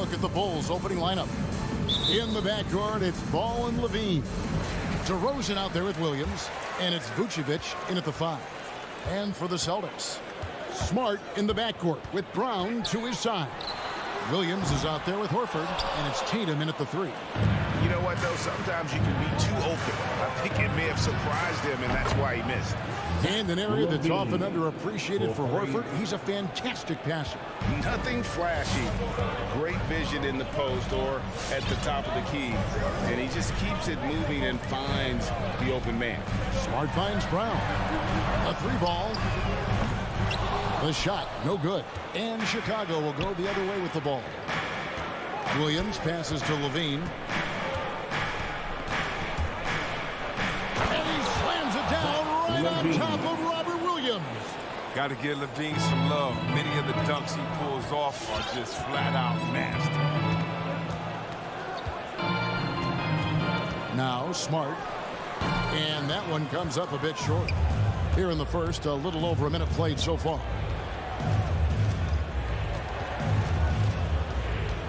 look at the Bulls' opening lineup. In the backcourt, it's Ball and Levine. DeRozan out there with Williams, and it's Vucevic in at the 5. And for the Celtics, Smart in the backcourt with Brown to his side. Williams is out there with Horford, and it's Tatum in at the 3. You know what, though? Sometimes you can be too open. I think it may have surprised him, and that's why he missed. And an area that's often underappreciated for Horford, he's a fantastic passer. Nothing flashy. Great vision in the post or at the top of the key. And he just keeps it moving and finds the open man. Smart finds Brown. A 3 ball. The shot, no good. And Chicago will go the other way with the ball. Williams passes to Levine. And he slams it down right on top of Robert Williams. Got to give Levine some love. Many of the dunks he pulls off are just flat out nasty. Now Smart. And that one comes up a bit short. Here in the first, a little over a minute played so far.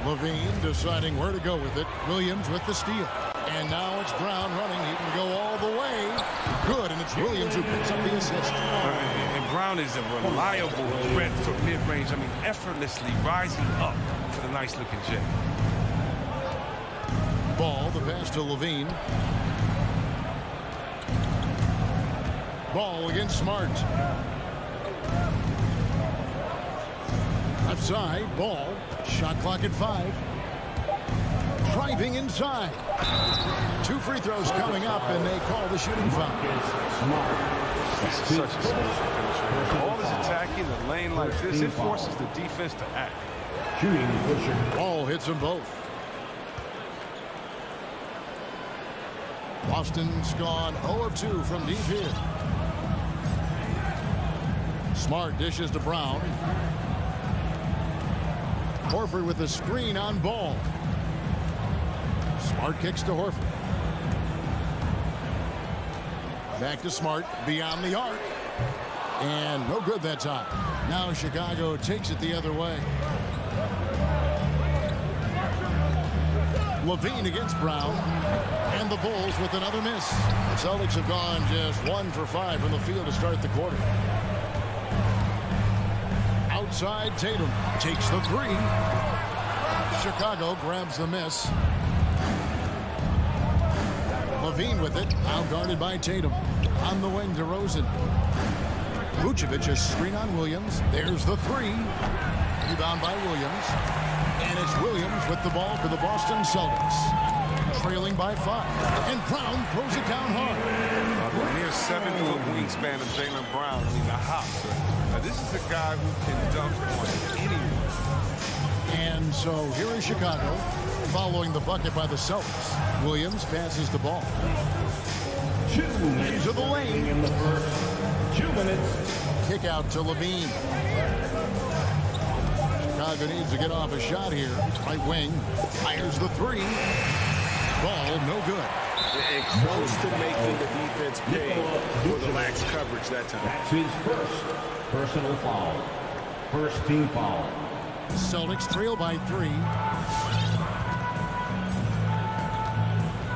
Levine deciding where to go with it. Williams with the steal. And now it's Brown running. He can go all the way. Good, and it's Williams who picks up the assist. And Brown is a reliable threat from mid-range. I mean, effortlessly rising up to the nice-looking J. Ball, the pass to Levine. Ball against Smart. Left side, Ball. Shot clock at 5. Driving inside. 2 free throws coming up, and they call the shooting foul. This is such a smooth finisher. The ball is attacking the lane like this. It forces the defense to act. Ball hits them both. Boston's gone 0 of 2 from deep here. Smart dishes to Brown. Horford with the screen on Ball. Smart kicks to Horford. Back to Smart, beyond the arc. And no good that time. Now Chicago takes it the other way. Levine against Brown. And the Bulls with another miss. The Celtics have gone just 1 for 5 from the field to start the quarter. Outside, Tatum takes the 3. Chicago grabs the miss. Levine with it, out-guarded by Tatum. On the wing, DeRozan. Vucevic, a screen on Williams. There's the 3. Rebound by Williams. And it's Williams with the ball for the Boston Celtics. Trailing by 5. And Brown throws it down hard. The near 7-foot wingspan of Jaylen Brown. I mean, the hop. Now, this is a guy who can dunk on anyone. And so here is Chicago following the bucket by the Celtics. Williams passes the ball. Into the lane. In the first 2 minutes. Kick out to Levine. Chicago needs to get off a shot here. Right wing. Fires the 3. Ball no good. And close to making the defense pay for the lax coverage that time. That's his first personal foul. First team foul. The Celtics trail by 3.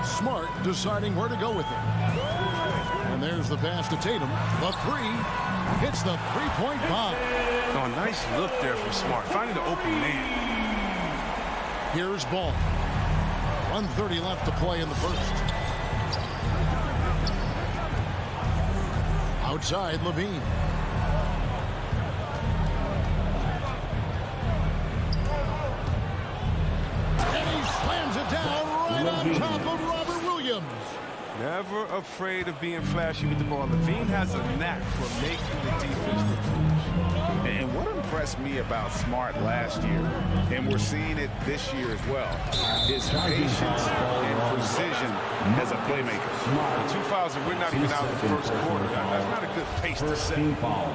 Smart deciding where to go with it. And there's the pass to Tatum. The 3 hits the 3-point bomb. Oh, nice look there for Smart. Finding the open man. Here's Ball. 1:30 left to play in the first. Outside, Levine. And he slams it down right on top of Robert Williams. Never afraid of being flashy with the ball. Levine has a knack for making the defense look foolish. And what impressed me about Smart last year, and we're seeing it this year as well, is patience and precision as a playmaker. The 2 fouls, and we're not even out of the first quarter. That's not a good pace to set. Team foul.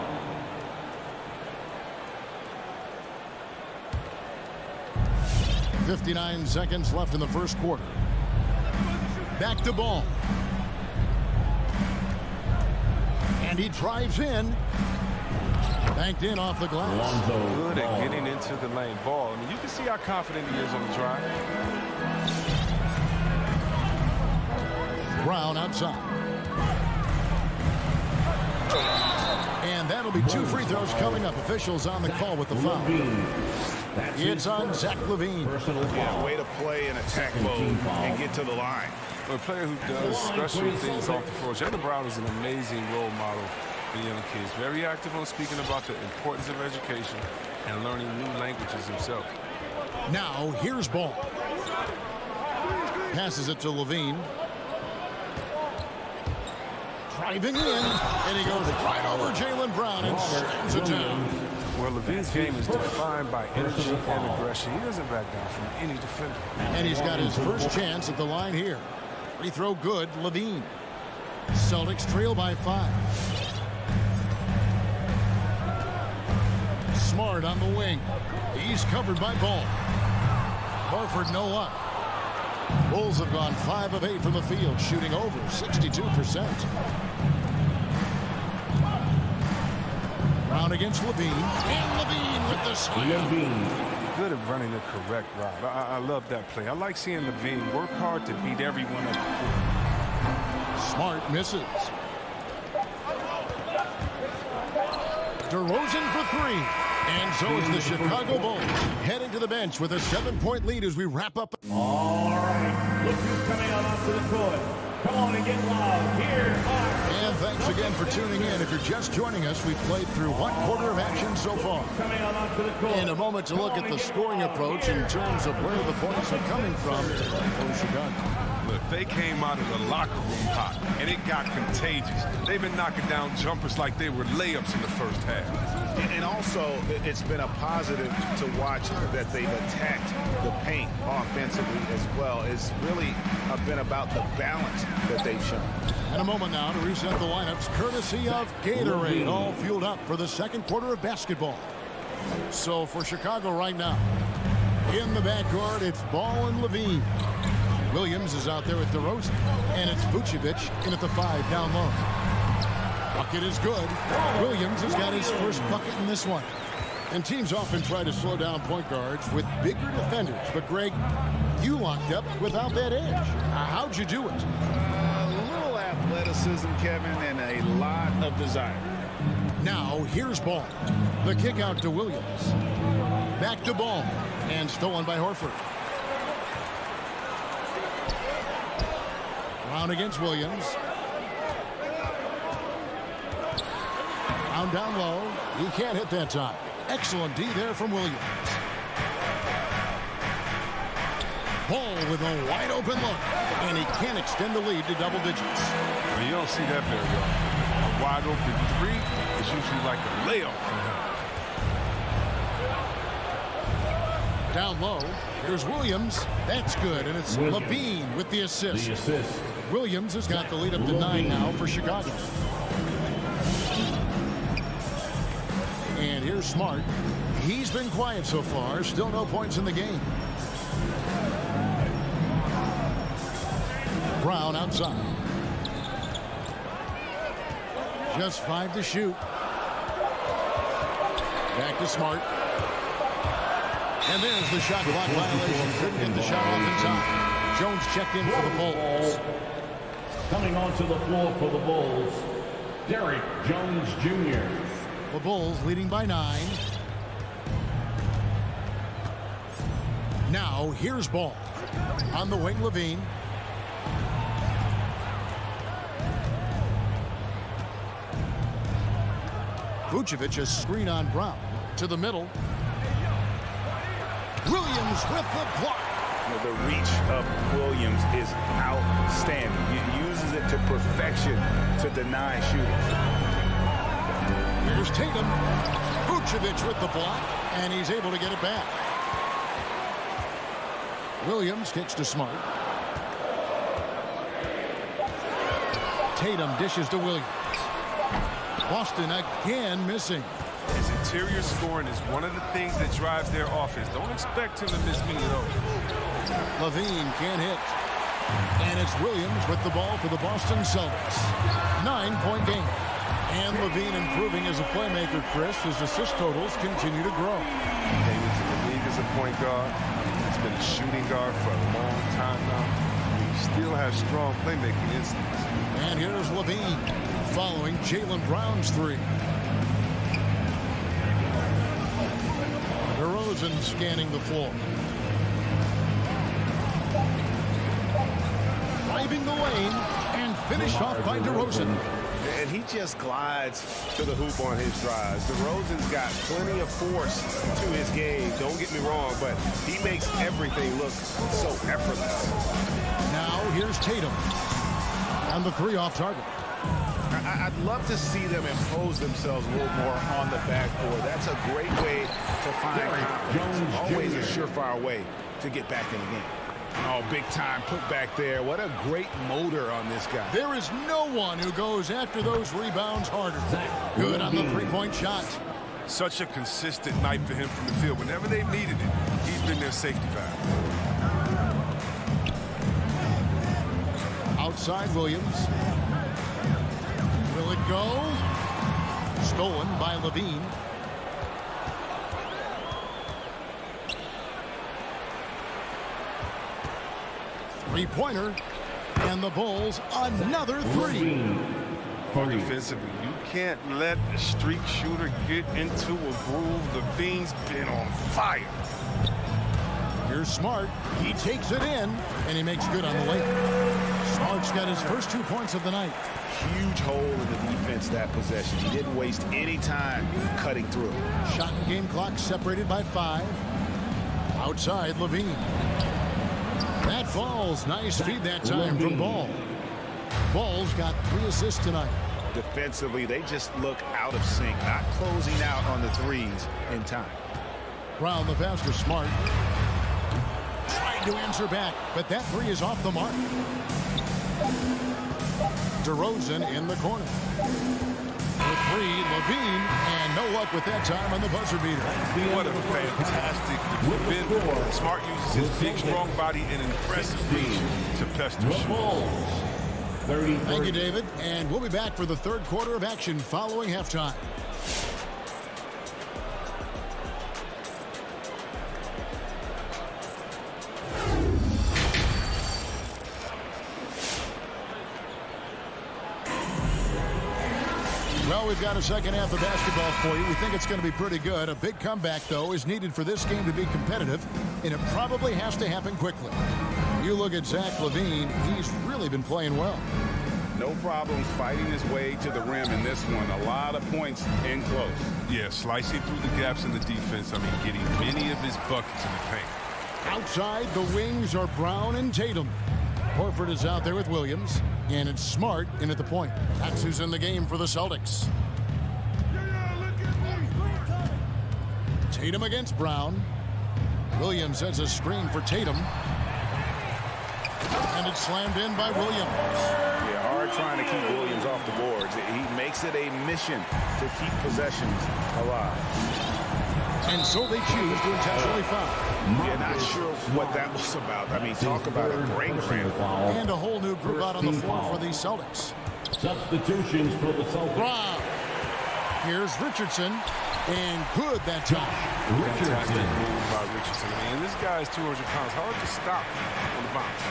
.59 seconds left in the first quarter. Back to Ball. And he drives in. Banked in off the glass. Good at getting into the lane. Ball. I mean, you can see how confident he is on the drive. Brown outside. And that'll be 2 free throws coming up. Officials on the call with the foul. It's on Zach LaVine. Yeah, way to play in attack mode and get to the line. A player who does special things off the floor. Jaylen Brown is an amazing role model for young kids. Very active on speaking about the importance of education and learning new languages himself. Now, here's Ball. Passes it to LaVine. Driving in, and he goes right over Jaylen Brown and slams it down. Well, LaVine's game is defined by energy and aggression. He doesn't back down from any defender. And he's got his first chance at the line here. Free throw good, LaVine. Celtics trail by 5. Smart on the wing. He's covered by Ball. Horford no luck. Bulls have gone 5 of 8 from the field, shooting over 62%. Brown against LaVine. And LaVine with the slam. Good at running the correct route. I love that play. I like seeing LaVine work hard to beat everyone up the court. Smart misses. DeRozan for 3. And so is the Chicago Bulls heading to the bench with a 7-point lead as we wrap up. All right, look who's coming out onto the court. Come on and get loud. Here are... And thanks again for tuning in. If you're just joining us, we've played through 1 quarter of action so far. Coming out onto the court. In a moment to look at the scoring approach in terms of where the points are coming from for Chicago. Look, they came out of the locker room hot, and it got contagious. They've been knocking down jumpers like they were layups in the first half. And also, it's been a positive to watch that they've attacked the paint offensively as well. It's really been about the balance that they've shown. In a moment now to reset the lineups, courtesy of Gatorade, all fueled up for the 2nd quarter of basketball. So for Chicago right now, in the backcourt, it's Ball and LaVine. Williams is out there with DeRozan, and it's Vucevic in at the 5 down low. Bucket is good. Williams has got his first bucket in this one. And teams often try to slow down point guards with bigger defenders. But, Greg, you locked up without that edge. How'd you do it? A little athleticism, Kevin, and a lot of desire. Now, here's Ball. The kick out to Williams. Back to Ball. And stolen by Horford. Brown against Williams. Brown down low. He can't hit that time. Excellent D there from Williams. Ball with a wide open look. And he can't extend the lead to double digits. Well, you don't see that very often. A wide open 3 is usually like a layup for him. Down low. Here's Williams. That's good. And it's LaVine with the assist. Williams has got the lead up to 9 now for Chicago. And here's Smart. He's been quiet so far. Still no points in the game. Brown outside. Just 5 to shoot. Back to Smart. And there's the shot clock violation. Couldn't get the shot off in time. Jones checked in for the Bulls. Coming onto the floor for the Bulls, Derrick Jones Jr. The Bulls leading by 9. Now here's Ball. On the wing, LaVine. Vucevic a screen on Brown. To the middle. Williams with the block. The reach of Williams is outstanding. He uses it to perfection to deny shooters. Here's Tatum. Vucevic with the block, and he's able to get it back. Williams kicks to Smart. Tatum dishes to Williams. Boston again missing. His interior scoring is one of the things that drives their offense. Don't expect him to miss many of those. LaVine can't hit. And it's Williams with the ball for the Boston Celtics. 9-point game. And Levine improving as a playmaker, Chris. His assist totals continue to grow. Came into the league as a point guard. He's been a shooting guard for a long time now. He still has strong playmaking instincts. And here's Levine following Jaylen Brown's three. DeRozan scanning the floor. Driving the lane and finished off by DeRozan. And he just glides to the hoop on his drives. DeRozan's got plenty of force to his game. Don't get me wrong, but he makes everything look so effortless. Now here's Tatum. And the three off target. I'd love to see them impose themselves a little more on the backboard. That's a great way to find confidence. Always a surefire way to get back in the game. Oh, big time put back there. What a great motor on this guy. There is no one who goes after those rebounds harder. Good on the three-point shot. Such a consistent night for him from the field. Whenever they've needed it, he's been their safety valve. Outside Williams. Will it go? Stolen by Levine. Three-pointer. And the Bulls another three. Defensively, you can't let a streak shooter get into a groove. Levine's been on fire. Here's Smart. He takes it in, and he makes good on the lane. Smart's got his first 2 points of the night. Huge hole in the defense that possession. He didn't waste any time cutting through. Shot and game clock separated by 5. Outside Levine. That falls. Nice feed that time from Ball. Ball's got 3 assists tonight. Defensively, they just look out of sync, not closing out on the threes in time. Brown the pass to Smart. Trying to answer back, but that three is off the mark. DeRozan in the corner. The three, Levine, and no luck with that time on the buzzer beater. What a fantastic defense. Smart uses his big, strong body and impressive reach to pester shooters. Thank you, David. And we'll be back for the third quarter of action following halftime. Well, we've got a second half of basketball for you. We think it's going to be pretty good. A big comeback, though, is needed for this game to be competitive, and it probably has to happen quickly. You look at Zach LaVine, he's really been playing well. No problems fighting his way to the rim in this one. A lot of points in close. Yeah, slicing through the gaps in the defense. I mean, getting many of his buckets in the paint. Outside, the wings are Brown and Tatum. Horford is out there with Williams, and it's Smart in at the point. That's who's in the game for the Celtics. Tatum against Brown. Williams has a screen for Tatum. And it's slammed in by Williams. Yeah, hard trying to keep Williams off the boards. He makes it a mission to keep possessions alive. And so they choose to intentionally foul. Yeah, not sure what that was about. I mean, talk about a brain cramp. And a whole new group out on the floor for the Celtics. Substitutions for the Celtics. Brown. Here's Richardson. And good that time. Fantastic move by Richardson. I mean, this guy is 200 pounds. Hard to stop on the bounce.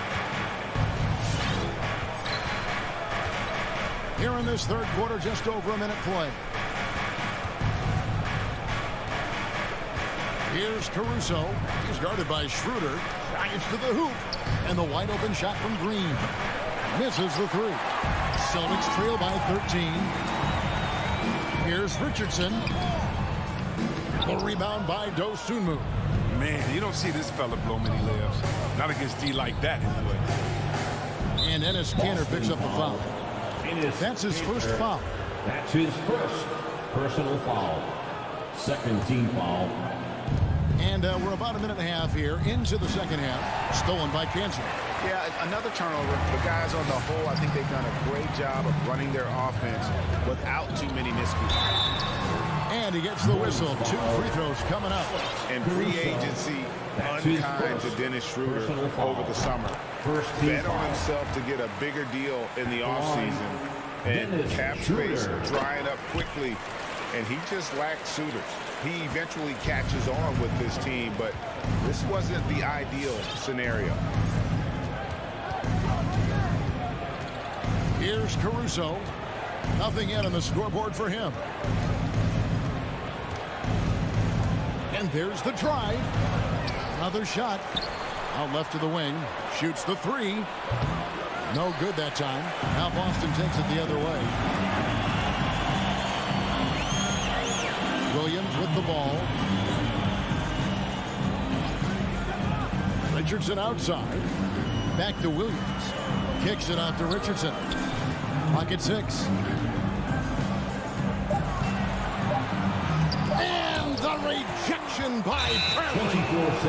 Here in this third quarter, just over a minute play. Here's Caruso. He's guarded by Schroeder. Drives to the hoop. And the wide open shot from Green. Misses the three. Celtics trail by 13. Here's Richardson. The rebound by Dosunmu. Man, you don't see this fella blow many layups. Not against D like that, anyway. And Enes Kanter picks up the foul. That's his first foul. That's his first personal foul. Second team foul. And we're about a minute and a half here into the second half. Stolen by Kansas. Yeah, another turnover. The guys on the whole, I think they've done a great job of running their offense without too many miscues. And he gets the whistle. 2 free throws coming up. And free agency, unkind to Dennis Schroeder over the summer. Bet on himself to get a bigger deal in the offseason. And cap space drying up quickly, and he just lacked shooters. He eventually catches on with this team, but this wasn't the ideal scenario. Here's Caruso. Nothing yet on the scoreboard for him. And there's the drive. Another shot. Out left to the wing. Shoots the three. No good that time. Now Boston takes it the other way. Williams with the ball. Richardson outside. Back to Williams. Kicks it out to Richardson. Clock at 6. And the rejection by Bradley.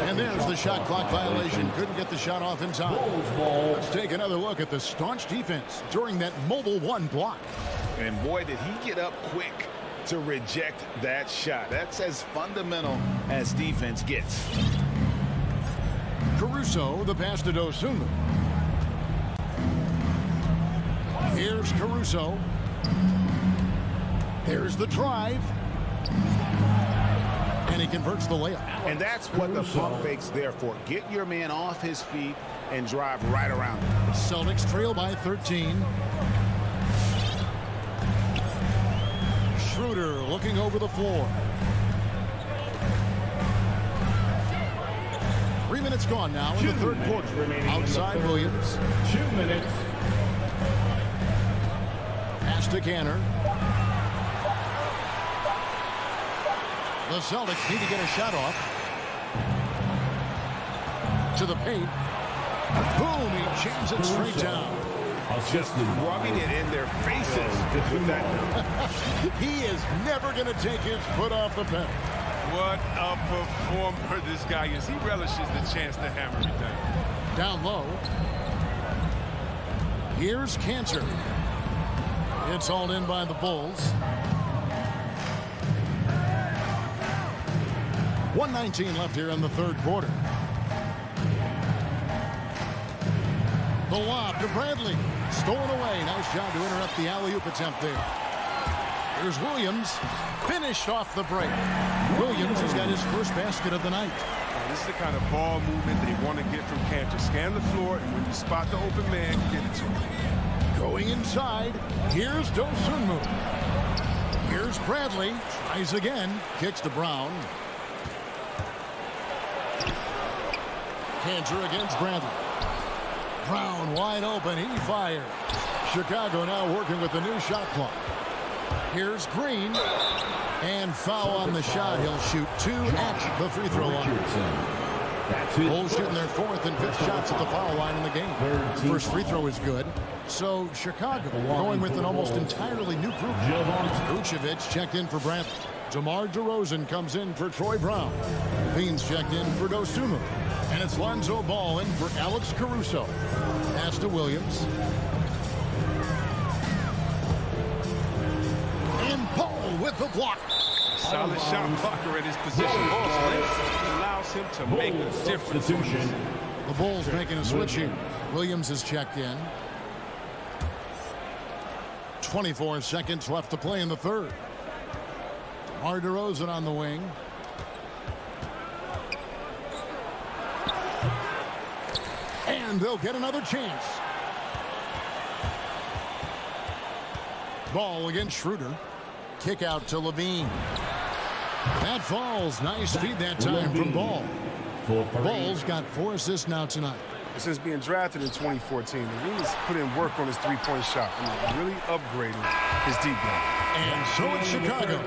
And there's the shot clock violation. Couldn't get the shot off in time. Let's take another look at the staunch defense during that mobile one block. And boy, did he get up quick to reject that shot. That's as fundamental as defense gets. Caruso, the pass to Dosunmu. Here's Caruso. There's the drive. And he converts the layup. And that's what the pump fake's there for. Get your man off his feet and drive right around him. Celtics trail by 13. Schroeder looking over the floor. 3 minutes gone now in the third quarter. Outside Williams. 2 minutes. Pass to Canner. The Celtics need to get a shot off. To the paint. Boom, he jams it straight down. Just rubbing it in their faces with that. He is never going to take his foot off the pedal. What a performer this guy is. He relishes the chance to hammer it down. Down low. Here's Cantor. It's hauled in by the Bulls. 1:19 left here in the third quarter. The lob to Bradley. Stolen away. Nice job to interrupt the alley-oop attempt there. Here's Williams. Finished off the break. Williams has got his first basket of the night. This is the kind of ball movement they want to get from Cantor. Scan the floor, and when you spot the open man, you get it to him. Going inside. Here's Dosunmu. Here's Bradley. Tries again. Kicks to Brown. Cantor against Bradley. Brown wide open. He fires. Chicago now working with the new shot clock. Here's Green. And foul on the shot. He'll shoot 2 at the free throw line. Bulls shooting their 4th and 5th shots at the foul line in the game. First free throw is good. So Chicago going with an almost entirely new group. Vucevic checked in for Bradley. DeMar DeRozan comes in for Troy Brown. Beans checked in for Dosunmu. And it's Lonzo Ball in for Alex Caruso. Pass to Williams. And Ball with the block. Solid shot blocker at his position. Ball strength allows him to make a difference. The Bulls making a switch here. Williams is checked in. 24 seconds left to play in the third. DeMar DeRozan on the wing. And they'll get another chance. Ball against Schroeder. Kick out to Levine. That falls. Nice feed that time from Ball. Ball's got 4 assists now tonight. Since being drafted in 2014, Levine's put in work on his three-point shot. Really upgrading his deep game. And so it's Chicago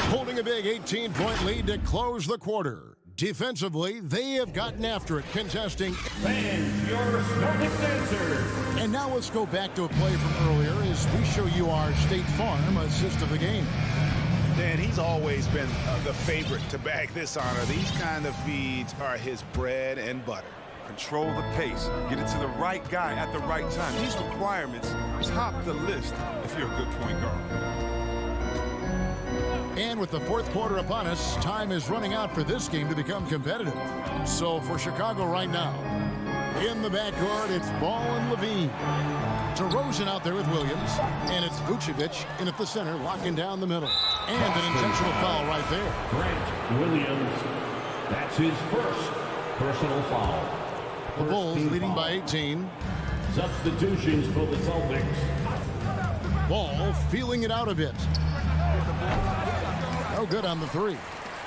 holding a big 18-point lead to close the quarter. Defensively, they have gotten after it, contesting. Fans, your Celtics answer. And now let's go back to a play from earlier as we show you our State Farm assist of the game. Dan, he's always been the favorite to bag this honor. These kind of feeds are his bread and butter. Control the pace. Get it to the right guy at the right time. These requirements top the list if you're a good point guard. And with the fourth quarter upon us, time is running out for this game to become competitive. So for Chicago right now, in the backcourt, it's Ball and Levine. DeRozan out there with Williams. And it's Vucevic in at the center, locking down the middle. And an intentional foul right there. Grant Williams. That's his first personal foul. The Bulls leading by 18. Substitutions for the Celtics. Ball feeling it out a bit. No good on the three.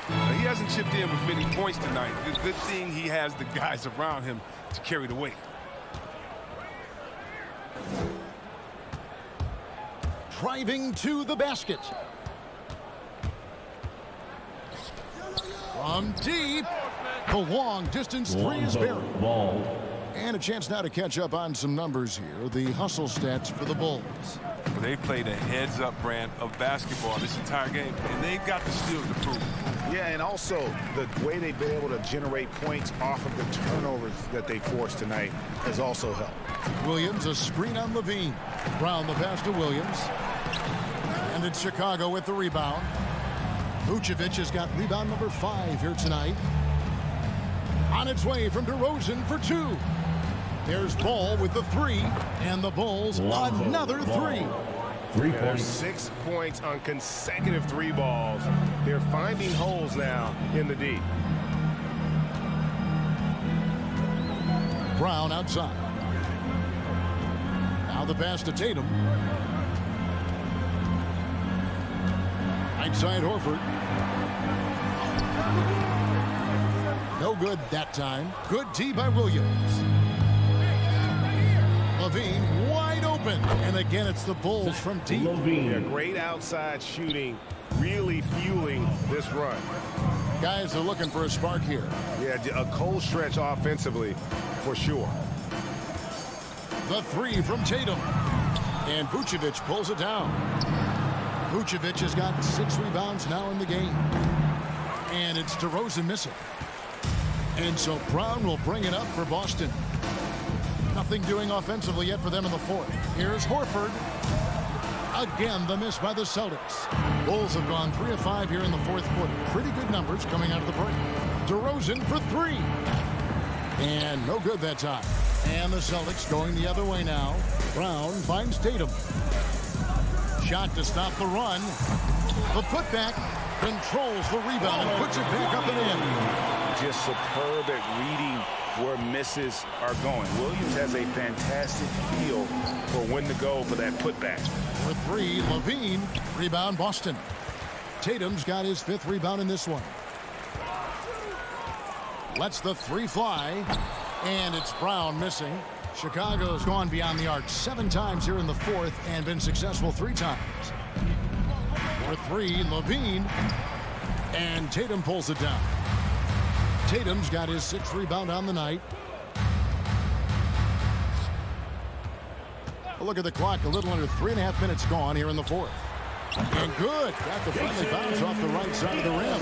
He hasn't chipped in with many points tonight. Good thing he has the guys around him to carry the weight. Driving to the basket. From deep. The long distance three is buried. Ball. And a chance now to catch up on some numbers here. The hustle stats for the Bulls. They played a heads-up brand of basketball this entire game, and they've got the steals to prove it. Yeah, and also the way they've been able to generate points off of the turnovers that they forced tonight has also helped. Williams, a screen on Levine. Brown the pass to Williams. And it's Chicago with the rebound. Vucevic has got rebound number 5 here tonight. On its way from DeRozan for 2. There's Ball with the 3, and the Bulls another 3. 3 There's points. 6 points on consecutive 3 balls. They're finding holes now in the D. Brown outside. Now the pass to Tatum. Right side Horford. No good that time. Good D by Williams. Levine wide open. And again, it's the Bulls from deep. Yeah, Levine. great outside shooting, really fueling this run. Guys are looking for a spark here. Yeah, a cold stretch offensively for sure. The 3 from Tatum. And Vucevic pulls it down. Vucevic has got 6 rebounds now in the game. And it's DeRozan missing. And so Brown will bring it up for Boston. Nothing doing offensively yet for them in the 4th. Here's Horford. Again, the miss by the Celtics. Bulls have gone 3 of 5 here in the 4th quarter. Pretty good numbers coming out of the break. DeRozan for 3. And no good that time. And the Celtics going the other way now. Brown finds Tatum. Shot to stop the run. The putback controls the rebound and puts it back up and in. Just superb at reading where misses are going. Williams has a fantastic feel for when to go for that putback. For 3, Levine. Rebound, Boston. Tatum's got his 5th rebound in this one. Lets the 3 fly. And it's Brown missing. Chicago's gone beyond the arc 7 times here in the 4th and been successful 3 times. For 3, Levine. And Tatum pulls it down. Tatum's got his 6th rebound on the night. A look at the clock, a little under 3.5 minutes gone here in the 4th. And good. Got the friendly bounce off the right side of the rim.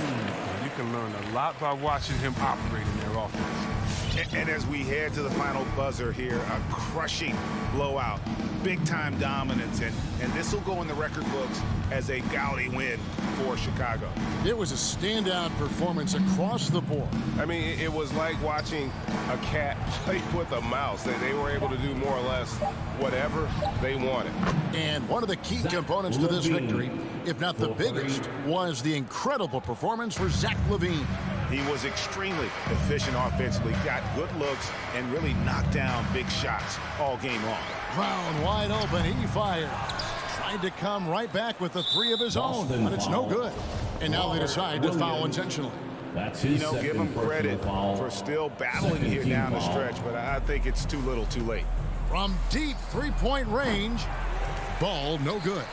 You can learn a lot by watching him operate in their offense. And as we head to the final buzzer here, a crushing blowout, big-time dominance, and this will go in the record books as a gaudy win for Chicago. It was a standout performance across the board. I mean, it was like watching a cat play with a mouse. They were able to do more or less whatever they wanted. And one of the key components to this victory, if not the biggest, was the incredible performance for Zach LaVine. He was extremely efficient offensively, got good looks, and really knocked down big shots all game long. Brown wide open, he fires. Tried to come right back with the 3 of his own, but it's no good. And now they decide to foul intentionally. That's his Give him credit for still battling here down the stretch, but I think it's too little too late. From deep 3-point range, ball no good.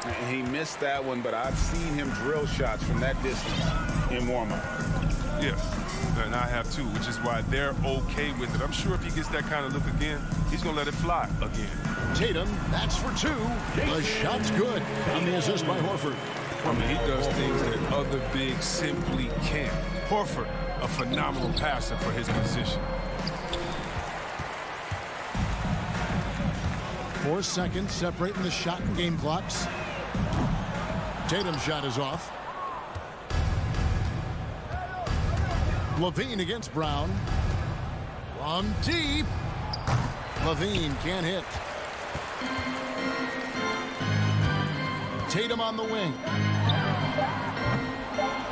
And he missed that one, but I've seen him drill shots from that distance in warm-up. Yeah, and I have too, which is why they're okay with it. I'm sure if he gets that kind of look again, he's going to let it fly again. Tatum, that's for 2. The shot's good. On the assist by Horford. I mean, he does things that other bigs simply can't. Horford, a phenomenal passer for his position. 4 seconds separating the shot and game clocks. Tatum's shot is off. LaVine against Brown. From deep. LaVine can't hit. Tatum on the wing.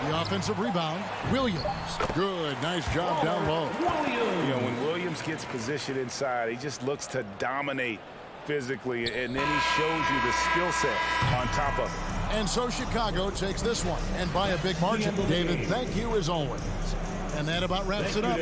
The offensive rebound. Williams. Good. Nice job down low. You know, when Williams gets positioned inside, he just looks to dominate physically, and then he shows you the skill set on top of it. And so Chicago takes this one, and by a big margin. David, thank you as always. And that about wraps it up.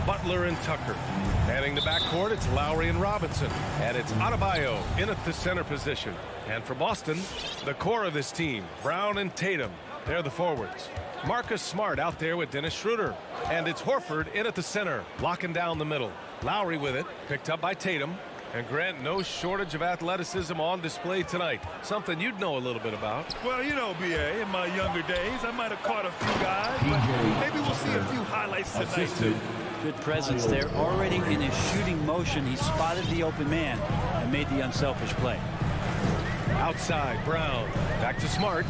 Butler and Tucker. Manning the backcourt, it's Lowry and Robinson. And it's Adebayo in at the center position. And for Boston, the core of this team, Brown and Tatum. They're the forwards. Marcus Smart out there with Dennis Schroeder. And it's Horford in at the center, locking down the middle. Lowry with it, picked up by Tatum. And Grant, no shortage of athleticism on display tonight. Something you'd know a little bit about. Well, you know, B.A., in my younger days, I might have caught a few guys, but maybe we'll see a few highlights tonight, too. Good presence there. Already in his shooting motion, he spotted the open man and made the unselfish play. Outside, Brown. Back to Smart.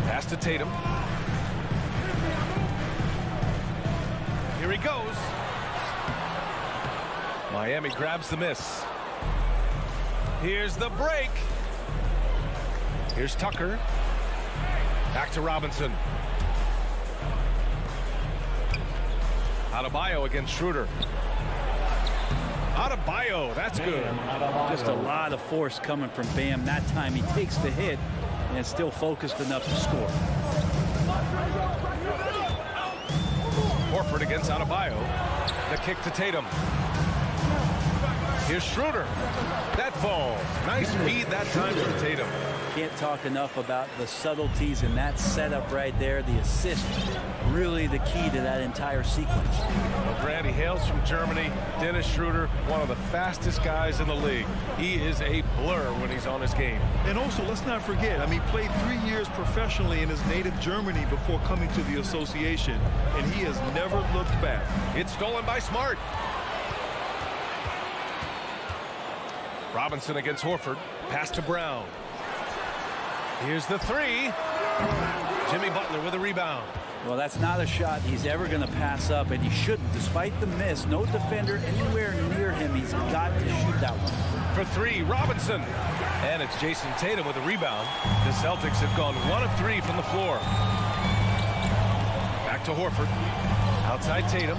Pass to Tatum. Here he goes. Miami grabs the miss. Here's the break. Here's Tucker. Back to Robinson. Adebayo against Schroeder. Adebayo, that's good. Just a lot of force coming from Bam. That time he takes the hit and still focused enough to score. Horford against Adebayo. The kick to Tatum. Here's Schroeder. That falls. Nice feed that time from Tatum. Can't talk enough about the subtleties in that setup right there. The assist, really the key to that entire sequence. Well, Grant, he hails from Germany. Dennis Schroeder, one of the fastest guys in the league. He is a blur when he's on his game. And also, let's not forget, I mean, he played 3 years professionally in his native Germany before coming to the association, and he has never looked back. It's stolen by Smart. Robinson against Horford. Pass to Brown. Here's the three. Jimmy Butler with a rebound. Well, that's not a shot he's ever going to pass up, and he shouldn't. Despite the miss, no defender anywhere near him. He's got to shoot that one. For three, Robinson. And it's Jason Tatum with a rebound. The Celtics have gone 1 of 3 from the floor. Back to Horford. Outside Tatum.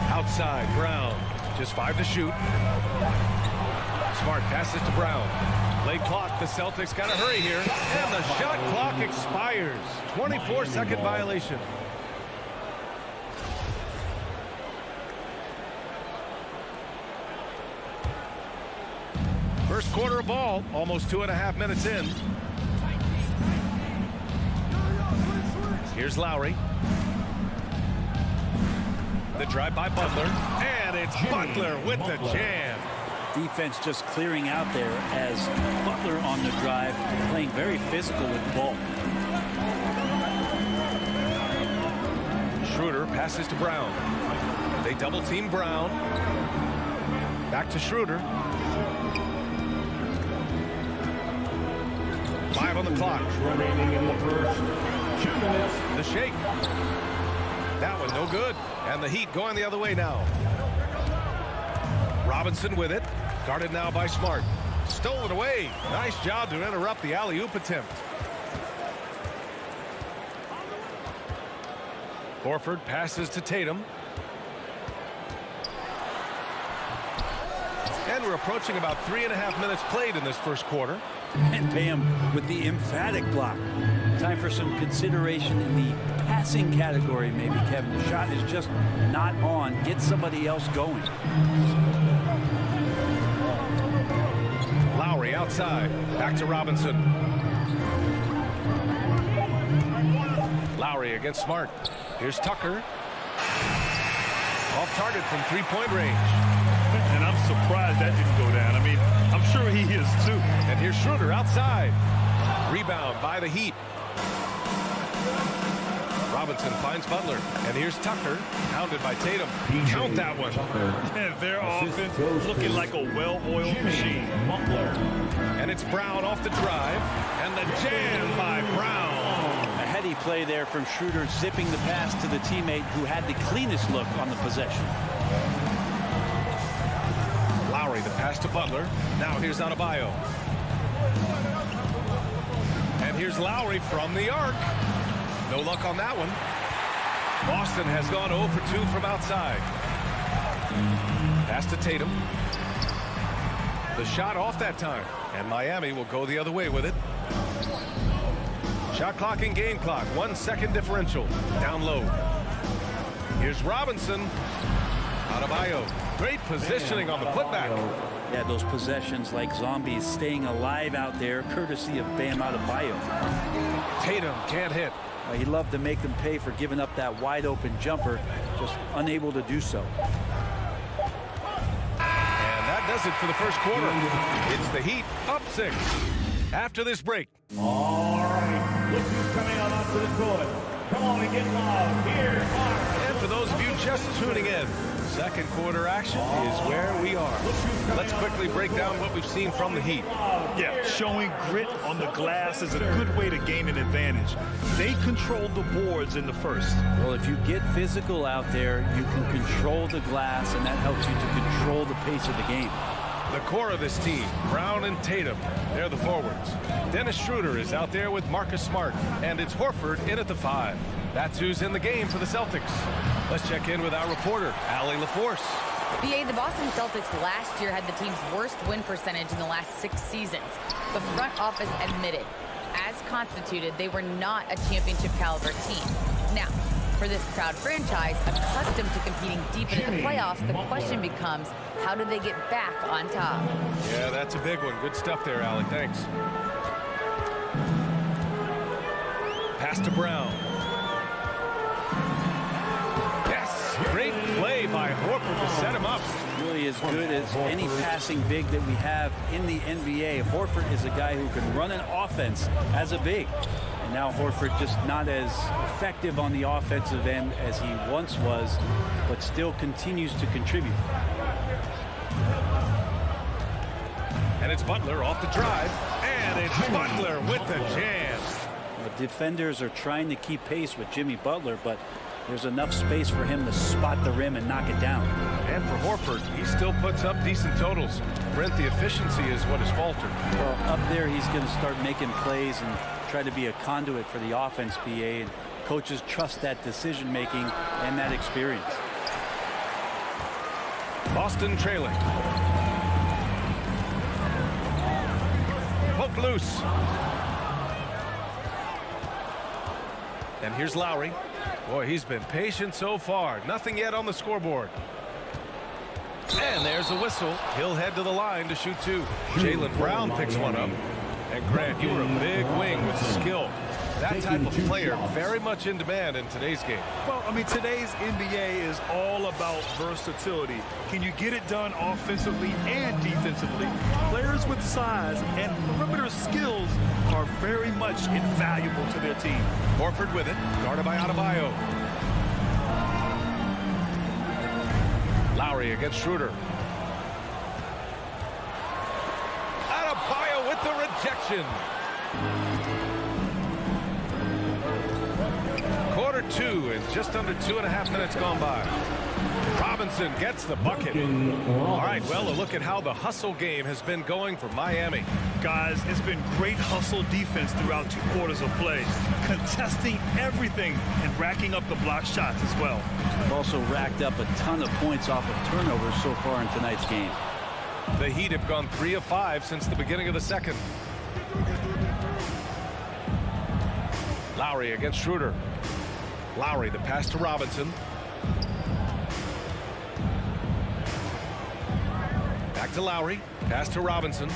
Outside, Brown. Just 5 to shoot. Smart passes to Brown. Late clock, the Celtics got to hurry here. And the shot clock expires. 24-second violation. First quarter of ball, almost 2.5 minutes in. Here's Lowry. The drive by Butler, and it's Butler with the jam. Defense just clearing out there as Butler on the drive, playing very physical with the ball. Schroeder passes to Brown. They double team Brown. Back to Schroeder. 5 on the clock. Remaining in the first 2 minutes. The shake. That one no good. And the Heat going the other way now. Robinson with it. Guarded now by Smart. Stolen away. Nice job to interrupt the alley-oop attempt. Horford passes to Tatum. And we're approaching about 3.5 minutes played in this first quarter. And Bam with the emphatic block. Time for some consideration in the passing category, maybe, Kevin. The shot is just not on. Get somebody else going. Lowry outside. Back to Robinson. Lowry against Smart. Here's Tucker. Off target from three-point range. And I'm surprised that didn't go down. I mean, I'm sure he is too. And here's Schroeder outside. Rebound by the Heat. Robinson finds Butler. And here's Tucker, pounded by Tatum. Count that one. And their offense looking like a well-oiled machine. And it's Brown off the drive. And the jam by Brown. A heady play there from Schroeder, zipping the pass to the teammate who had the cleanest look on the possession. Lowry, the pass to Butler. Now here's Adebayo. And here's Lowry from the arc. No luck on that one. Boston has gone 0 for 2 from outside. Pass to Tatum. The shot off that time, and Miami will go the other way with it. Shot clock and game clock, 1 second differential. Down low. Here's Robinson. Adebayo. Great positioning on the putback. Yeah, those possessions like zombies staying alive out there, courtesy of Bam Adebayo. Tatum can't hit. He loved to make them pay for giving up that wide open jumper, just unable to do so. And that does it for the first quarter. It's the Heat up 6 after this break. All right, look who's coming on onto the court. Come on and get loud. Here are... And for those of you just tuning in, second quarter action is where we are. Let's quickly break down what we've seen from the Heat. Yeah, showing grit on the glass is a good way to gain an advantage. They controlled the boards in the first. Well, if you get physical out there, you can control the glass, and that helps you to control the pace of the game. The core of this team, Brown and Tatum, they're the forwards. Dennis Schroeder is out there with Marcus Smart, and it's Horford in at the 5. That's who's in the game for the Celtics. Let's check in with our reporter, Allie LaForce. BA, the Boston Celtics last year had the team's worst win percentage in the last 6 seasons. The front office admitted, as constituted, they were not a championship caliber team. Now, for this proud franchise, accustomed to competing deep into the playoffs, the question becomes, how do they get back on top? Yeah, that's a big one. Good stuff there, Allie. Thanks. Pass to Brown. Yes! Great play by Horford to set him up. Really as good as any passing big that we have in the NBA. Horford is a guy who can run an offense as a big. And now Horford just not as effective on the offensive end as he once was, but still continues to contribute. And it's Butler off the drive. And it's Butler with the jam. The defenders are trying to keep pace with Jimmy Butler, but there's enough space for him to spot the rim and knock it down. And for Horford, he still puts up decent totals. Brent, the efficiency is what has faltered. Well, up there, he's going to start making plays and try to be a conduit for the offense, BA, and coaches trust that decision-making and that experience. Boston trailing. Poke loose. And here's Lowry. Boy, he's been patient so far. Nothing yet on the scoreboard. And there's a whistle. He'll head to the line to shoot 2. Jaylen Brown picks one up. And Grant, you were a big wing with skill. That type of player very much in demand in today's game. Well, I mean, today's NBA is all about versatility. Can you get it done offensively and defensively? Players with size and perimeter skills are very much invaluable to their team. Horford with it, guarded by Adebayo. Lowry against Schroeder. Adebayo with the rejection. Quarter 2 and just under 2.5 minutes gone by. Robinson gets the bucket. All right, well, a look at how the hustle game has been going for Miami. Guys, it's been great hustle defense throughout 2 quarters of play, contesting everything and racking up the block shots as well. They've also racked up a ton of points off of turnovers so far in tonight's game. The Heat have gone 3 of 5 since the beginning of the second. Lowry against Schroeder. Lowry, the pass to Robinson. Back to Lowry. Pass to Robinson.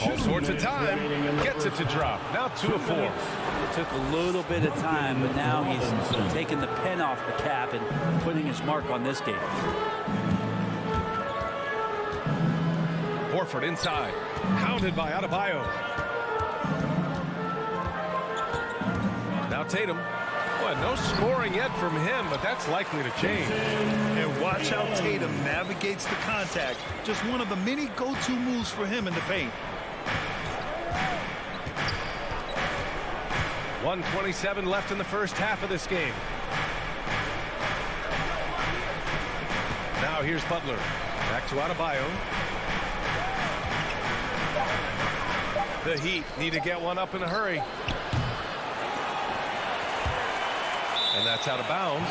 All sorts of time. Gets it to drop. Now 2 of 4. It took a little bit of time, but now he's taking the pen off the cap and putting his mark on this game. Horford inside. Hounded by Adebayo. Now Tatum. Boy, no scoring yet from him, but that's likely to change. And watch how Tatum navigates the contact. Just one of the many go-to moves for him in the paint. 1:27 left in the first half of this game. Now here's Butler. Back to Adebayo. The Heat need to get one up in a hurry. And that's out of bounds.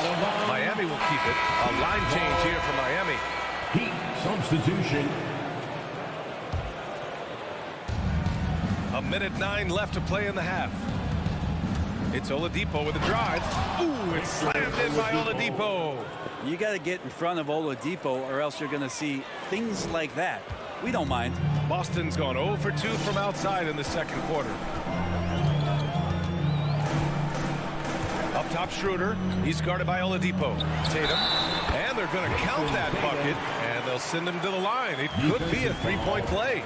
Miami will keep it. A line change here for Miami. Substitution. 1:09 left to play in the half. It's Oladipo with a drive. Ooh, it's slammed in by Oladipo. You got to get in front of Oladipo or else you're going to see things like that. We don't mind. Boston's gone 0 for 2 from outside in the second quarter. Up top, Schroeder. He's guarded by Oladipo. Tatum. And they're going to count that bucket, and they'll send him to the line. It could be a three-point play.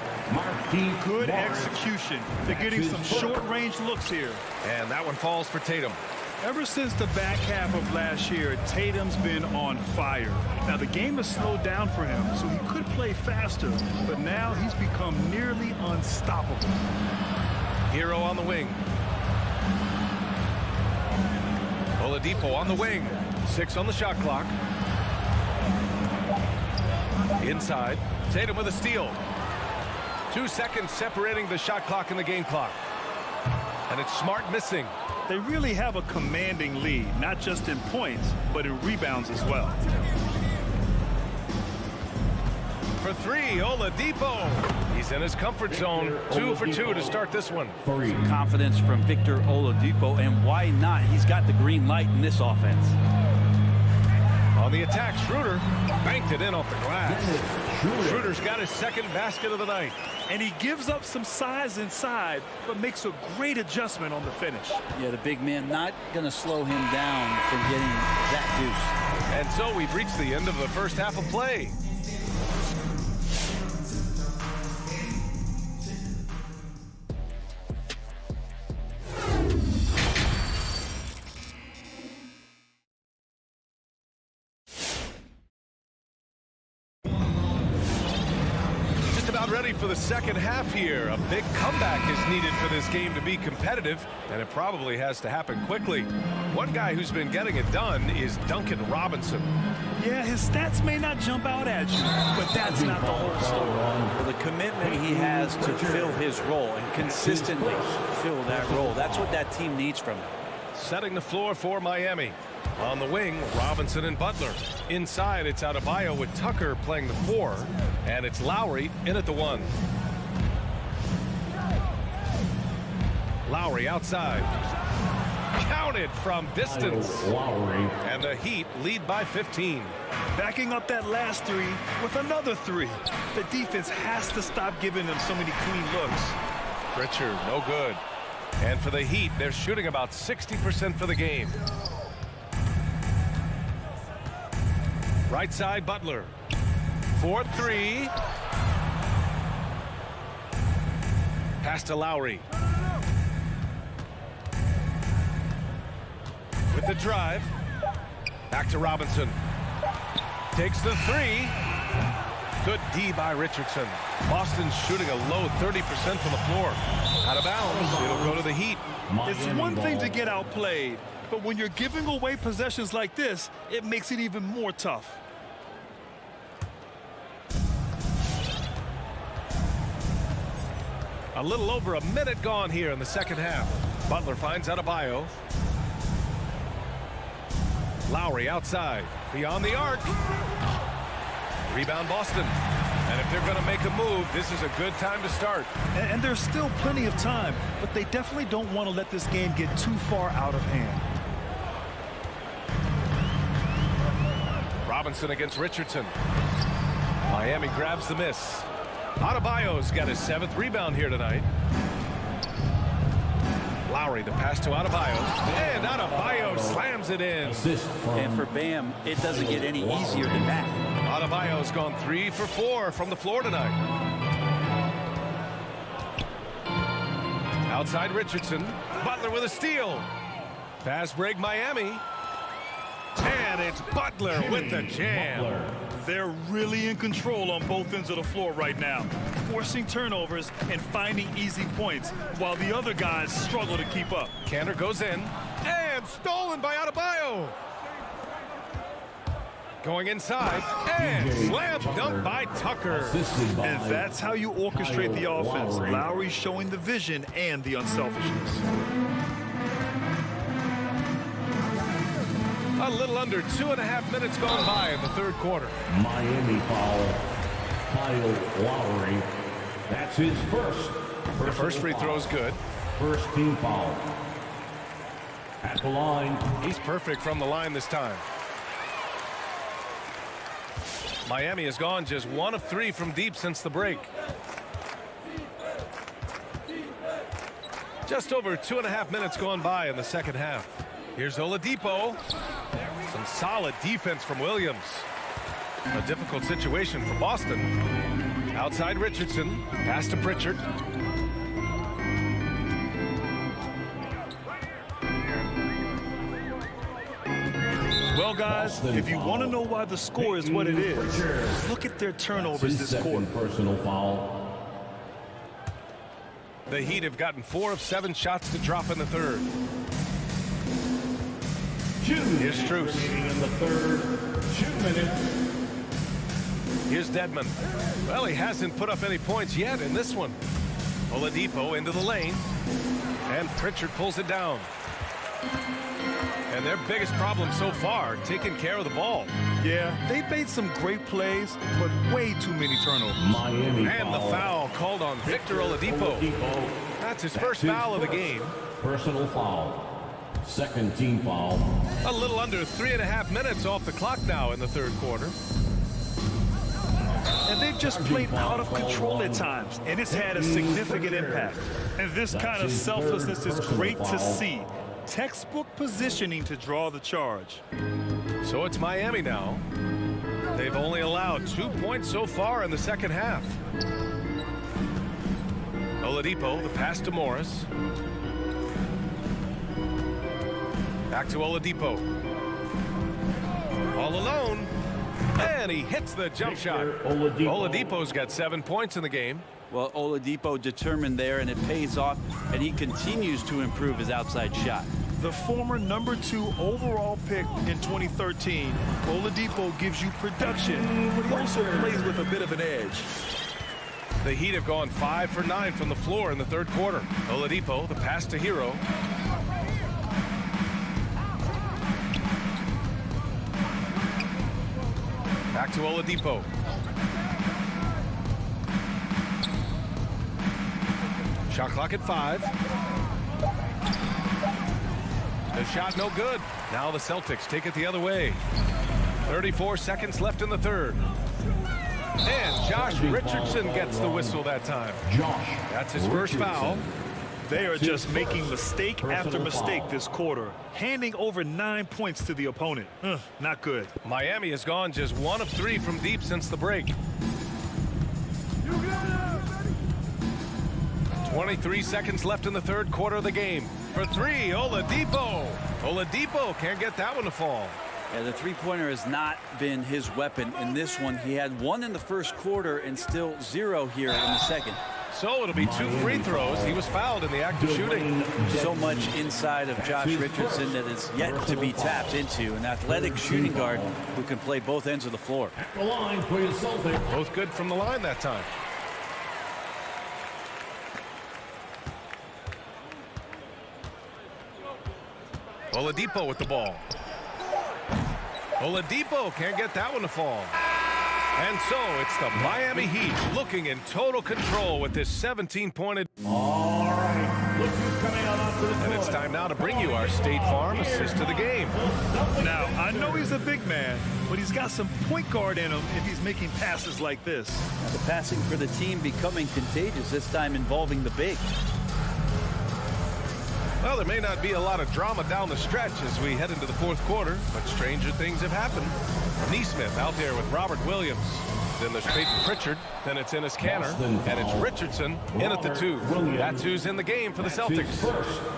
Good execution. They're getting some short-range looks here. And that one falls for Tatum. Ever since the back half of last year, Tatum's been on fire. Now, the game has slowed down for him, so he could play faster, but now he's become nearly unstoppable. Hero on the wing. Oladipo on the wing. 6 on the shot clock. Inside. Tatum with a steal. 2 seconds separating the shot clock and the game clock. And it's Smart missing. They really have a commanding lead, not just in points, but in rebounds as well. For 3, Oladipo. He's in his comfort zone. 2 for 2 to start this one. Some confidence from Victor Oladipo, and why not? He's got the green light in this offense. On the attack, Schroeder banked it in off the glass. Schroeder's got his second basket of the night. And he gives up some size inside, but makes a great adjustment on the finish. Yeah, the big man not going to slow him down from getting that deuce. And so we've reached the end of the first half of play. Ready for the second half here. A big comeback is needed for this game to be competitive, and it probably has to happen quickly. One guy who's been getting it done is Duncan Robinson. Yeah, his stats may not jump out at you, but that's not the whole story. Well, the commitment he has to fill his role and consistently fill that role, that's what that team needs from him. Setting the floor for Miami. On the wing, Robinson and Butler. Inside, it's Adebayo with Tucker playing the 4. And it's Lowry in at the 1. Lowry outside. Counted from distance. And the Heat lead by 15. Backing up that last 3 with another 3. The defense has to stop giving them so many clean looks. Pritchard, no good. And for the Heat, they're shooting about 60% for the game. Right side, Butler. 4-3. Pass to Lowry. With the drive. Back to Robinson. Takes the 3. Good D by Richardson. Boston's shooting a low 30% from the floor. Out of bounds. It'll go to the Heat. It's one thing to get outplayed, but when you're giving away possessions like this, it makes it even more tough. A little over a minute gone here in the second half. Butler finds Adebayo. Lowry outside. Beyond the arc. Rebound Boston. And if they're going to make a move, this is a good time to start. And there's still plenty of time, but they definitely don't want to let this game get too far out of hand. Robinson against Richardson. Miami grabs the miss. Adebayo's got his 7th rebound here tonight. Lowry, the pass to Adebayo. And Adebayo slams it in. And for Bam, it doesn't get any easier than that. Adebayo's gone 3 for 4 from the floor tonight. Outside Richardson. Butler with a steal. Fast break Miami. And it's Butler with the jam. They're really in control on both ends of the floor right now, forcing turnovers and finding easy points while the other guys struggle to keep up. Kanter goes in and stolen by Adebayo. Going inside and slam dunk by Tucker. And that's how you orchestrate the offense. Lowry showing the vision and the unselfishness. A little under 2.5 minutes gone by in the third quarter. Miami foul. Kyle Lowry. That's his first. The first free throw is good. First team foul. At the line. He's perfect from the line this time. Miami has gone just 1 of 3 from deep since the break. Just over 2.5 minutes gone by in the second half. Here's Oladipo. Some solid defense from Williams. A difficult situation for Boston. Outside Richardson. Pass to Pritchard. Well, guys, if you want to know why the score is what it is, look at their turnovers this quarter. Personal foul. The Heat have gotten 4 of 7 shots to drop in the third. Here's Strus. In the third, 2 minutes. Here's Dedmon. Well, he hasn't put up any points yet in this one. Oladipo into the lane. And Pritchard pulls it down. And their biggest problem so far, taking care of the ball. Yeah, they've made some great plays, but way too many turnovers. Miami And the foul called on Victor Oladipo. That's his first foul of the game. Personal foul. Second team foul. A little under 3.5 minutes off the clock now in the third quarter. And they've just played out of control at times, and it's had a significant impact. And this kind of selflessness is great to see. Textbook positioning to draw the charge. So it's Miami now. They've only allowed 2 points so far in the second half. Oladipo, the pass to Morris. Back to Oladipo. All alone. And he hits the jump shot. Oladipo's got 7 points in the game. Well, Oladipo determined there, and it pays off, and he continues to improve his outside shot. The former #2 overall pick in 2013, Oladipo gives you production, but he also plays with a bit of an edge. The Heat have gone 5 for 9 from the floor in the third quarter. Oladipo, the pass to Hero. Back to Oladipo. Shot clock at 5. The shot no good. Now the Celtics take it the other way. 34 seconds left in the third. And Josh Richardson gets the whistle that time. That's his first foul. They are just making mistake after mistake this quarter, handing over 9 points to the opponent. Not good. Miami has gone just 1 of 3 from deep since the break. 23 seconds left in the third quarter of the game. For 3, Oladipo. Oladipo can't get that one to fall. Yeah, the three-pointer has not been his weapon in this one. He had 1 in the first quarter and still 0 here in the second. So it'll be 2 free throws. He was fouled in the act of shooting. So much inside of Josh Richardson that is yet to be tapped into. An athletic shooting guard who can play both ends of the floor. The line for your Celtics. Both good from the line that time. Oladipo with the ball. Oladipo can't get that one to fall. And so it's the Miami Heat looking in total control with this 17-pointed. All right. Look who's coming out onto the court. And it's time now to bring you our State Farm assist of the game. Now, I know he's a big man, but he's got some point guard in him if he's making passes like this. Now the passing for the team becoming contagious, this time involving the big. Well, there may not be a lot of drama down the stretch as we head into the fourth quarter, but stranger things have happened. Neesmith out there with Robert Williams. Then there's Peyton Pritchard. Then it's Enes Kanter. And it's Richardson in at the 2. That's who's in the game for the Celtics.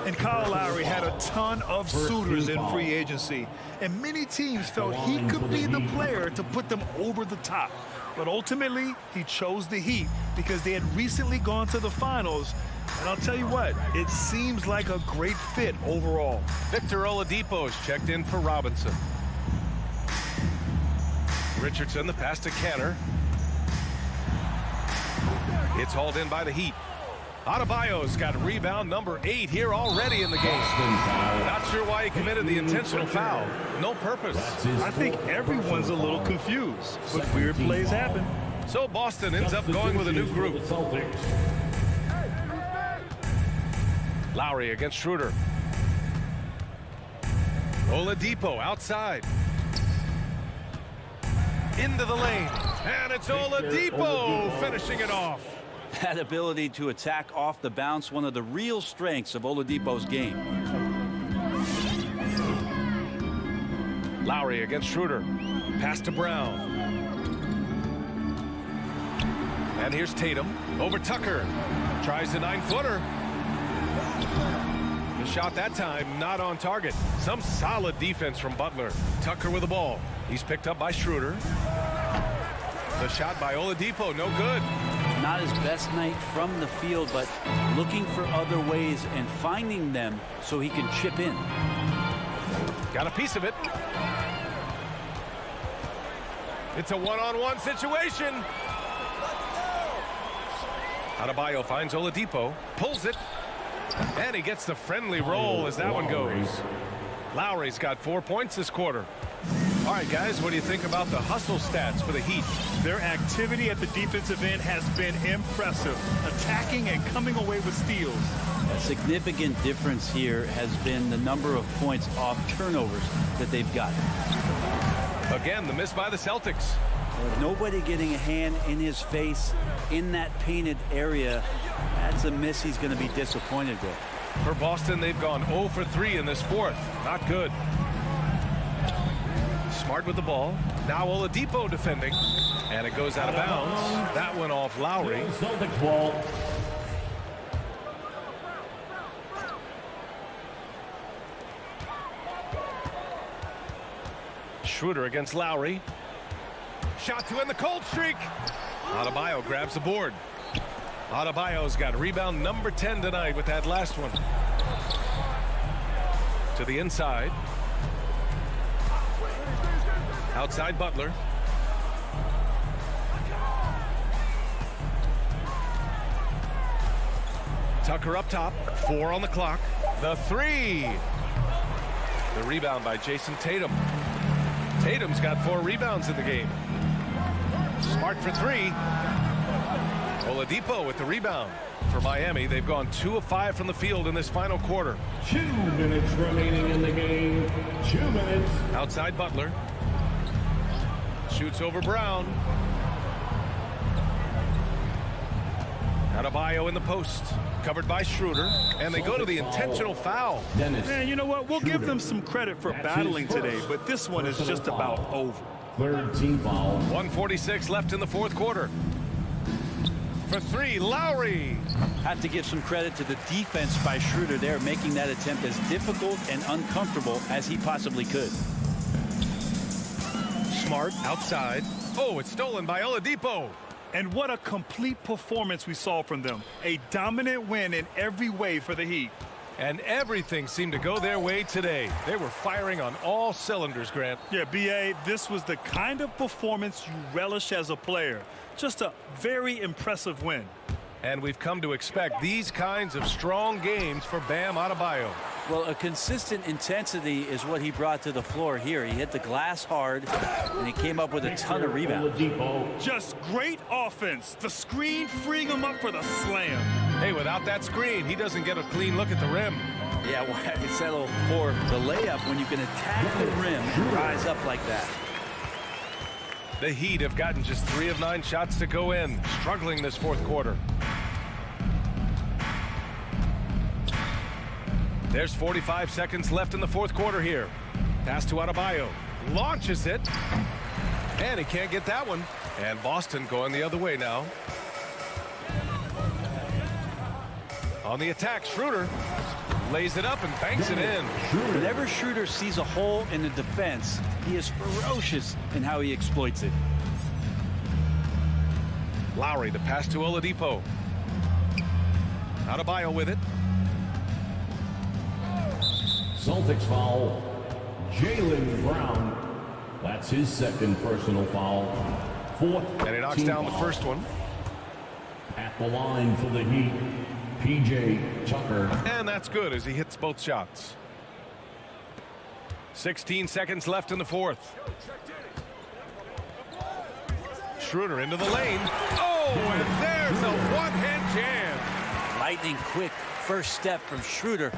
And Kyle Lowry had a ton of suitors in free agency. And many teams felt he could be the player to put them over the top. But ultimately, he chose the Heat because they had recently gone to the finals. And I'll tell you what, it seems like a great fit overall. Victor Oladipo is checked in for Robinson. Richardson, the pass to Kanter. It's hauled in by the Heat. Adebayo's got rebound number 8 here already in the game. Not sure why he committed the intentional foul. No purpose. I think everyone's a little confused, but weird plays happen. So Boston ends up going with a new group. Lowry against Schroeder. Oladipo outside. Into the lane. And it's Oladipo finishing it off. That ability to attack off the bounce, one of the real strengths of Oladipo's game. Lowry against Schroeder. Pass to Brown. And here's Tatum over Tucker. Tries the 9-footer. The shot that time not on target. Some solid defense from Butler. Tucker with the ball. He's picked up by Schroeder. The shot by Oladipo, no good. Not his best night from the field, but looking for other ways and finding them so he can chip in. Got a piece of it. It's a one-on-one situation. Adebayo finds Oladipo, pulls it, and he gets the friendly roll as that one goes. Lowry's got 4 points this quarter. All right, guys, what do you think about the hustle stats for the Heat? Their activity at the defensive end has been impressive, attacking and coming away with steals. A significant difference here has been the number of points off turnovers that they've got. Again, the miss by the Celtics. With nobody getting a hand in his face in that painted area, that's a miss he's going to be disappointed with. For Boston, they've gone 0 for 3 in this fourth. Not good. Smart with the ball. Now Oladipo defending. And it goes out of bounds. That went off Lowry. Celtics ball. Schroeder against Lowry. Shot to end the cold streak. Adebayo grabs the board. Adebayo's got rebound number 10 tonight with that last one. To the inside. Outside Butler. Tucker up top. 4 on the clock. The 3. The rebound by Jason Tatum. Tatum's got 4 rebounds in the game. Smart for 3. Oladipo with the rebound. For Miami, they've gone 2 of 5 from the field in this final quarter. 2 minutes remaining in the game. 2 minutes. Outside Butler. Shoots over Brown. Adebayo in the post. Covered by Schroeder. And they go to the intentional foul. Man, you know what? We'll give them some credit for battling today, but this one is just about over. Third team foul. 1:46 left in the fourth quarter. For 3, Lowry. Have to give some credit to the defense by Schroeder there, making that attempt as difficult and uncomfortable as he possibly could. Smart outside. Oh, it's stolen by Oladipo. And what a complete performance we saw from them. A dominant win in every way for the Heat. And everything seemed to go their way today. They were firing on all cylinders, Grant. Yeah, B.A., this was the kind of performance you relish as a player. Just a very impressive win. And we've come to expect these kinds of strong games for Bam Adebayo. Well, a consistent intensity is what he brought to the floor here. He hit the glass hard, and he came up with a ton of rebounds. Just great offense. The screen freeing him up for the slam. Hey, without that screen, he doesn't get a clean look at the rim. Yeah, well, I can settle for the layup when you can attack the rim and rise up like that. The Heat have gotten just 3 of 9 shots to go in, struggling this fourth quarter. There's 45 seconds left in the fourth quarter here. Pass to Adebayo. Launches it. And he can't get that one. And Boston going the other way now. On the attack, Schroeder lays it up and banks it in. Whenever Schroeder sees a hole in the defense, he is ferocious in how he exploits it. Lowry, the pass to Oladipo. Adebayo with it. Celtics foul. Jaylen Brown. That's his second personal foul. Fourth. And he knocks down the first one. At the line for the Heat, P.J. Tucker. And that's good as he hits both shots. 16 seconds left in the fourth. Schroeder into the lane. Oh, and there's a one-hand jam. Lightning quick first step from Schroeder.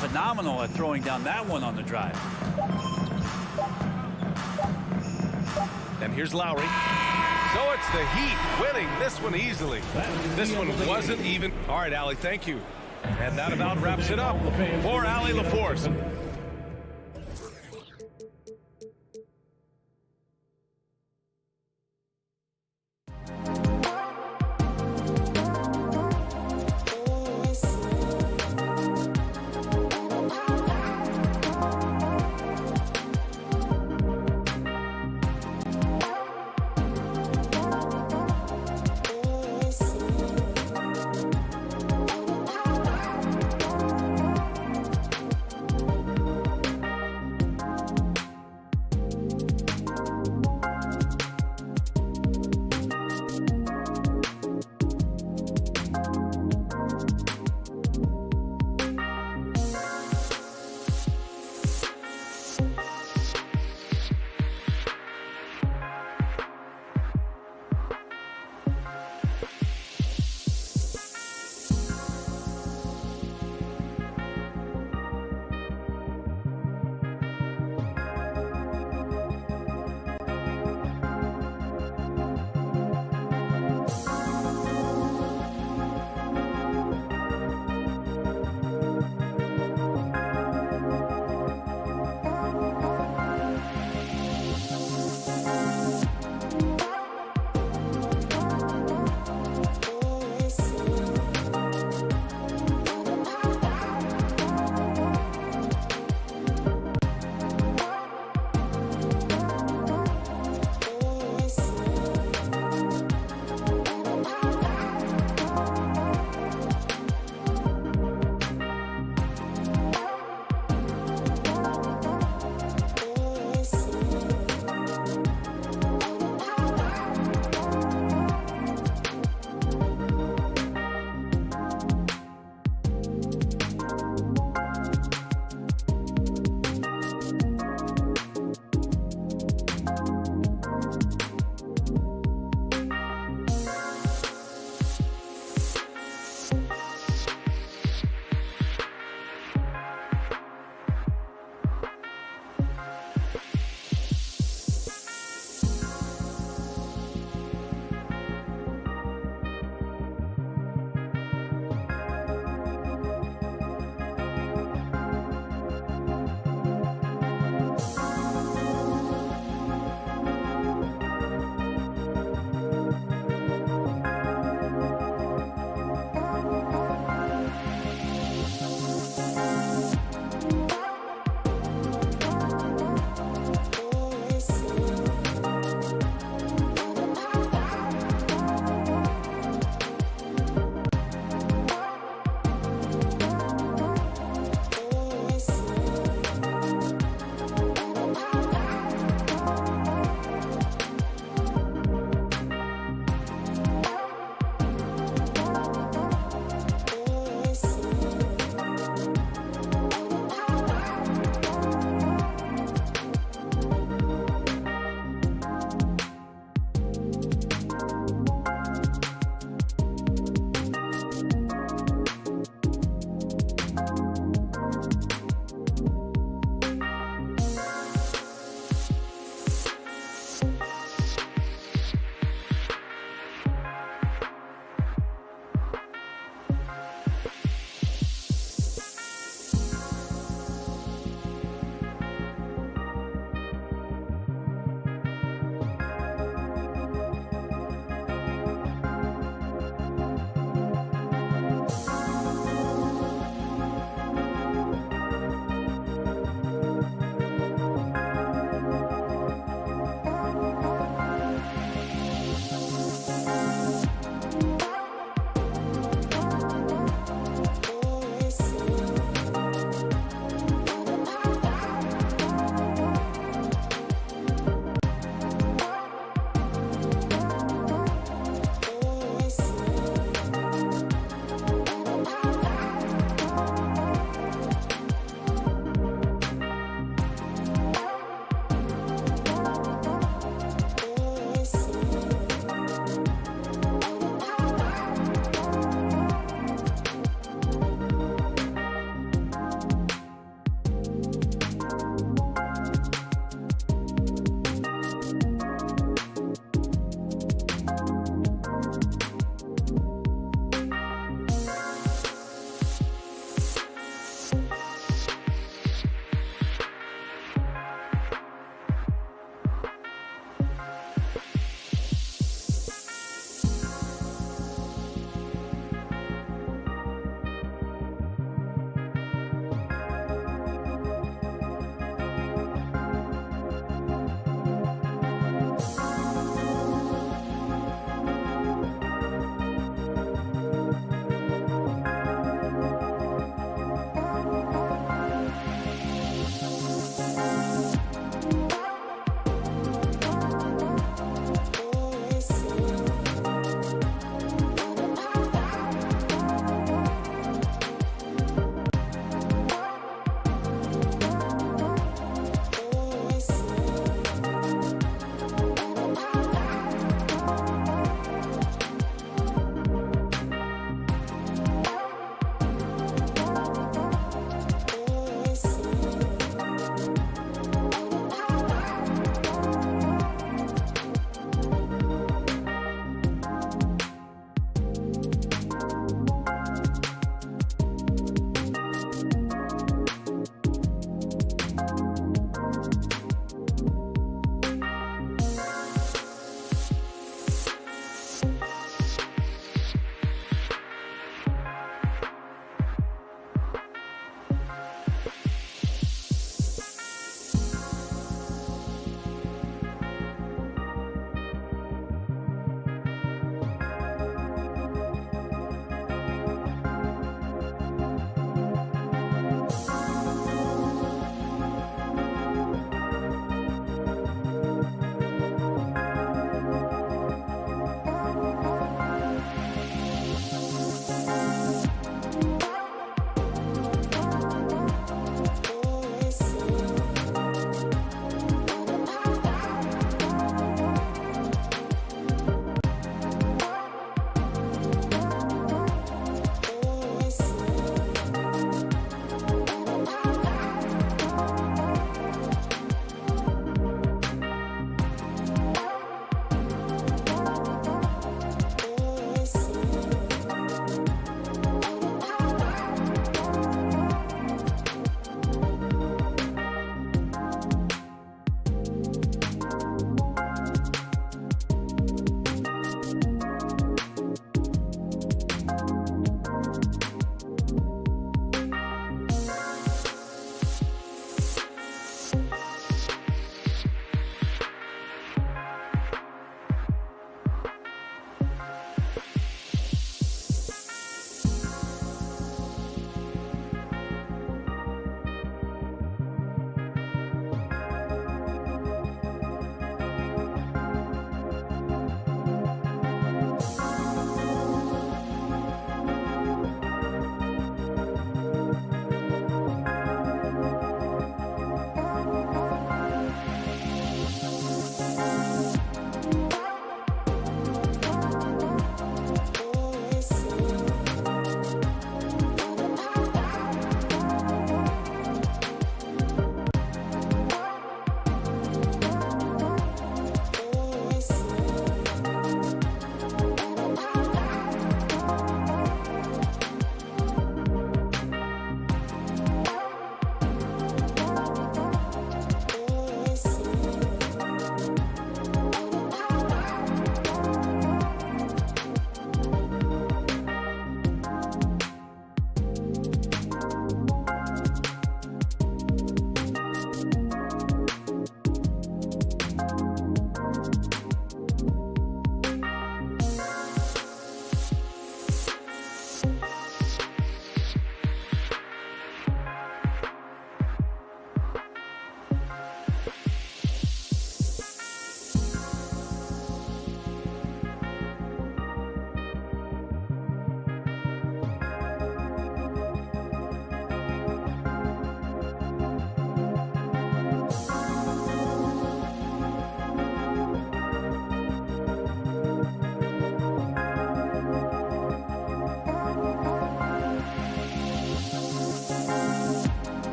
Phenomenal at throwing down that one on the drive. And here's Lowry. So it's the Heat winning this one easily. This one wasn't even. All right, Allie, thank you. And that about wraps it up for Allie LaForce.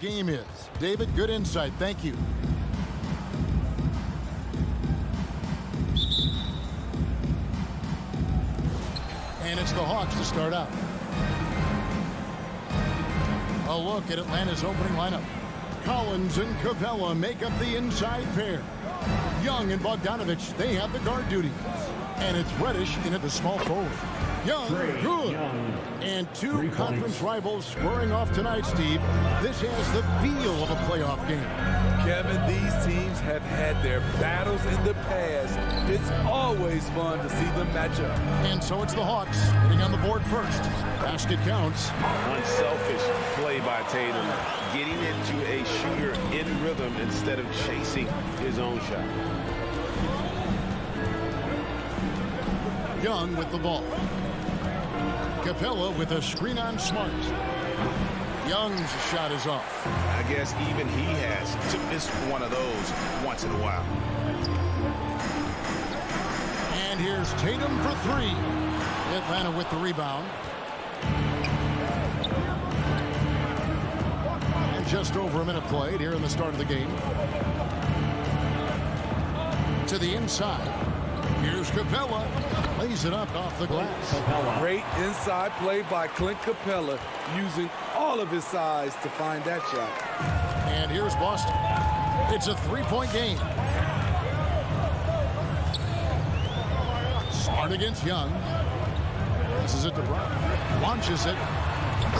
game is. David, good insight. Thank you. And it's the Hawks to start out. A look at Atlanta's opening lineup. Collins and Capella make up the inside pair. Young and Bogdanovich, they have the guard duty. And it's Reddish in at the small forward. Young, good. And two conference rivals squaring off tonight, Steve. This has the feel of a playoff game. Kevin, these teams have had their battles in the past. It's always fun to see them match up. And so it's the Hawks hitting on the board first. Basket counts. Unselfish play by Tatum, getting into a shooter in rhythm instead of chasing his own shot. Young with the ball. Capella with a screen on Smart. Young's shot is off. I guess even he has to miss one of those once in a while. And here's Tatum for three. Atlanta with the rebound. And just over a minute played here in the start of the game. To the inside. Here's Capella. Lays it up off the glass. Great inside play by Clint Capella, using all of his size to find that shot. And here's Boston. It's a three-point game. Smart against Young. Passes it to Brown. Launches it.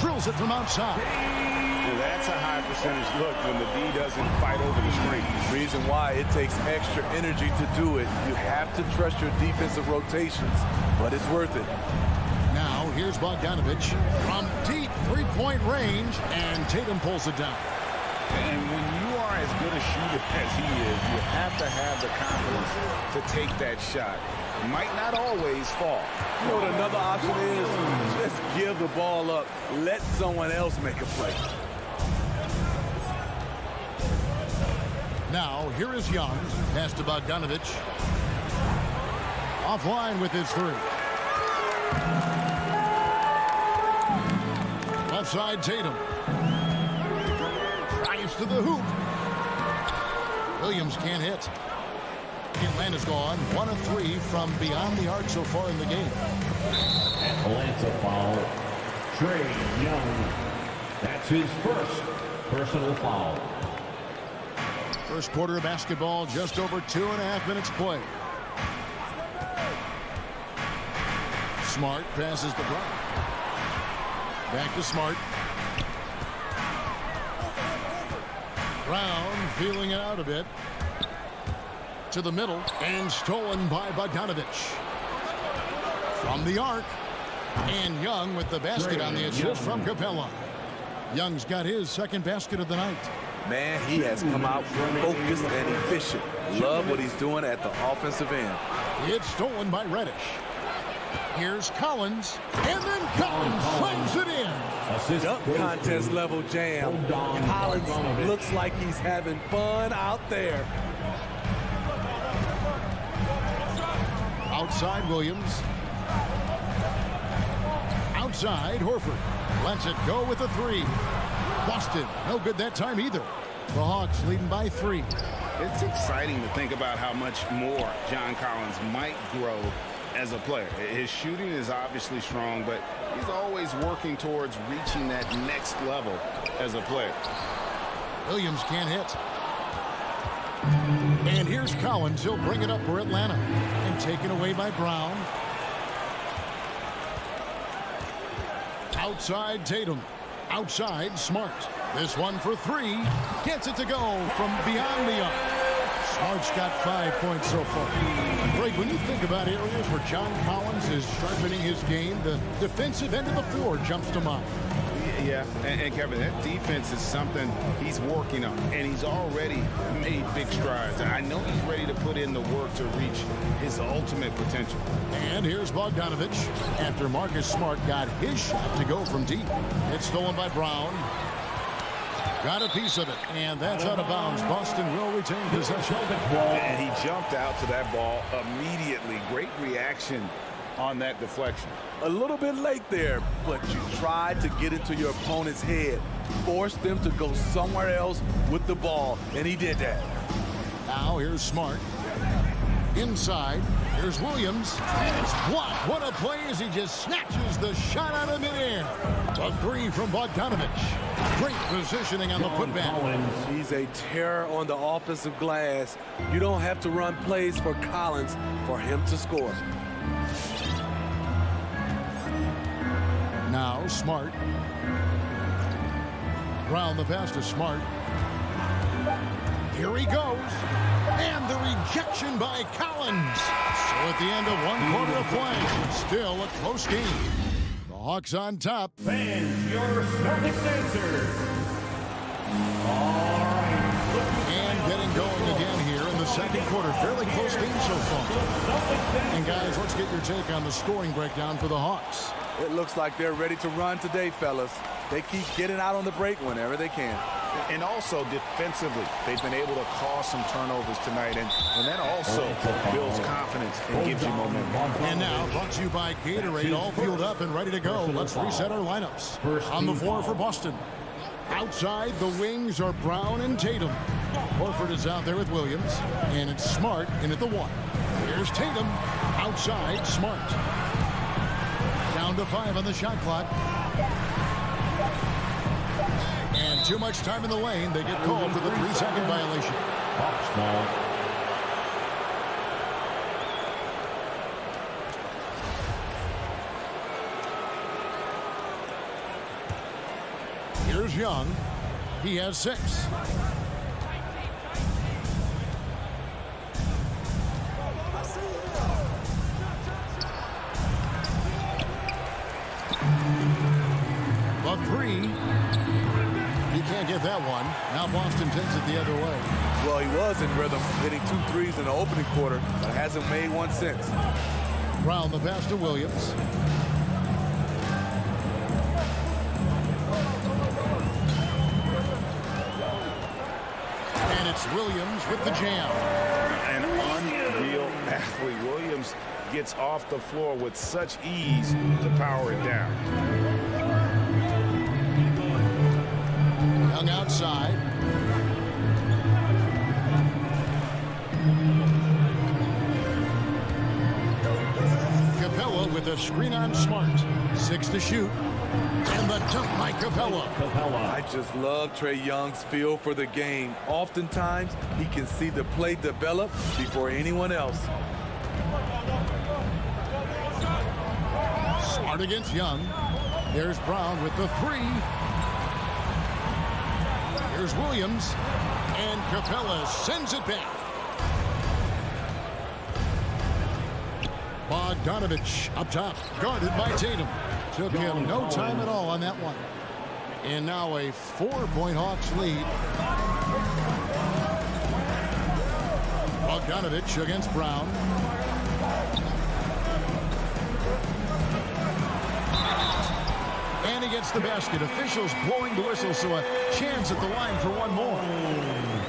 Drills it from outside. Well, that's a high percentage look when the D doesn't fight over the screen. Reason why it takes extra energy to do it. You have to trust your defensive rotations, but it's worth it. Now here's Bogdanovich from deep three-point range, and Tatum pulls it down. And when you are as good a shooter as he is, you have to have the confidence to take that shot. It might not always fall. You know what another option is? Just give the ball up. Let someone else make a play. Now, here is Young. Pass to Bogdanovich. Offline with his three. Left side, Tatum. Drives to the hoop. Williams can't hit. Atlanta's gone 1 of 3 from beyond the arc so far in the game. Atlanta foul. Trae Young. That's his first personal foul. First quarter of basketball, just over 2.5 minutes played. Smart passes to Brown. Back to Smart. Brown feeling it out a bit. To the middle, and stolen by Bogdanovich. From the arc, and Young with the basket on the assist from Capella. Young's got his second basket of the night. Man, he has come out focused and efficient. Love what he's doing at the offensive end. It's stolen by Reddish. Here's Collins, and then Collins slams it in. Dunk contest level jam. Collins looks like he's having fun out there. Outside Williams. Outside Horford. Lets it go with a three. Boston, no good that time either. The Hawks leading by 3. It's exciting to think about how much more John Collins might grow as a player. His shooting is obviously strong, but he's always working towards reaching that next level as a player. Williams can't hit. And here's Collins. He'll bring it up for Atlanta. And taken away by Brown. Outside Tatum. Outside Smart. This one for 3. Gets it to go from beyond the arc. Smart's got 5 points so far. Greg, when you think about areas where John Collins is sharpening his game, the defensive end of the floor jumps to mind. Yeah, and Kevin, that defense is something he's working on, and he's already made big strides. I know he's ready to put in the work to reach his ultimate potential. And here's Bogdanovich after Marcus Smart got his shot to go from deep. It's stolen by Brown. Got a piece of it, and that's out of bounds. Boston will retain possession. And he jumped out to that ball immediately. Great reaction on that deflection. A little bit late there, but you tried to get into your opponent's head. Force them to go somewhere else with the ball, and he did that. Now here's Smart. Inside, here's Williams. And it's blocked. What a play as he just snatches the shot out of midair. A three from Bogdanovich. Great positioning on the putback. He's a terror on the offensive glass. You don't have to run plays for Collins for him to score. Now Smart. Round the pass to Smart. Here he goes. And the rejection by Collins. So at the end of one quarter of play, still a close game. The Hawks on top. Fans, your Celtics answer. All right. And getting going again here in the second quarter. Fairly close game so far. And guys, let's get your take on the scoring breakdown for the Hawks. It looks like they're ready to run today, fellas. They keep getting out on the break whenever they can. And also defensively, they've been able to cause some turnovers tonight, and that also builds confidence and gives you momentum. And now, brought to you by Gatorade, all fueled up and ready to go. Let's reset our lineups. On the floor for Boston. Outside, the wings are Brown and Tatum. Horford is out there with Williams, and it's Smart in at the one. Here's Tatum. Outside, Smart. Down to 5 on the shot clock. And too much time in the lane. They get called for the 3-second violation. Here's Young. He has 6. A 3. He can't get that one. Now Boston takes it the other way. Well, he was in rhythm, hitting 2 threes in the opening quarter, but hasn't made one since. Brown the pass to Williams. And it's Williams with the jam. An unreal athlete. Williams gets off the floor with such ease to power it down. Young outside. Capella with a screen on Smart. 6 to shoot. And the dunk by Capella. I just love Trae Young's feel for the game. Oftentimes, he can see the play develop before anyone else. Smart against Young. There's Brown with the 3. Here's Williams, and Capella sends it back. Bogdanovich up top, guarded by Tatum. Took him no time at all on that one. And now a 4-point Hawks lead. Bogdanovich against Brown. And he gets the basket. Officials blowing the whistle, so a chance at the line for one more.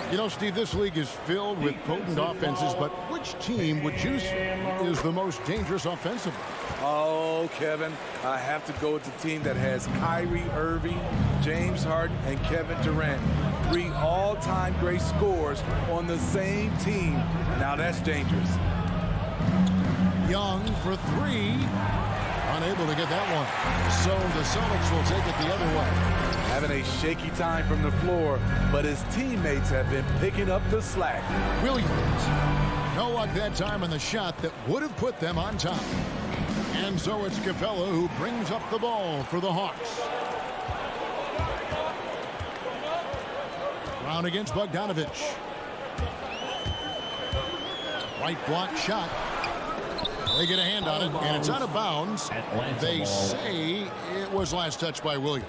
You know, Steve, this league is filled with potent offenses, but which team would you say is the most dangerous offensively? Oh, Kevin, I have to go with the team that has Kyrie Irving, James Harden, and Kevin Durant. 3 all-time great scorers on the same team. Now that's dangerous. Young for 3. Unable to get that one. So the Celtics will take it the other way. Having a shaky time from the floor, but his teammates have been picking up the slack. Williams. No luck that time on the shot that would have put them on top. And so it's Capella who brings up the ball for the Hawks. Brown against Bogdanovich. Right block shot. They get a hand on it, and it's out of bounds. They say it was last touched by Williams.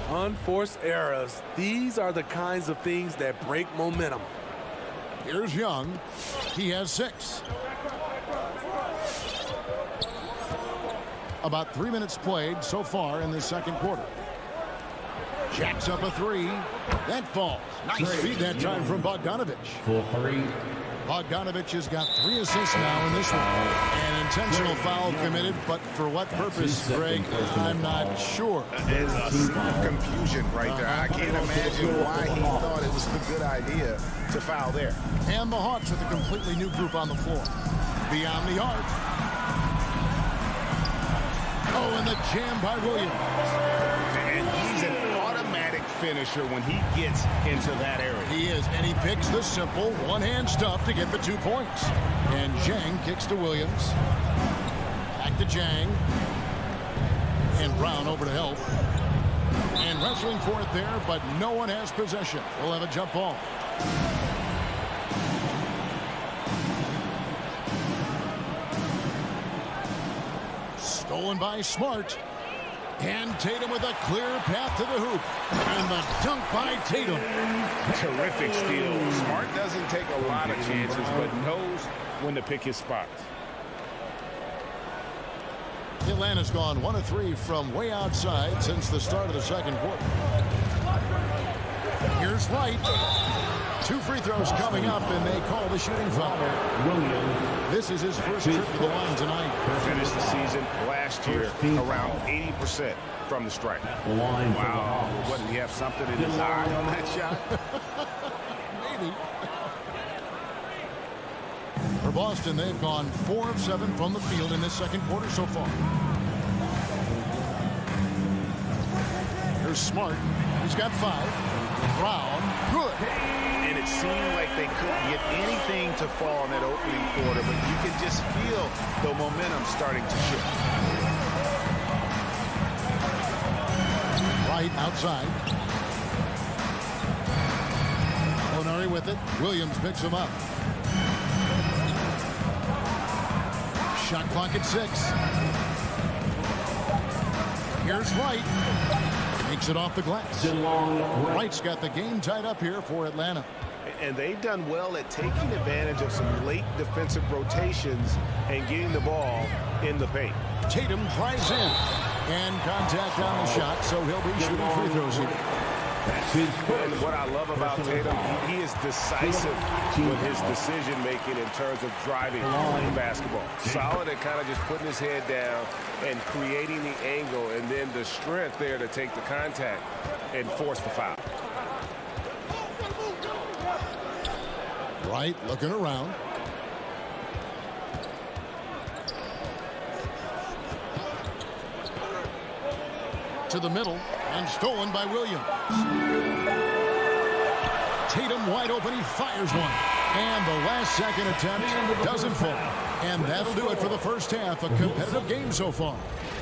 Unforced errors. These are the kinds of things that break momentum. Here's Young. He has 6. About 3 minutes played so far in the second quarter. Jacks up a 3. That falls. Nice feed that time from Bogdanovich. For 3. Bogdanovich has got 3 assists now in this one. An intentional foul committed, but for what purpose, Greg, I'm not sure. There's a scene of confusion right there. I can't imagine why he thought it was a good idea to foul there. And the Hawks with a completely new group on the floor. Beyond the arc. Oh, and the jam by Williams. And he's an automatic finisher when he gets into that area. He is, and he picks the simple one-hand stuff to get the 2 points. And Zhang kicks to Williams. Back to Zhang. And Brown over to help. And wrestling for it there, but no one has possession. We'll have a jump ball. Stolen by Smart. And Tatum with a clear path to the hoop. And the dunk by Tatum. Terrific steal. Smart doesn't take a lot of chances, but knows when to pick his spots. Atlanta's gone 1 of 3 from way outside since the start of the second quarter. Here's Wright. 2 free throws coming up, and they call the shooting foul. This is his first trip to the line tonight. Finished the season last year around 80% from the stripe. Wow. Wouldn't he have something in his eye on that shot? Maybe. For Boston, they've gone 4 of 7 from the field in this second quarter so far. Here's Smart. He's got 5. Brown, good. And it seemed like they couldn't get anything to fall in that opening quarter, but you can just feel the momentum starting to shift. Right outside. Molinari with it. Williams picks him up. Shot clock at 6. Here's Wright. Takes it off the glass. Wright's got the game tied up here for Atlanta. And they've done well at taking advantage of some late defensive rotations and getting the ball in the paint. Tatum drives in. And contact on the shot, so he'll be shooting free throws here. And what I love about Tatum, he is decisive with his decision-making in terms of driving the basketball. Solid at kind of just putting his head down and creating the angle, and then the strength there to take the contact and force the foul. Wright looking around. To the middle, and stolen by Williams. Tatum wide open, he fires one. And the last second attempt doesn't fall. And that'll do it for the first half. A competitive game so far.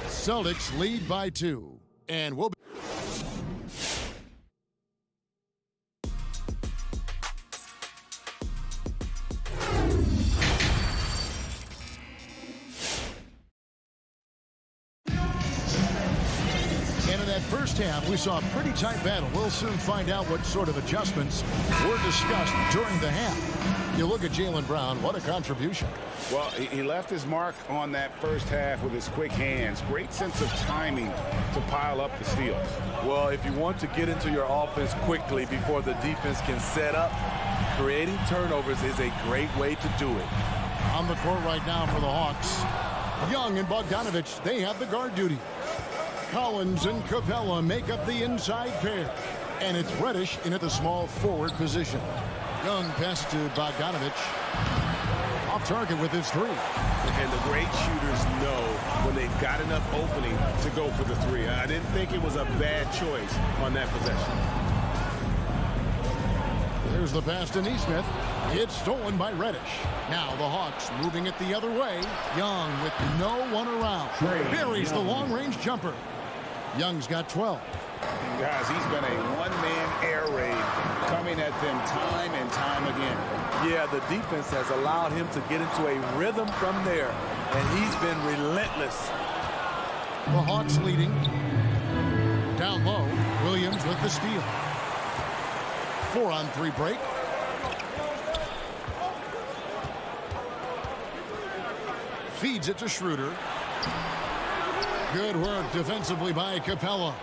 Celtics lead by 2. And we'll be first half, we saw a pretty tight battle. We'll soon find out what sort of adjustments were discussed during the half. You look at Jaylen Brown, what a contribution. Well, he left his mark on that first half with his quick hands. Great sense of timing to pile up the steals. Well, if you want to get into your offense quickly before the defense can set up, creating turnovers is a great way to do it. On the court right now for the Hawks, Young and Bogdanovich, they have the guard duty. Collins and Capella make up the inside pair. And it's Reddish in at the small forward position. Young pass to Bogdanovich. Off target with his 3. And the great shooters know when they've got enough opening to go for the 3. I didn't think it was a bad choice on that possession. There's the pass to Nesmith. It's stolen by Reddish. Now the Hawks moving it the other way. Young with no one around. Buries the long-range jumper. Young's got 12. And guys, he's been a one-man air raid coming at them time and time again. Yeah, the defense has allowed him to get into a rhythm from there, and he's been relentless. The Hawks leading. Down low, Williams with the steal. 4-on-3 break. Feeds it to Schroeder. Good work defensively by Capella.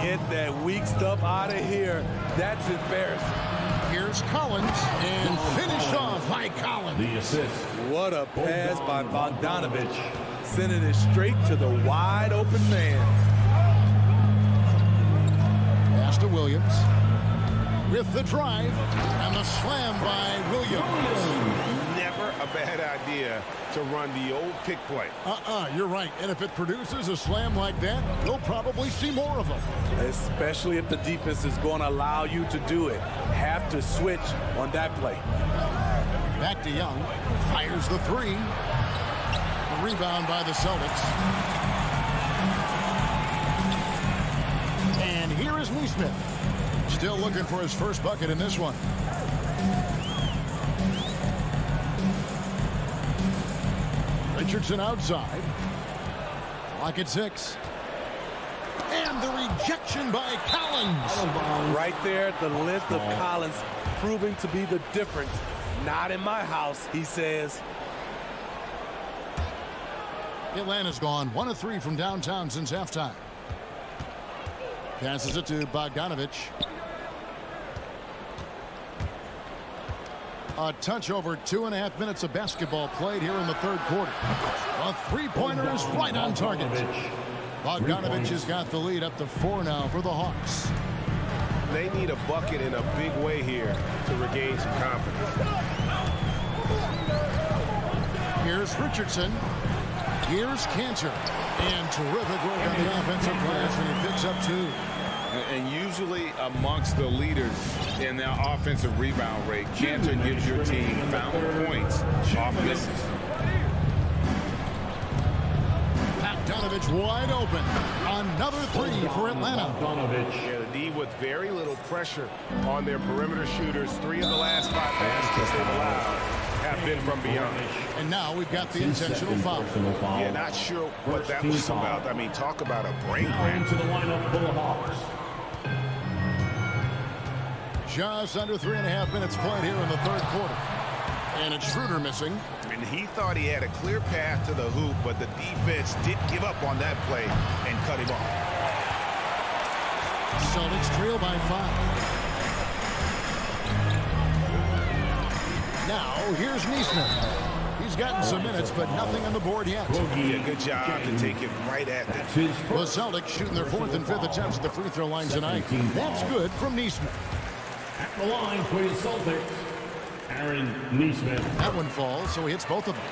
Get that weak stuff out of here. That's embarrassing. Here's Collins, and finished off by Collins. The assist. What a pass by Bogdanovich, sending it straight to the wide open man. Pass to Williams. With the drive and the slam by Williams. Never a bad idea to run the old pick play. You're right. And if it produces a slam like that, we'll probably see more of them. Especially if the defense is going to allow you to do it. Have to switch on that play. Back to Young. Fires the three. The rebound by the Celtics. And here is Neesmith. Still looking for his first bucket in this one. Richardson outside. Clock at 6. And the rejection by Collins. Right there, the length of Collins proving to be the difference. Not in my house, he says. Atlanta's gone 1 of 3 from downtown since halftime. Passes it to Bogdanovich. A touch over 2.5 minutes of basketball played here in the third quarter. A three-pointer is right on target. Bogdanovich has got the lead up to 4 now for the Hawks. They need a bucket in a big way here to regain some confidence. Here's Richardson. Here's Cantor. And terrific work on the offensive glass, and he picks up 2. And usually amongst the leaders in their offensive rebound rate, Cantor gives your team foul points off misses. Bogdanovich wide open. Another 3 for Atlanta. Yeah, the D with very little pressure on their perimeter shooters. 3 of the last 5 baskets they've allowed have been from beyond. And now we've got the intentional foul. Yeah, not sure what that was about. I mean, talk about a brain cramp. To the lineup for the Hawks. Just under 3.5 minutes played here in the third quarter. And it's Schroeder missing. And he thought he had a clear path to the hoop, but the defense did give up on that play and cut him off. Celtics trail by 5. Now, here's Neesmith. He's gotten some minutes, but nothing on the board yet. Yeah, good job to take it right at them. The Celtics shooting their 4th and 5th attempts at the free throw line tonight. That's good from Neesmith. At the line for the Celtics, Aaron Neesmith. That one falls, so he hits both of them.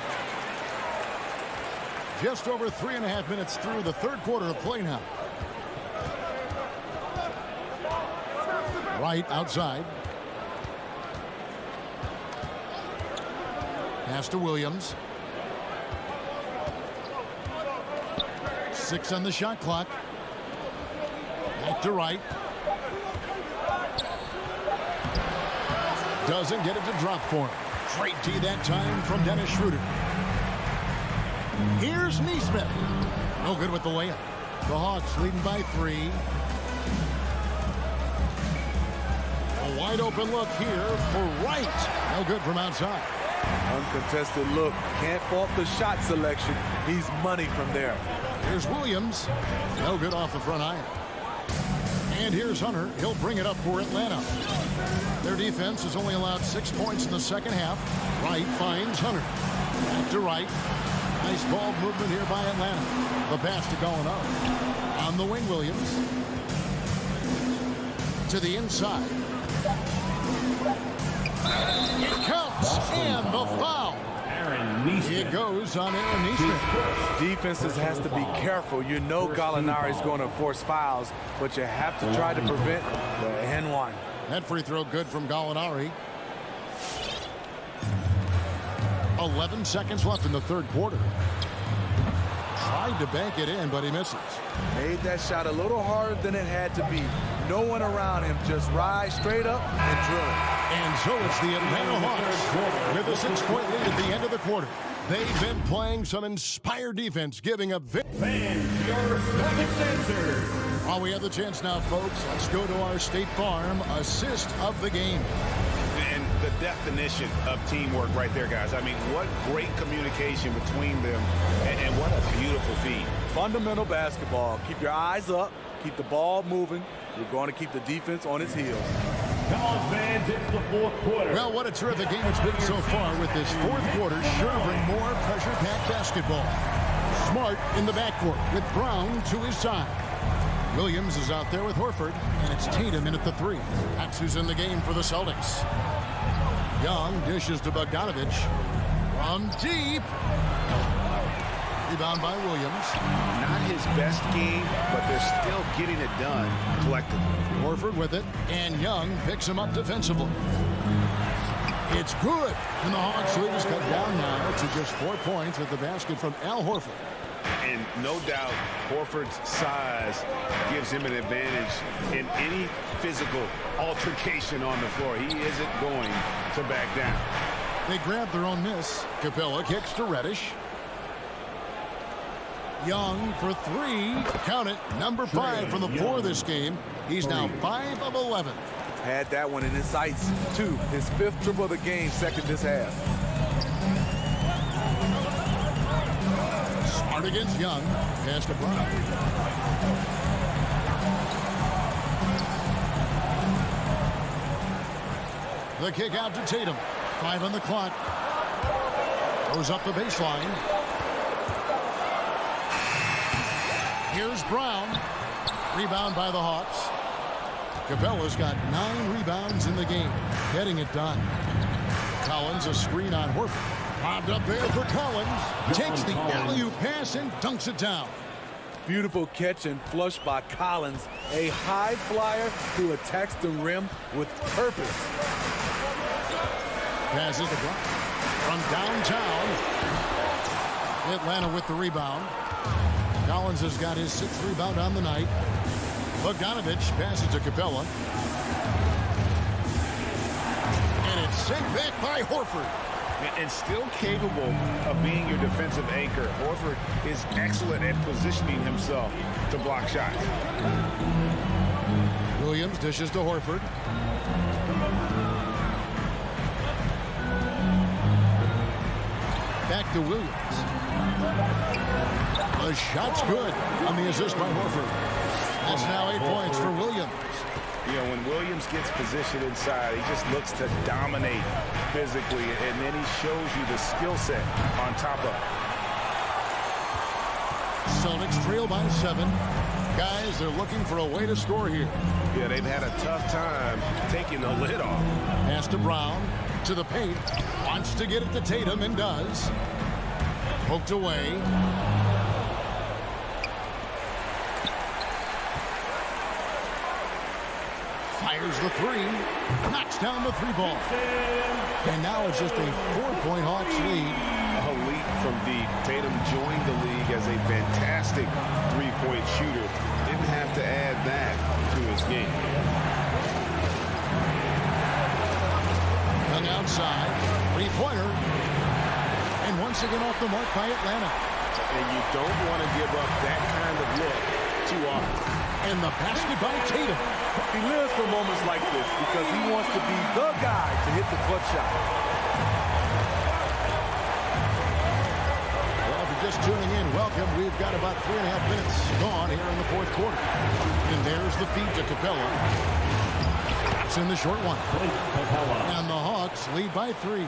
Just over 3.5 minutes through the third quarter of play now. Right outside. Pass to Williams. 6 on the shot clock. Back to Wright. Doesn't get it to drop for him. Straight D that time from Dennis Schroeder. Here's Neesmith. No good with the layup. The Hawks leading by 3. A wide open look here for Wright. No good from outside. Uncontested look. Can't fault the shot selection. He's money from there. Here's Williams. No good off the front iron. And here's Hunter. He'll bring it up for Atlanta. Their defense has only allowed 6 points in the second half. Wright finds Hunter. Back to Wright. Nice ball movement here by Atlanta. The pass to Gallinari. On the wing, Williams. To the inside. It counts. And the foul. It goes on Aaron Neesmith. Defenses has to be careful. You know Gallinari is going to force fouls, but you have to try to prevent the N1. That free throw good from Gallinari. 11 seconds left in the third quarter. Tried to bank it in, but he misses. Made that shot a little harder than it had to be. No one around him, just rise straight up and drill it. And so it's the Atlanta Hawks with a 6-point lead at the end of the quarter. They've been playing some inspired defense, giving up Fans, your Celtics answer. While we have the chance now, folks, let's go to our State Farm assist of the game. And the definition of teamwork right there, guys. I mean, what great communication between them, and what a beautiful feed. Fundamental basketball. Keep your eyes up. Keep the ball moving. You're going to keep the defense on its heels. Come on, fans, it's the fourth quarter. Well, what a terrific game it's been so far with this fourth quarter. Sure to bring more pressure-packed basketball. Smart in the backcourt with Brown to his side. Williams is out there with Horford, and it's Tatum in at the 3. That's who's in the game for the Celtics. Young dishes to Bogdanovich. From deep. Rebound by Williams. Not his best game, but they're still getting it done collectively. Horford with it, and Young picks him up defensively. It's good, and the Hawks lead is cut down now to just 4 points with the basket from Al Horford. And no doubt, Horford's size gives him an advantage in any physical altercation on the floor. He isn't going to back down. They grab their own miss. Capella kicks to Reddish. Young for 3. Count it. Number 5 from the floor this game. He's now 5 of 11. Had that one in his sights, too. His 5th triple of the game, second this half. Smart against Young. Pass to Brown. The kick out to Tatum. 5 on the clock. Goes up the baseline. Here's Brown. Rebound by the Hawks. Capella's got 9 rebounds in the game. Getting it done. Collins a screen on Horford. Bobbed up there for Collins. Takes the alley-oop pass and dunks it down. Beautiful catch and flush by Collins. A high flyer who attacks the rim with purpose. Passes the block. From downtown. Atlanta with the rebound. Collins has got his 6th rebound on the night. Bogdanovich passes to Capella. And it's sent back by Horford. And still capable of being your defensive anchor. Horford is excellent at positioning himself to block shots. Williams dishes to Horford. Back to Williams. The shot's good on the assist by Horford. That's now 8 points for Williams. You know, when Williams gets positioned inside, he just looks to dominate physically, and then he shows you the skill set on top of it. Celtics trail by 7. Guys, they're looking for a way to score here. Yeah, they've had a tough time taking the lid off. Pass to Brown, to the paint. Wants to get it to Tatum and does. Poked away. Fires the 3. Knocks down the 3 ball. And now it's just a 4-point Hawks lead. A leap from deep. Tatum joined the league as a fantastic 3-point shooter. Didn't have to add that to his game. Hung outside. 3-pointer. And once again off the mark by Atlanta. And you don't want to give up that kind of look too often. And the basket by Tatum. He lives for moments like this because he wants to be the guy to hit the clutch shot. Well, if you're just tuning in, welcome. We've got about 3.5 minutes gone here in the 4th quarter. And there's the feed to Capella. That's in the short one. And the Hawks lead by 3.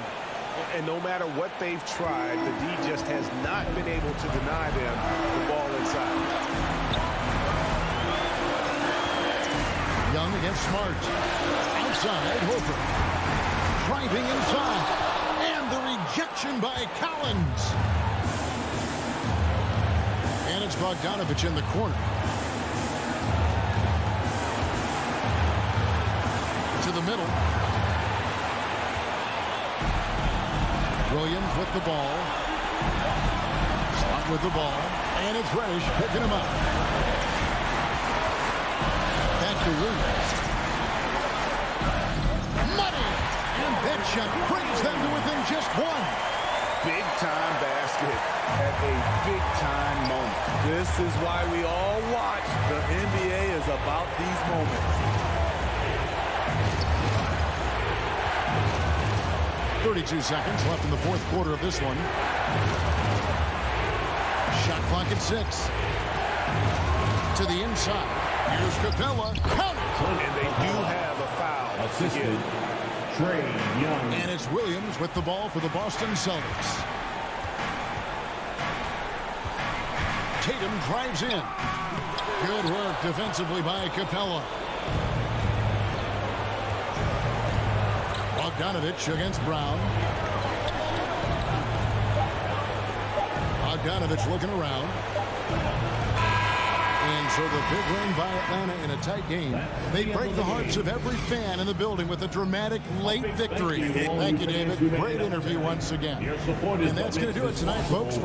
And no matter what they've tried, the D just has not been able to deny them the ball inside. Young against Smart. Outside, Horford. Driving inside. And the rejection by Collins. And it's Bogdanovich in the corner. To the middle. Williams with the ball. Slot with the ball. And it's Reddish picking him up. Back to Williams. Money! And that shot brings them to within just 1. Big-time basket at a big-time moment. This is why we all watch. The NBA is about these moments. 32 seconds left in the 4th quarter of this one. Shot clock at 6. To the inside. Here's Capella. Count it. And they do have a foul. Assisted Trey Young. And it's Williams with the ball for the Boston Celtics. Tatum drives in. Good work defensively by Capella. Bogdanovich against Brown. Bogdanovich looking around. And so the big win by Atlanta in a tight game. They break the hearts of every fan in the building with a dramatic late victory. Thank you, David. Great interview once again. And that's going to do it tonight, folks.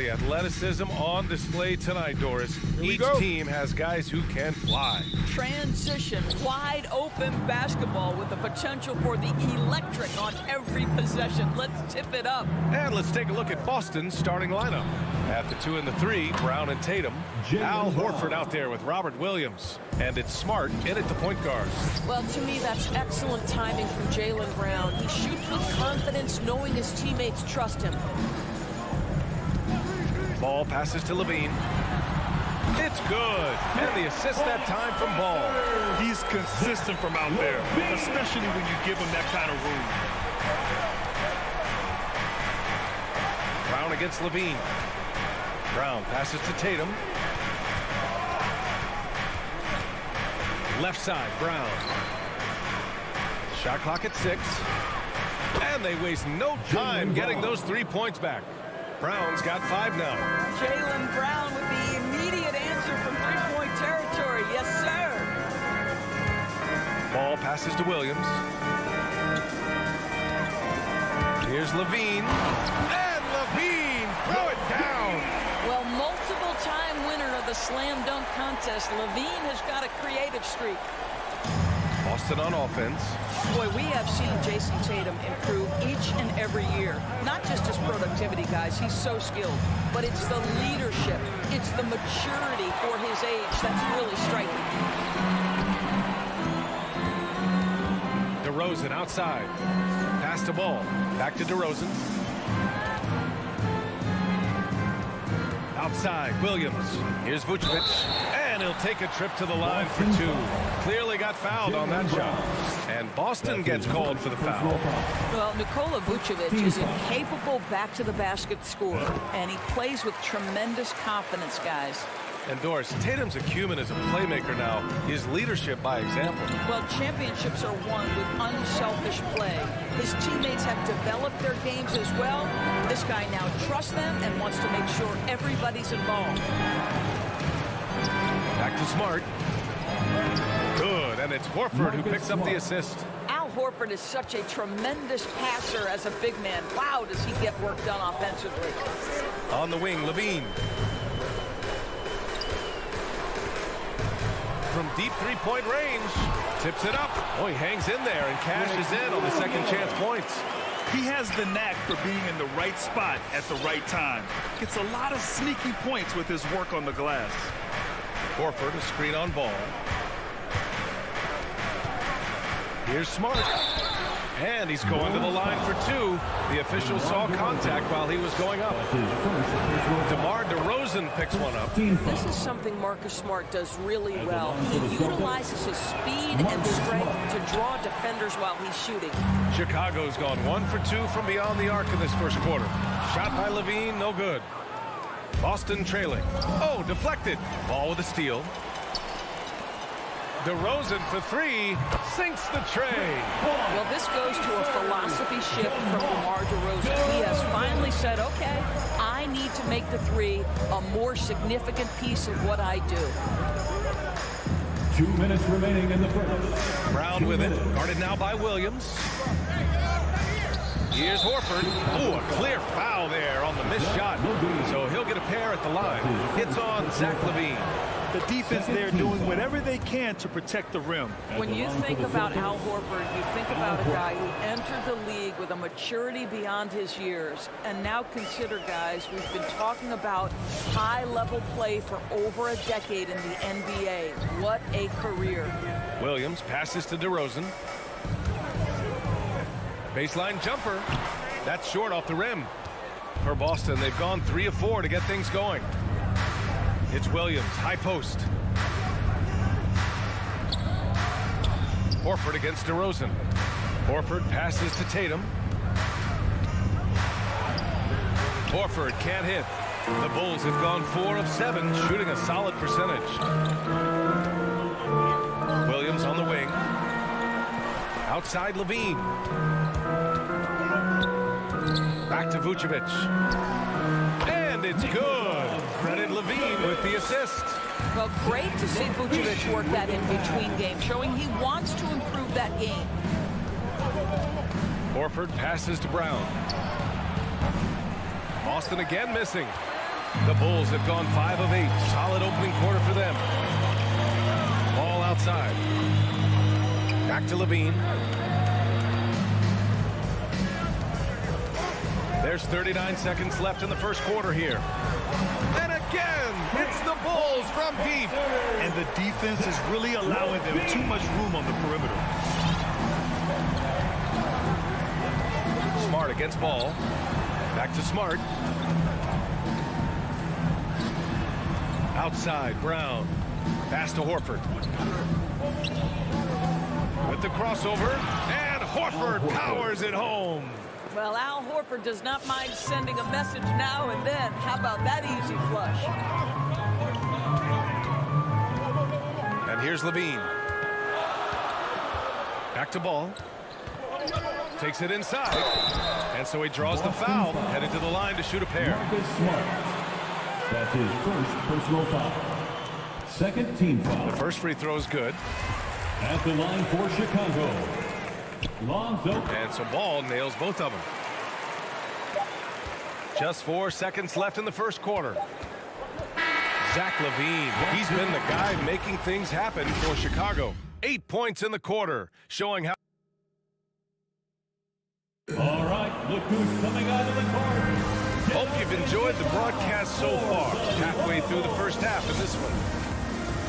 the athleticism on display tonight, Doris. Each team has guys who can fly. Transition, wide open basketball with the potential for the electric on every possession. Let's tip it up. And let's take a look at Boston's starting lineup. At the 2 and the 3, Brown and Tatum. Al Horford out there with Robert Williams. And it's Smart in at the point guard. Well, to me, that's excellent timing from Jaylen Brown. He shoots with confidence, knowing his teammates trust him. Ball passes to Levine. It's good. And the assist that time from Ball. He's consistent from out there, especially when you give him that kind of room. Brown against Levine. Brown passes to Tatum. Left side, Brown. Shot clock at 6. And they waste no time getting those 3 points back. Brown's got 5 now. Jaylen Brown with the immediate answer from three-point territory. Yes, sir. Ball passes to Williams. Here's Levine. And Levine, throw it down. Well, multiple-time winner of the slam dunk contest, Levine has got a creative streak. Boston on offense. Boy, we have seen Jason Tatum improve each and every year. Not just his productivity, guys. He's so skilled. But it's the leadership. It's the maturity for his age that's really striking. DeRozan outside. Pass to Ball. Back to DeRozan. Outside, Williams. Here's Vucevic. And he'll take a trip to the line for 2. Clearly got fouled on that shot. And Boston gets called for the foul. Well, Nikola Vucevic is a capable back-to-the-basket scorer, and he plays with tremendous confidence, guys. And Doris, Tatum's acumen as a playmaker now is leadership by example. Well, championships are won with unselfish play. His teammates have developed their games as well. This guy now trusts them and wants to make sure everybody's involved. Back to Smart. Good, and it's Horford who picks up the assist. Al Horford is such a tremendous passer as a big man. Wow, does he get work done offensively. On the wing, Levine. From deep three-point range, tips it up. Oh, he hangs in there and cashes in on the second chance points. He has the knack for being in the right spot at the right time. Gets a lot of sneaky points with his work on the glass. Horford, a screen on Ball. Here's Smart. And he's going to the line for 2. The official saw contact while he was going up. DeMar DeRozan picks one up. This is something Marcus Smart does really well. He utilizes his speed and strength to draw defenders while he's shooting. Chicago's gone 1 for 2 from beyond the arc in this first quarter. Shot by Levine, no good. Boston trailing. Oh, deflected. Ball with a steal. DeRozan for 3, sinks the tray. Well, this goes to a philosophy shift from DeMar DeRozan. He has finally said, okay, I need to make the 3 a more significant piece of what I do. 2 minutes remaining in the first. Brown with it, guarded now by Williams. Here's Horford. Ooh, a clear foul there on the missed shot. So he'll get a pair at the line. It's on Zach LaVine. The defense there doing whatever they can to protect the rim. When you think about Al Horford, you think about a guy who entered the league with a maturity beyond his years. And now consider, guys, we've been talking about high-level play for over a decade in the NBA. What a career. Williams passes to DeRozan. Baseline jumper. That's short off the rim. For Boston, they've gone 3 of 4 to get things going. It's Williams, high post. Horford against DeRozan. Horford passes to Tatum. Horford can't hit. The Bulls have gone 4 of 7, shooting a solid percentage. Williams on the wing. Outside Levine. Back to Vucevic. And it's good. Credit Levine with the assist. Well, great to see Vucevic work that in-between game, showing he wants to improve that game. Horford passes to Brown. Boston again missing. The Bulls have gone 5 of 8. Solid opening quarter for them. Ball outside. Back to Levine. There's 39 seconds left in the first quarter here. And again, it's the Bulls from deep. And the defense is really allowing them too much room on the perimeter. Smart against Ball. Back to Smart. Outside, Brown. Pass to Horford. With the crossover, and Horford powers it home. Well, Al Horford does not mind sending a message now and then. How about that easy flush? And here's Levine. Back to Ball. Takes it inside. And so he draws the foul, headed to the line to shoot a pair. That's his first personal foul. Second team foul. The first free throw is good. At the line for Chicago, Lonzo. And so Ball nails both of them. Just 4 seconds left in the first quarter. Zach LaVine, he's been the guy making things happen for Chicago. 8 points in the quarter, showing how. All right, look who's coming out of the court. Hope you've enjoyed the broadcast so far. Halfway through the first half in this one.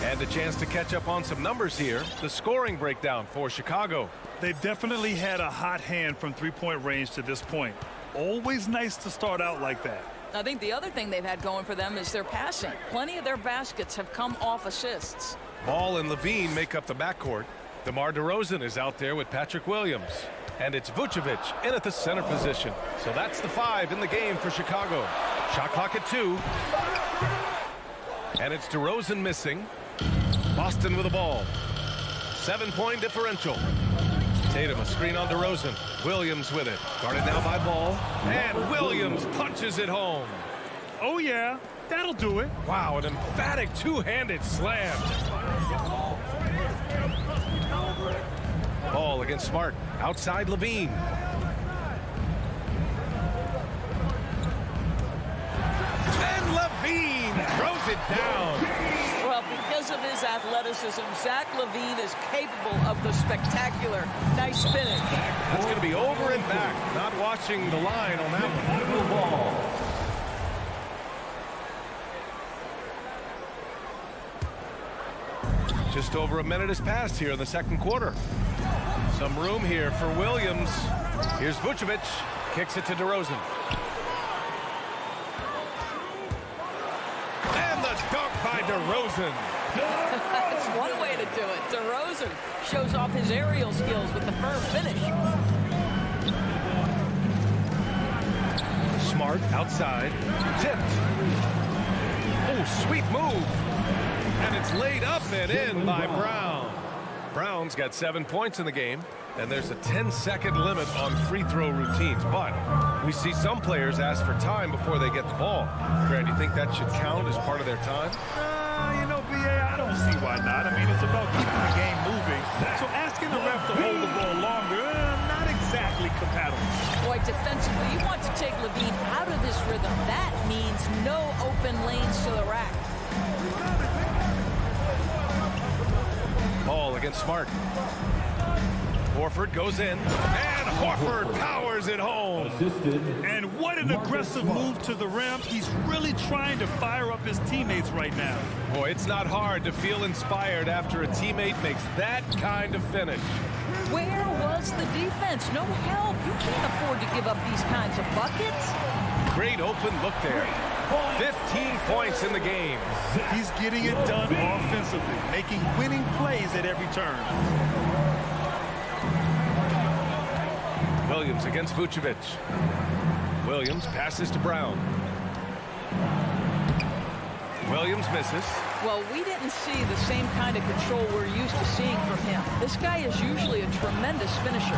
And a chance to catch up on some numbers here. The scoring breakdown for Chicago. They've definitely had a hot hand from three-point range to this point. Always nice to start out like that. I think the other thing they've had going for them is their passing. Plenty of their baskets have come off assists. Ball and Levine make up the backcourt. DeMar DeRozan is out there with Patrick Williams. And it's Vucevic in at the center position. So that's the 5 in the game for Chicago. Shot clock at 2. And it's DeRozan missing. Boston with the ball. 7-point differential. Tatum a screen on DeRozan. Williams with it. Guarded now by Ball. And Williams punches it home. Oh, yeah. That'll do it. Wow, an emphatic two-handed slam. Ball against Smart. Outside Levine. And Levine throws it down. Well, because of his athleticism, Zach LaVine is capable of the spectacular. Nice finish. That's going to be over and back. Not watching the line on that one. Just over a minute has passed here in the second quarter. Some room here for Williams. Here's Vucevic. Kicks it to DeRozan. And the dunk by DeRozan. That's one way to do it. DeRozan shows off his aerial skills with the firm finish. Smart outside. Tipped. Oh, sweet move. And it's laid up and in by Brown. Brown's got 7 points in the game, and there's a 10-second limit on free throw routines. But we see some players ask for time before they get the ball. Grant, do you think that should count as part of their time? You know, B.A., I don't see why not. I mean, it's about keeping the game moving. So asking the ref to hold the ball longer, not exactly compatible. Boy, defensively, you want to take LaVine out of this rhythm. That means no open lanes to the rack. Ball against Smart. Horford goes in, and Horford powers it home. And what an aggressive move to the rim. He's really trying to fire up his teammates right now. Boy, it's not hard to feel inspired after a teammate makes that kind of finish. Where was the defense? No help. You can't afford to give up these kinds of buckets. Great open look there. 15 points in the game. He's getting it done offensively, making winning plays at every turn. Williams against Vucevic. Williams passes to Brown. Williams misses. Well, we didn't see the same kind of control we're used to seeing from him. This guy is usually a tremendous finisher.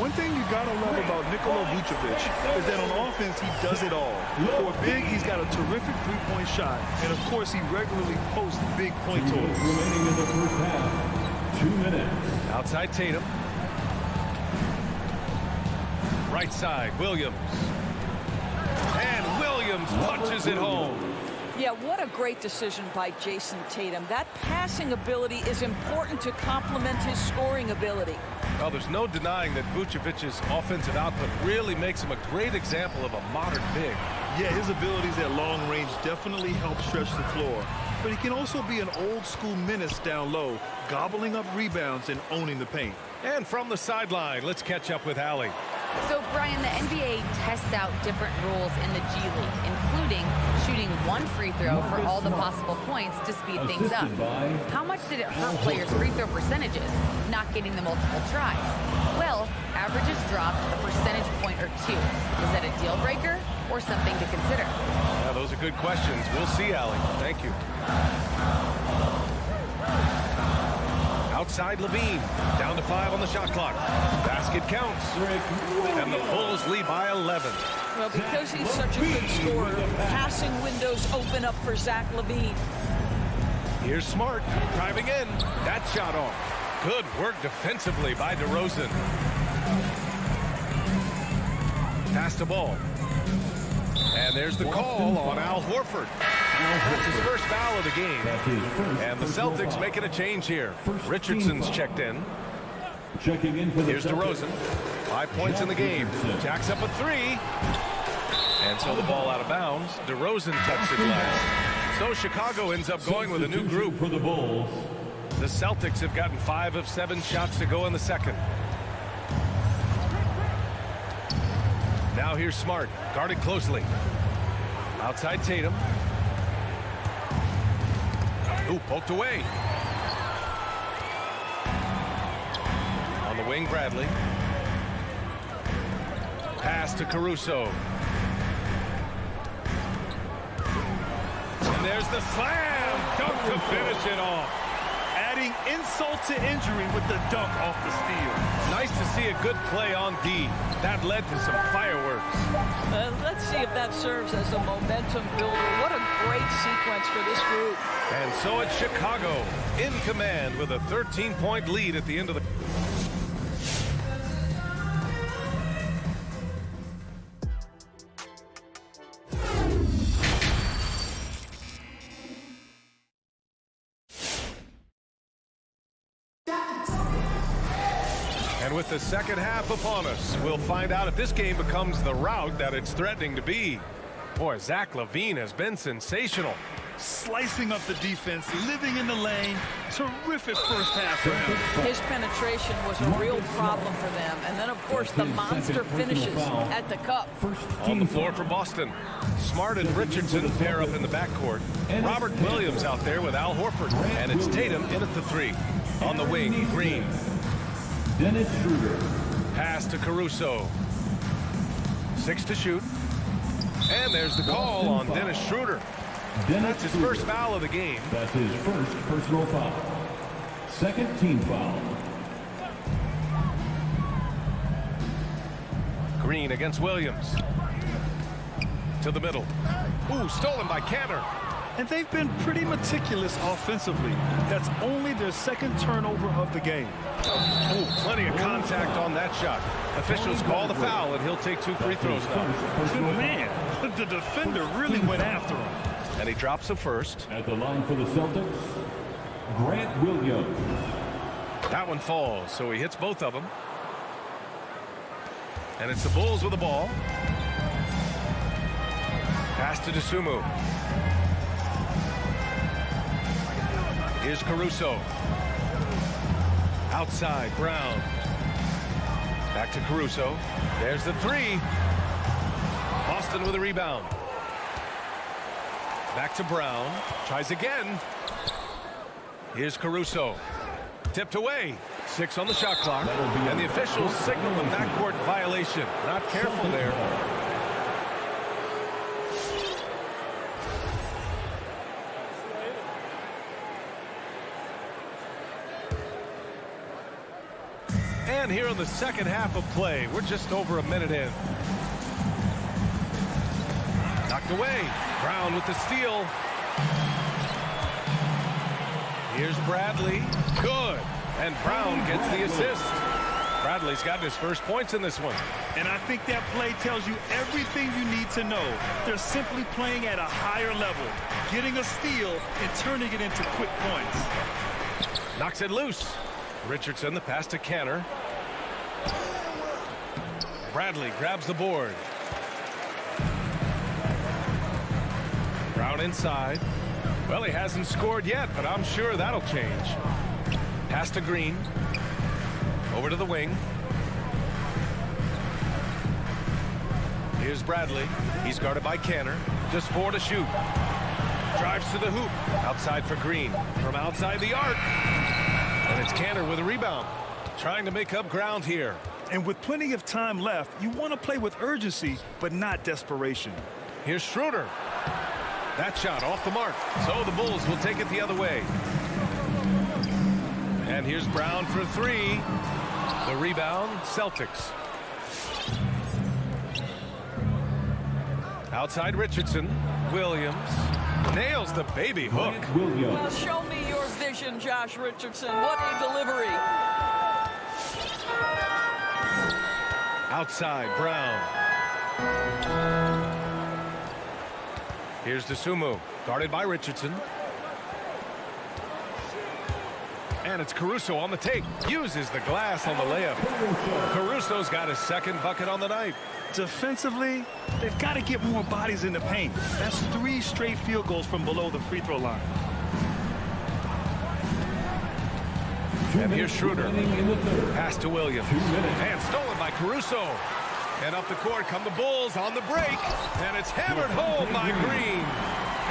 One thing you gotta love about Nikola Vucevic is that on offense he does it all. For a big, he's got a terrific three-point shot, and of course he regularly posts big point totals. Remaining in the first half, 2 minutes. Outside Tatum. Right side, Williams. And Williams punches it home. Yeah, what a great decision by Jason Tatum. That passing ability is important to complement his scoring ability. Well, there's no denying that Vucevic's offensive output really makes him a great example of a modern big. Yeah, his abilities at long range definitely help stretch the floor. But he can also be an old-school menace down low, gobbling up rebounds and owning the paint. And from the sideline, let's catch up with Allie. So, Brian, the NBA tests out different rules in the G League, including shooting one free throw for all the possible points to speed things up. How much did it hurt players' free throw percentages, not getting the multiple tries? Well, averages dropped a percentage point or two. Is that a deal breaker or something to consider? Yeah, those are good questions. We'll see, Allie. Thank you. Outside Levine, down to 5 on the shot clock. Basket counts, and the Bulls lead by 11. Well, because he's such a good scorer, passing windows open up for Zach LaVine. Here's Smart, driving in. That shot off. Good work defensively by DeRozan. Pass the ball. And there's the call on Al Horford. That's his first foul of the game. And the Celtics making a change here. Richardson's checked in. Here's DeRozan. 5 points in the game. Jacks up a 3. And so the ball out of bounds. DeRozan touched it last. So Chicago ends up going with a new group. For the Bulls. The Celtics have gotten 5 of 7 shots to go in the second. Now here's Smart, guarded closely. Outside Tatum. Ooh, poked away. On the wing, Bradley. Pass to Caruso. And there's the slam dunk to finish it off. Adding insult to injury with the dunk off the steal. Nice to see a good play on D. That led to some fireworks. Let's see if that serves as a momentum builder. What a great sequence for this group. And so it's Chicago in command with a 13-point lead at the end of the... And with the second half upon us, we'll find out if this game becomes the rout that it's threatening to be. Boy, Zach LaVine has been sensational. Slicing up the defense, living in the lane. Terrific first half for him. His penetration was a real problem for them. And then, of course, the monster finishes at the cup. On the floor for Boston. Smart and Richardson pair up in the backcourt. Robert Williams out there with Al Horford. And it's Tatum in at the 3. On the wing, Green. Dennis Schroeder. Pass to Caruso. 6 to shoot. And there's the call on Dennis Schroeder. That's his first foul of the game. That's his first personal foul. Second team foul. Green against Williams. To the middle. Ooh, stolen by Canner. And they've been pretty meticulous offensively. That's only their second turnover of the game. Ooh, plenty of contact on that shot. Officials call the foul, and he'll take 2 free throws now. Man, the defender really went after him. And he drops the first. At the line for the Celtics, Grant Williams. That one falls, so he hits both of them. And it's the Bulls with the ball. Pass to Dosunmu. Here's Caruso. Outside, Brown. Back to Caruso. There's the 3. Boston with a rebound. Back to Brown. Tries again. Here's Caruso. Tipped away. 6 on the shot clock. And the officials signal the backcourt violation. Not careful there. And here in the second half of play, we're just over a minute in. Knocked away. Brown with the steal. Here's Bradley. Good. And Brown gets the assist. Bradley's gotten his first points in this one. And I think that play tells you everything you need to know. They're simply playing at a higher level, getting a steal and turning it into quick points. Knocks it loose. Richardson, the pass to Canner. Bradley grabs the board. Brown inside. Well, he hasn't scored yet, but I'm sure that'll change. Pass to Green. Over to the wing. Here's Bradley. He's guarded by Canner. Just 4 to shoot. Drives to the hoop. Outside for Green. From outside the arc. And it's Canner with a rebound. Trying to make up ground here. And with plenty of time left, you want to play with urgency, but not desperation. Here's Schroeder. That shot off the mark. So the Bulls will take it the other way. And here's Brown for 3. The rebound, Celtics. Outside Richardson. Williams nails the baby hook. Well, show me your vision, Josh Richardson. What a delivery. Outside, Brown. Here's DeSumo, guarded by Richardson. And it's Caruso on the take. Uses the glass on the layup. Caruso's got his second bucket on the night. Defensively, they've got to get more bodies in the paint. That's 3 straight field goals from below the free throw line. And here's Schroeder. Pass to Williams. And stolen by Caruso. And up the court come the Bulls on the break. And it's hammered home by Green.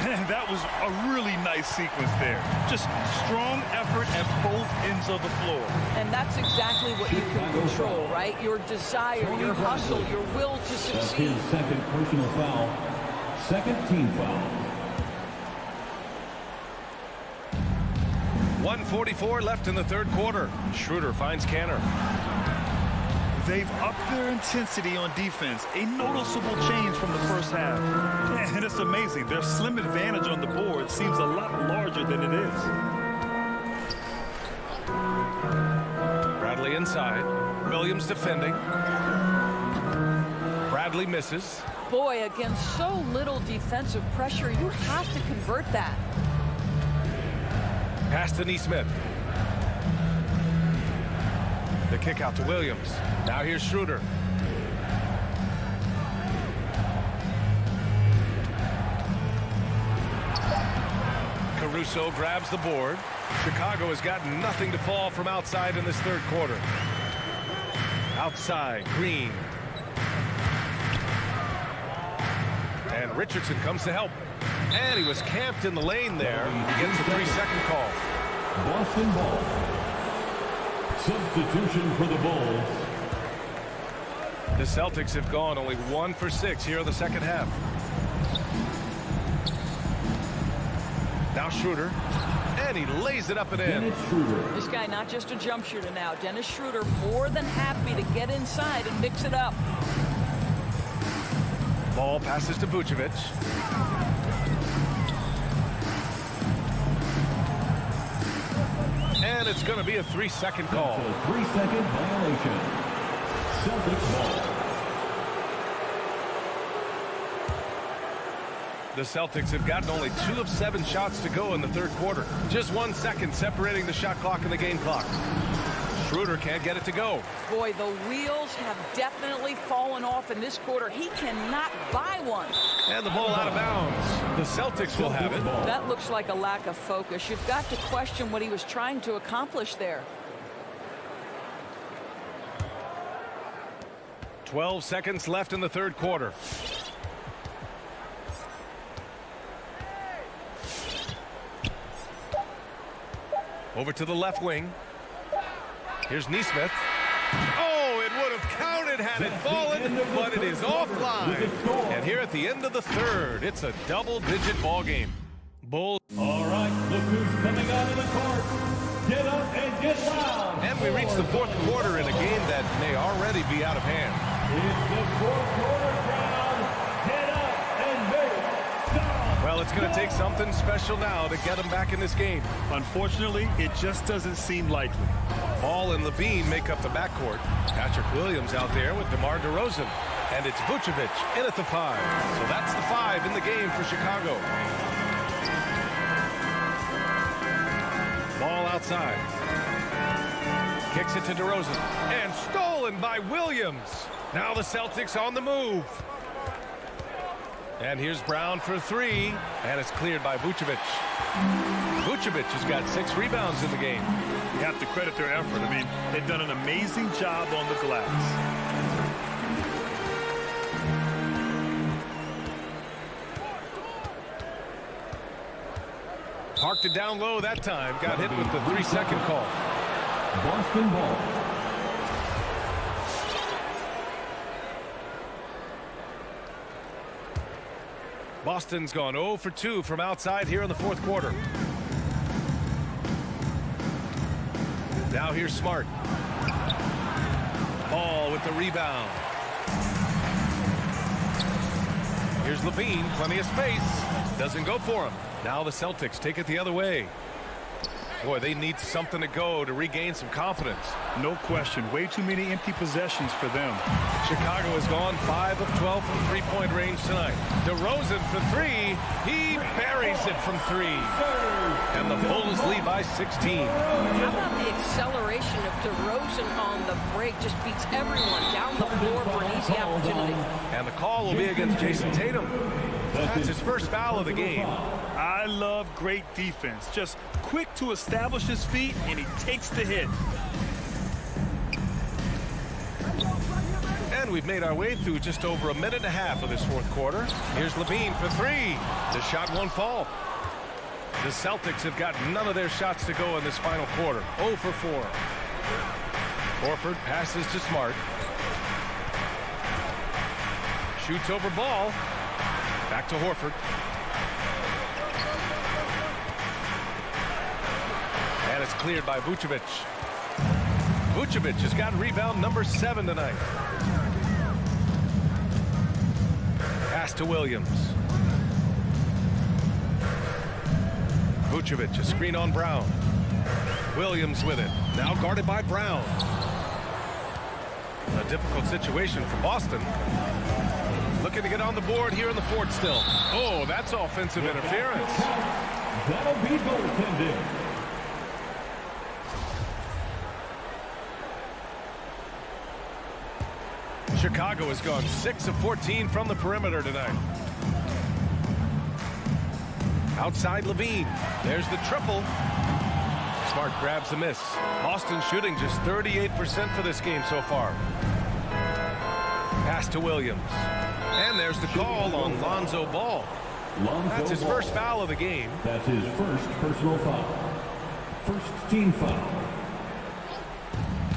And that was a really nice sequence there. Just strong effort at both ends of the floor. And that's exactly what you can control, right? Your desire, your hustle, your will to succeed. That's his second personal foul. Second team foul. 1:44 left in the third quarter. Schroeder finds Canner. They've upped their intensity on defense, a noticeable change from the first half. And it's amazing. Their slim advantage on the board seems a lot larger than it is. Bradley inside. Williams defending. Bradley misses. Boy, against so little defensive pressure, you have to convert that. Pass to Nesmith. The kick out to Williams. Now here's Schroeder. Caruso grabs the board. Chicago has got nothing to fall from outside in this third quarter. Outside, Green. And Richardson comes to help. And he was camped in the lane there. He gets a 3-second call. Boston ball. Substitution for the Bulls. The Celtics have gone only 1 for 6 here in the second half. Now Schroeder. And he lays it up and in. This guy not just a jump shooter now. Dennis Schroeder more than happy to get inside and mix it up. Ball passes to Vucevic. And it's going to be a 3-second call. That's a 3-second violation. Celtics ball. The Celtics have gotten only 2 of 7 shots to go in the third quarter. Just 1 second separating the shot clock and the game clock. Schroeder can't get it to go. Boy, the wheels have definitely fallen off in this quarter. He cannot buy one. And the ball out of bounds. The Celtics will have it. That looks like a lack of focus. You've got to question what he was trying to accomplish there. 12 seconds left in the third quarter. Over to the left wing. Here's Nesmith. Oh, it would have counted had it fallen, but it is offline. And here at the end of the third, it's a double-digit ball game. Bulls. All right, look who's coming out of the court. Get up and get loud. And we reach the fourth quarter in a game that may already be out of hand. It's the fourth quarter crowd. Get up and make some. Well, Well, it's going to take something special now to get them back in this game. Unfortunately, it just doesn't seem likely. Ball and Levine make up the backcourt. Patrick Williams out there with DeMar DeRozan. And it's Vucevic in at the 5. So that's the 5 in the game for Chicago. Ball outside. Kicks it to DeRozan. And stolen by Williams. Now the Celtics on the move. And here's Brown for 3. And it's cleared by Vucevic. Vucevic has got 6 rebounds in the game. You have to credit their effort. I mean, they've done an amazing job on the glass. Parked it down low that time. Got hit with the 3-second call. Boston ball. Boston's gone 0 for 2 from outside here in the 4th quarter. Now here's Smart. Ball with the rebound. Here's Levine, plenty of space. Doesn't go for him. Now the Celtics take it the other way. Boy, they need something to go to regain some confidence. No question. Way too many empty possessions for them. Chicago has gone 5 of 12 from three-point range tonight. DeRozan for 3. He buries it from 3. And the Bulls lead by 16. How about the acceleration of DeRozan on the break? Just beats everyone down the floor for an easy opportunity. And the call will be against Jason Tatum. That's his first foul of the game. I love great defense. Just quick to establish his feet, and he takes the hit. And we've made our way through just over a minute and a half of this 4th quarter. Here's Levine for 3. The shot won't fall. The Celtics have got none of their shots to go in this final quarter. 0 for 4. Horford passes to Smart. Shoots over ball. Back to Horford. And it's cleared by Vucevic. Vucevic has got rebound number 7 tonight. Pass to Williams. Vucevic, a screen on Brown. Williams with it. Now guarded by Brown. A difficult situation for Boston. Looking to get on the board here in the 4th still. Oh, that's offensive interference. That'll be goaltending. Chicago has gone 6 of 14 from the perimeter tonight. Outside Levine. There's the triple. Smart grabs the miss. Boston shooting just 38% for this game so far. Pass to Williams. And there's the call on Lonzo Ball. That's his first foul of the game. That's his first personal foul. First team foul.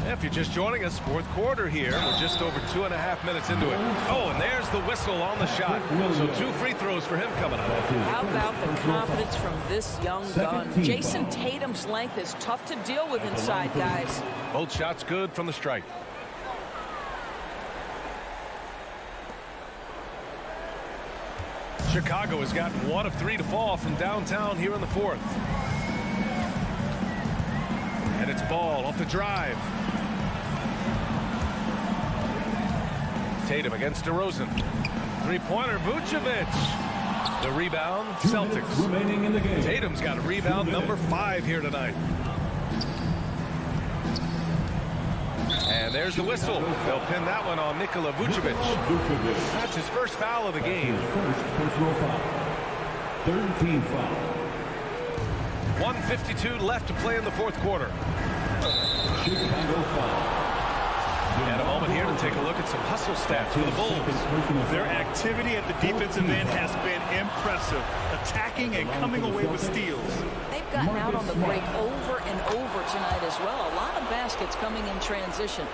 If you're just joining us, 4th quarter here. We're just over 2.5 minutes into it. Oh, and there's the whistle on the shot. So 2 free throws for him coming up. How about the confidence from this young gun? Jason Tatum's length is tough to deal with inside, guys. Both shots good from the strike. Chicago has gotten 1 of 3 to fall from downtown here in the 4th. And it's Ball off the drive. Tatum against DeRozan. 3-pointer, Vucevic. The rebound, Celtics. Remaining in the game. Tatum's got a rebound number 5 here tonight. And there's the whistle. They'll pin that one on Nikola Vucevic. That's his first foul of the game. First personal foul. 3rd team foul. 1:52 left to play in the 4th quarter. Chicago foul. And a moment here to take a look at some hustle stats for the Bulls. Their activity at the defensive end has been impressive, attacking and coming away with steals. They've gotten out on the break over and over tonight as well. A lot of baskets coming in transition.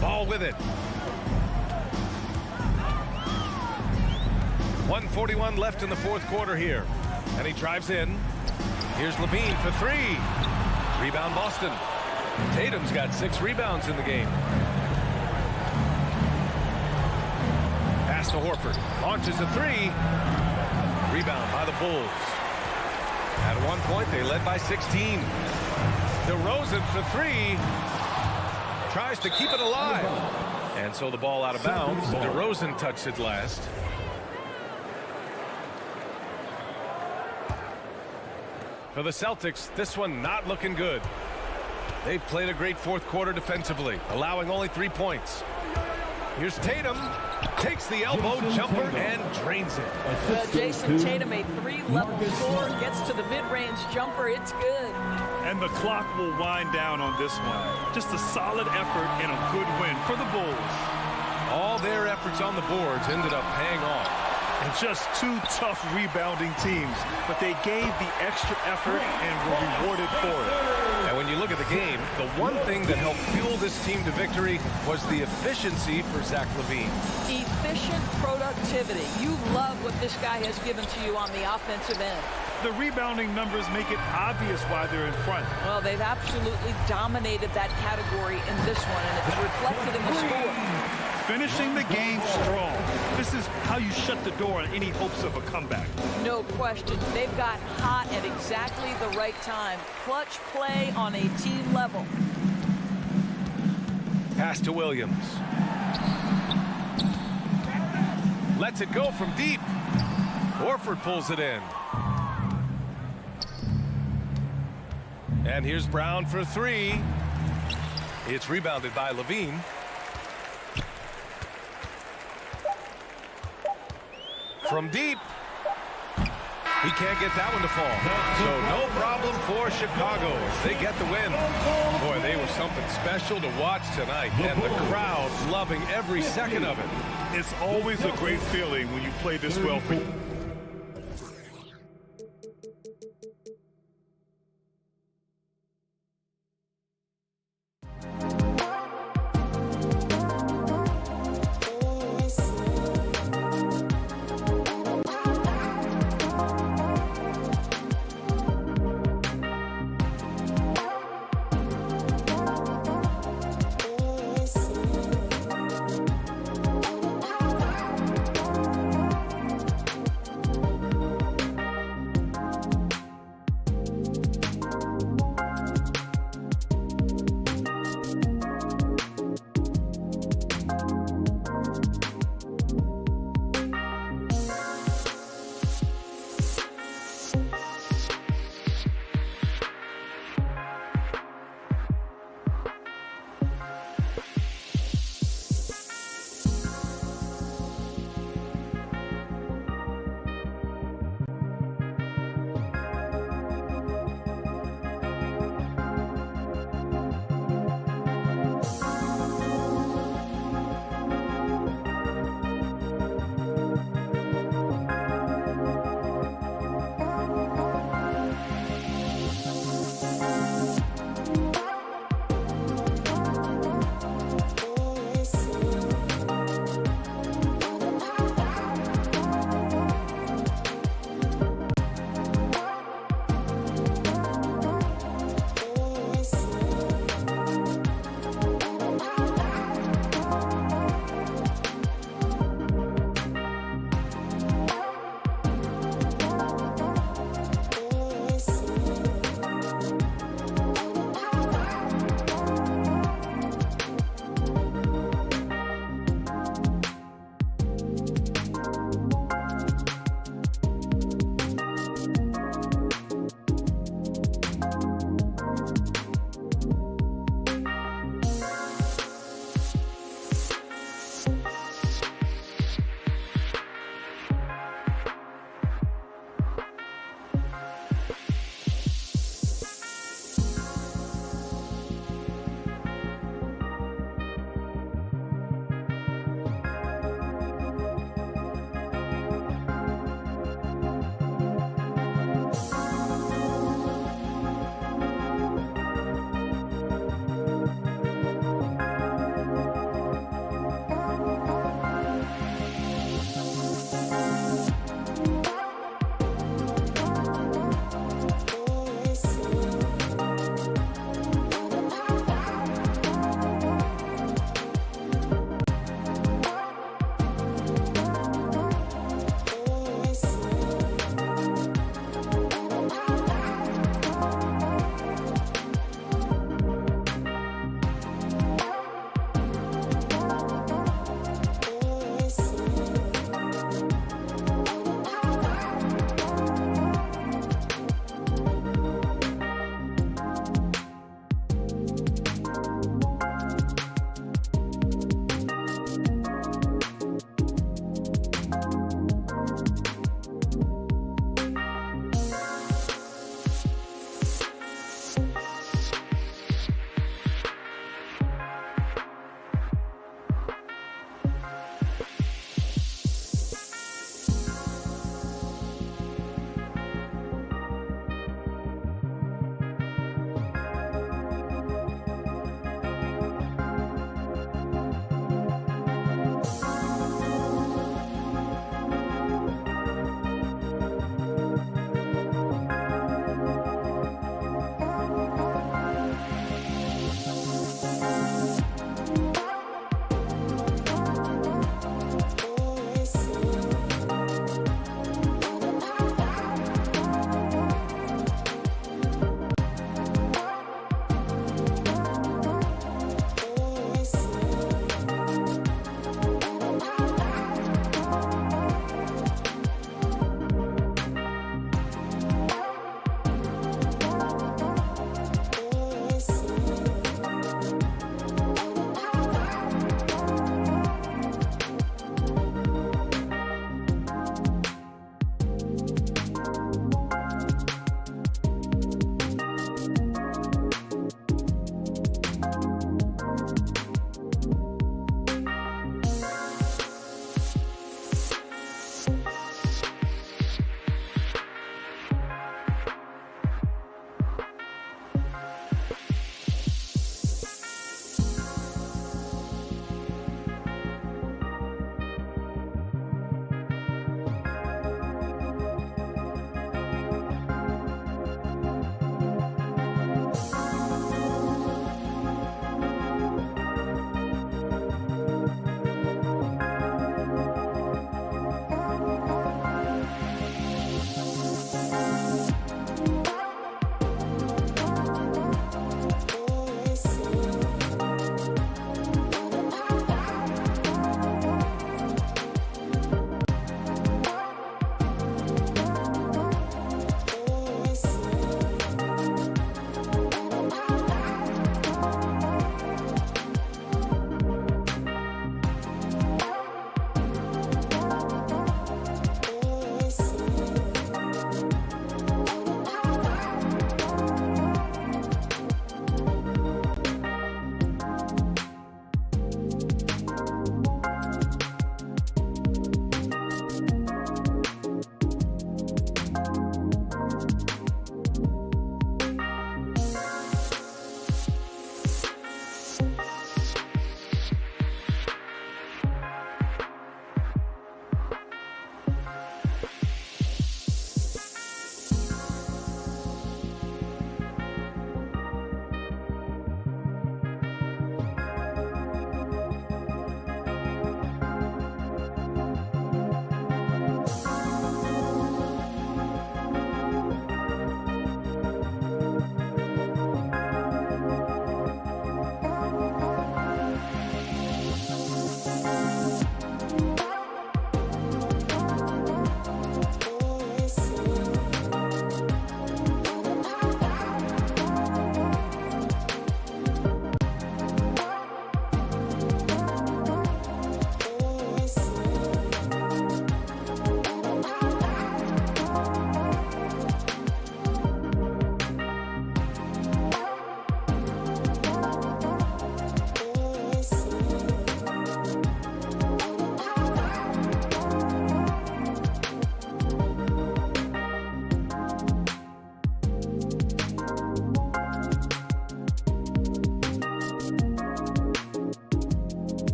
Ball with it. 1:41 left in the 4th quarter here. And he drives in. Here's Levine for 3. Rebound Boston. Tatum's got 6 rebounds in the game. Pass to Horford. Launches a three. Rebound by the Bulls. At one point, they led by 16. DeRozan for three. Tries to keep it alive. And so the ball out of bounds. DeRozan touched it last. For the Celtics, this one not looking good. They've played a great fourth quarter defensively, allowing only 3 points. Here's Tatum. Takes the elbow jumper and drains it. Jason Tatum, a 3-level score, gets to the mid-range jumper. It's good. And the clock will wind down on this one. Just a solid effort and a good win for the Bulls. All their efforts on the boards ended up paying off. And just two tough rebounding teams, but they gave the extra effort and were rewarded for it. And when you look at the game, the one thing that helped fuel this team to victory was the efficiency for Zach LaVine. Efficient productivity. You love what this guy has given to you on the offensive end. The rebounding numbers make it obvious why they're in front. Well, they've absolutely dominated that category in this one, and it's reflected in the score. Finishing the game strong. This is how you shut the door on any hopes of a comeback. No question. They've got hot at exactly the right time. Clutch play on a team level. Pass to Williams. Lets it go from deep. Horford pulls it in. And here's Brown for three. It's rebounded by LaVine. From deep. He can't get that one to fall. So no problem for Chicago. They get the win. Boy, they were something special to watch tonight. And the crowd loving every second of it. It's always a great feeling when you play this well for you.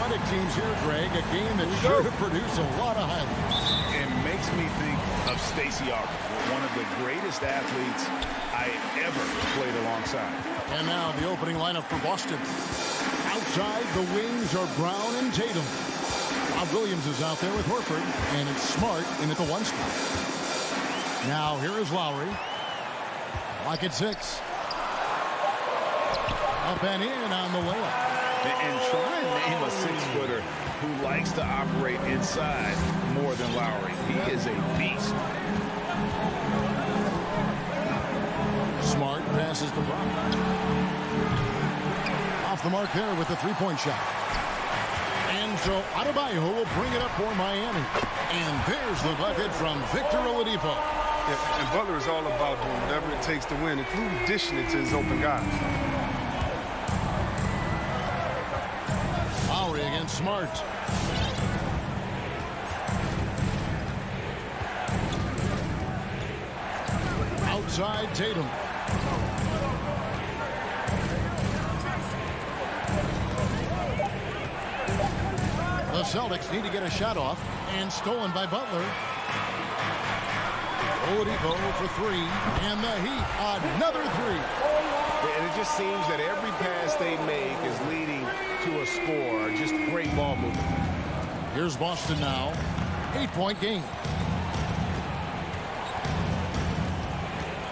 athletic teams here, Greg. A game that sure to produce a lot of highlights. It makes me think of Stacey Aubrey, one of the greatest athletes I ever played alongside. And now the opening lineup for Boston. Outside, the wings are Brown and Tatum. Rob Williams is out there with Horford, and it's Smart in at the 1 spot. Now here is Lowry. Lock at 6. Up and in on the layup. And try and name a 6-footer who likes to operate inside more than Lowry. He is a beast. Smart passes to Brown. Off the mark there with the 3-point shot. And so Adebayo will bring it up for Miami. And there's the bucket from Victor Oladipo. Yeah, and Butler is all about doing whatever it takes to win, including dishing it to his open guys. Lowry against Smart. Outside Tatum. The Celtics need to get a shot off, and stolen by Butler. Oladipo for 3, and the Heat another 3. And it just seems that every pass they make is leading to a score. Just great ball movement. Here's Boston now. 8-point game.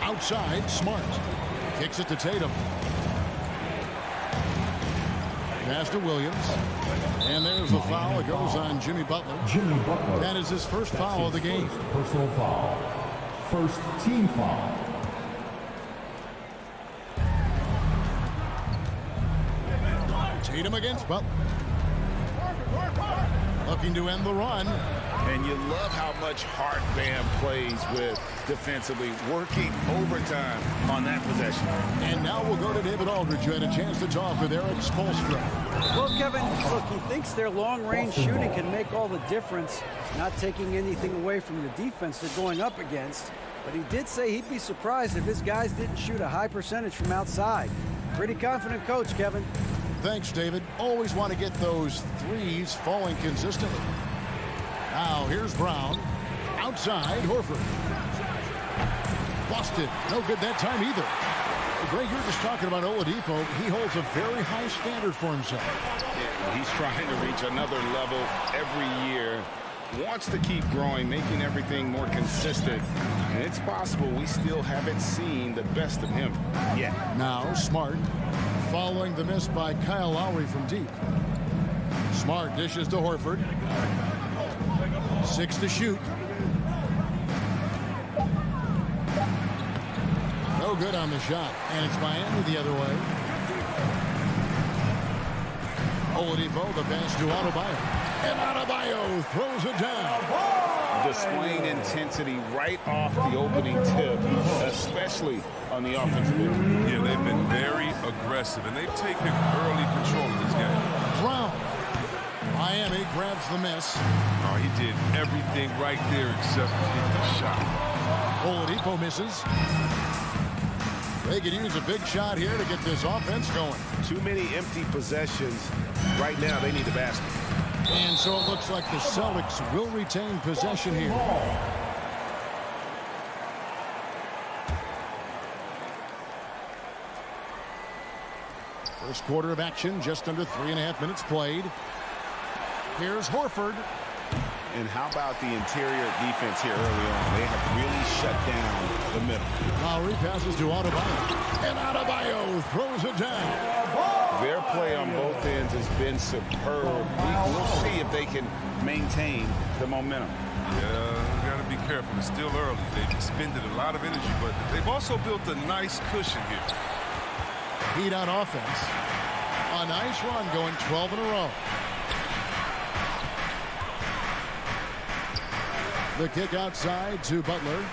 Outside, Smart. Kicks it to Tatum. Pass to Williams. And there's the foul. It goes on Jimmy Butler. That is his first foul of the game. Personal foul. First team foul. Tatum against Butler. Looking to end the run. And you love how much heart Bam plays with defensively, working overtime on that possession. And now we'll go to David Aldridge, who had a chance to talk with Eric Spoelstra. Well, Kevin, look, he thinks their long-range shooting can make all the difference, not taking anything away from the defense they're going up against. But he did say he'd be surprised if his guys didn't shoot a high percentage from outside. Pretty confident coach, Kevin. Thanks, David. Always want to get those threes falling consistently. Now, here's Brown. Outside, Horford. Busted. No good that time either. Greg, you were just talking about Oladipo. He holds a very high standard for himself. Yeah, he's trying to reach another level every year. Wants to keep growing, making everything more consistent. And it's possible we still haven't seen the best of him yet. Now, Smart. Following the miss by Kyle Lowry from deep. Smart dishes to Horford. 6 to shoot. No good on the shot. And it's Miami the other way. Oladipo, the pass to Adebayo. And Adebayo throws it down. Displaying intensity right off the opening tip, especially on the offensive end. Yeah, they've been very aggressive, and they've taken early control of this game. Brown. Miami grabs the miss. Oh, he did everything right there except hit the shot. Oladipo misses. They could use a big shot here to get this offense going. Too many empty possessions. Right now, they need a basket. And so it looks like the Celtics will retain possession here. First quarter of action, just under 3.5 minutes played. Here's Horford. And how about the interior defense here early on? They have really shut down the middle. Lowry passes to Adebayo. And Adebayo throws it down. Their play on both ends has been superb. We'll see if they can maintain the momentum. Yeah, got to be careful. It's still early. They've expended a lot of energy, but they've also built a nice cushion here. Heat on offense. A nice run going 12 in a row. The kick outside to Butler.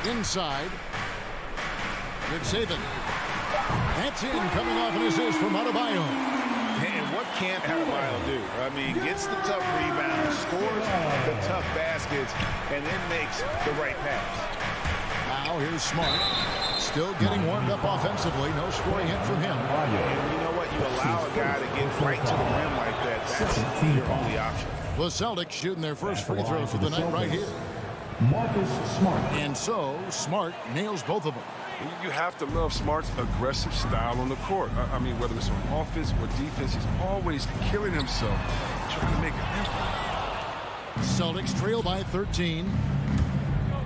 Inside. Good saving. That's in, coming off an assist from Adebayo. And what can't Adebayo do? I mean, gets the tough rebound, scores the tough baskets, and then makes the right pass. Now here's Smart. Still getting warmed up offensively. No scoring hit from him. And you know what? You allow a guy to get right to the rim like that. That's your only option. The Celtics shooting their first free throws of the night right here. Marcus Smart. And so, Smart nails both of them. You have to love Smart's aggressive style on the court. I mean, whether it's on offense or defense, he's always killing himself, trying to make an impact. Celtics trail by 13.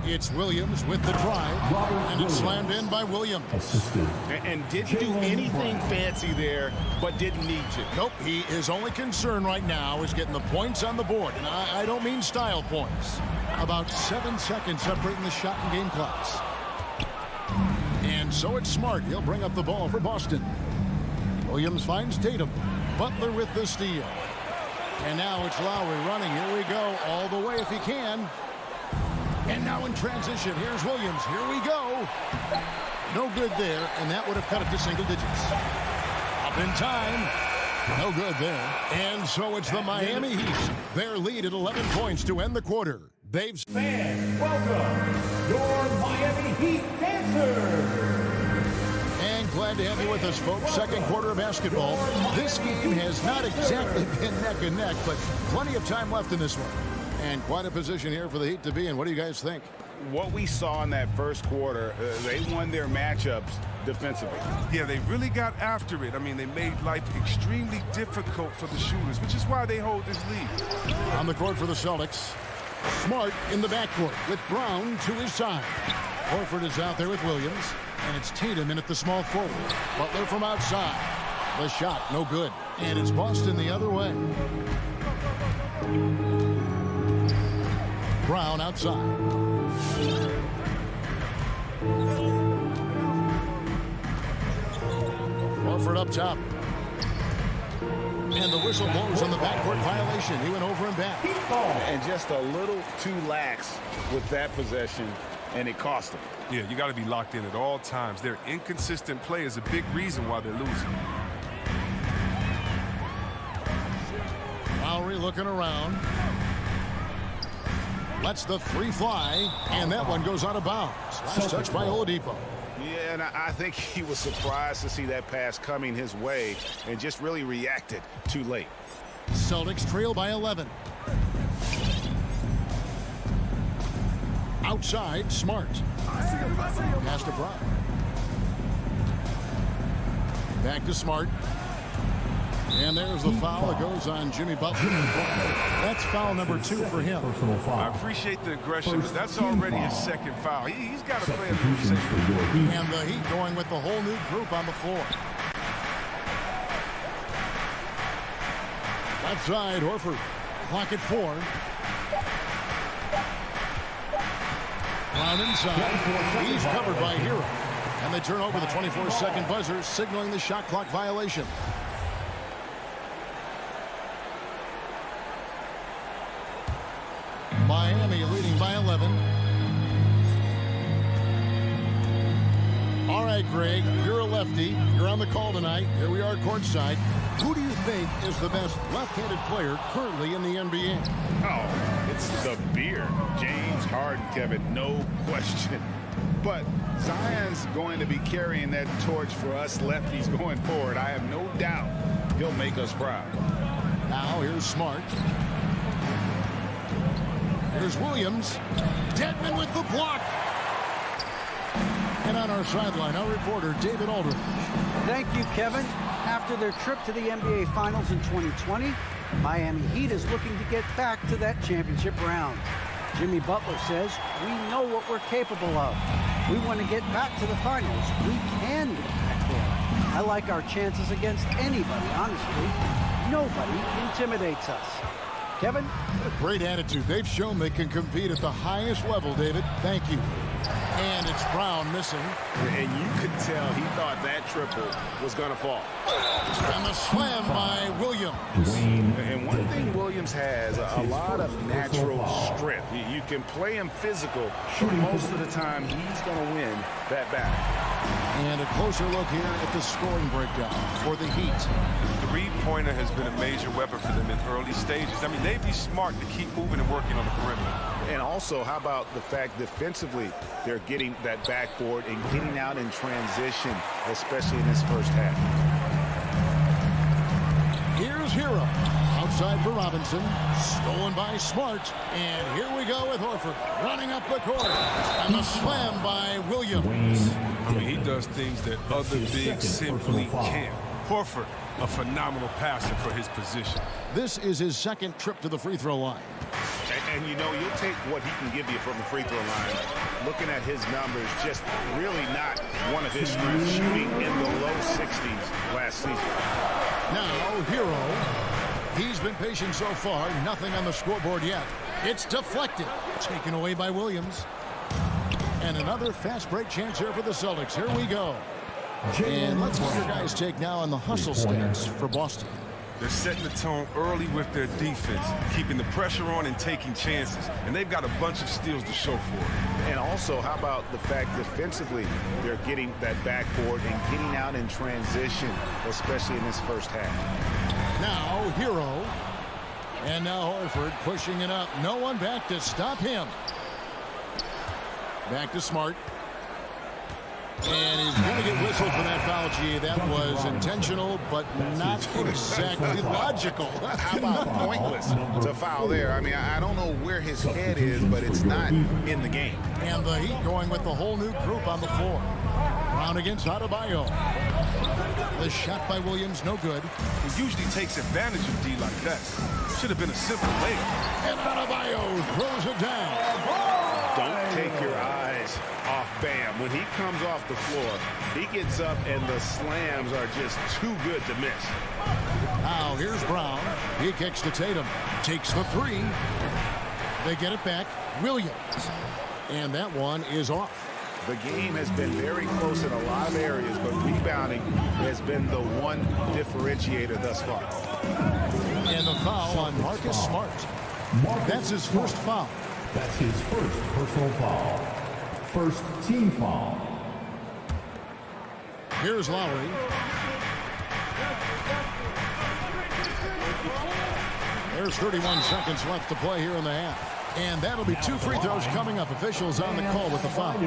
It's Williams with the drive, and it's slammed in by Williams. And didn't do anything fancy there, but didn't need to. Nope, his only concern right now is getting the points on the board. And I don't mean style points. About 7 seconds separating the shot and game clocks. And so it's Smart. He'll bring up the ball for Boston. Williams finds Tatum. Butler with the steal. And now it's Lowry running. Here we go. All the way if he can. And now in transition, here's Williams. Here we go. No good there, and that would have cut it to single digits. Up in time. No good there. And so it's the Miami Heat. Their lead at 11 points to end the quarter. They've... Fans, welcome your Miami Heat dancers. And glad to have you with us, folks. Second quarter of basketball. This game has not exactly been neck and neck, but plenty of time left in this one. And quite a position here for the Heat to be in. What do you guys think? What we saw in that first quarter, they won their matchups defensively. Yeah, they really got after it. I mean, they made life extremely difficult for the shooters, which is why they hold this lead. On the court for the Celtics, Smart in the backcourt with Brown to his side. Horford is out there with Williams, and it's Tatum in at the small forward. Butler from outside. The shot, no good. And it's Boston the other way. Brown outside. Horford up top. And the whistle blows on the backcourt violation. He went over and back. And just a little too lax with that possession, and it cost them. Yeah, you got to be locked in at all times. Their inconsistent play is a big reason why they're losing. Lowry looking around. Lets the three fly, and that one goes out of bounds. Last touch by Oladipo. Yeah, and I think he was surprised to see that pass coming his way and just really reacted too late. Celtics trail by 11. Outside, Smart. Pass to Brown. Back to Smart. And there's the foul that goes on Jimmy Butler. That's foul number 2 for him. I appreciate the aggression, but that's already his second foul. He's got to play a little safer. And the Heat going with the whole new group on the floor. Left side, Horford. Clock at 4. Brown inside. He's covered by Hero. And they turn over the 24-second buzzer, signaling the shot clock violation. Miami leading by 11. All right, Greg, you're a lefty. You're on the call tonight. Here we are courtside. Who do you think is the best left-handed player currently in the NBA? Oh, it's the beard. James Harden, Kevin, no question. But Zion's going to be carrying that torch for us lefties going forward. I have no doubt he'll make us proud. Now here's Smart. Here's Williams. Dedmon with the block. And on our sideline, our reporter, David Aldridge. Thank you, Kevin. After their trip to the NBA Finals in 2020, Miami Heat is looking to get back to that championship round. Jimmy Butler says, we know what we're capable of. We want to get back to the finals. We can get back there. I like our chances against anybody, honestly. Nobody intimidates us. Kevin? Great attitude. They've shown they can compete at the highest level, David. Thank you. And it's Brown missing. And you could tell he thought that triple was going to fall. And the slam by Williams. And one thing Williams has, a lot of natural strength. You can play him physical, but most of the time he's going to win that battle. And a closer look here at the scoring breakdown for the Heat. Three-pointer has been a major weapon for them in early stages. I mean, they'd be smart to keep moving and working on the perimeter. And also, how about the fact defensively they're getting that backboard and getting out in transition, especially in this first half. Here's Hero. Outside for Robinson. Stolen by Smart. And here we go with Horford. Running up the court. And the slam by Williams. I mean, he does things that other bigs simply can't. Horford, a phenomenal passer for his position. This is his second trip to the free throw line. And you know, you'll take what he can give you from the free throw line. Looking at his numbers, just really not one of his strengths, shooting in the low 60s last season. Now, Hero. He's been patient so far. Nothing on the scoreboard yet. It's deflected. Taken away by Williams. And another fast break chance here for the Celtics. Here we go. And let's get your guys' take now on the hustle stats for Boston. They're setting the tone early with their defense, keeping the pressure on and taking chances. And they've got a bunch of steals to show for it. And also, how about the fact defensively they're getting that backboard and getting out in transition, especially in this first half. Now, Hero. And now Horford pushing it up. No one back to stop him. Back to Smart. And he's going to get whistled for that foul, G. That was intentional, but not exactly logical. How about pointless to foul there? I mean, I don't know where his head is, but it's not in the game. And the Heat going with the whole new group on the floor. Brown against Adebayo. The shot by Williams, no good. He usually takes advantage of D like that. Should have been a simple layup. And Adebayo throws it down. Don't take your eyes off Bam. When he comes off the floor, he gets up and the slams are just too good to miss. Now here's Brown. He kicks to Tatum. Takes the three. They get it back. Williams. And that one is off. The game has been very close in a lot of areas, but rebounding has been the one differentiator thus far. And the foul on Marcus Smart. That's his first foul. That's his first personal foul. First team foul. Here's Lowry. There's 31 seconds left to play here in the half. And that'll be two free throws coming up. Officials on the call with the foul.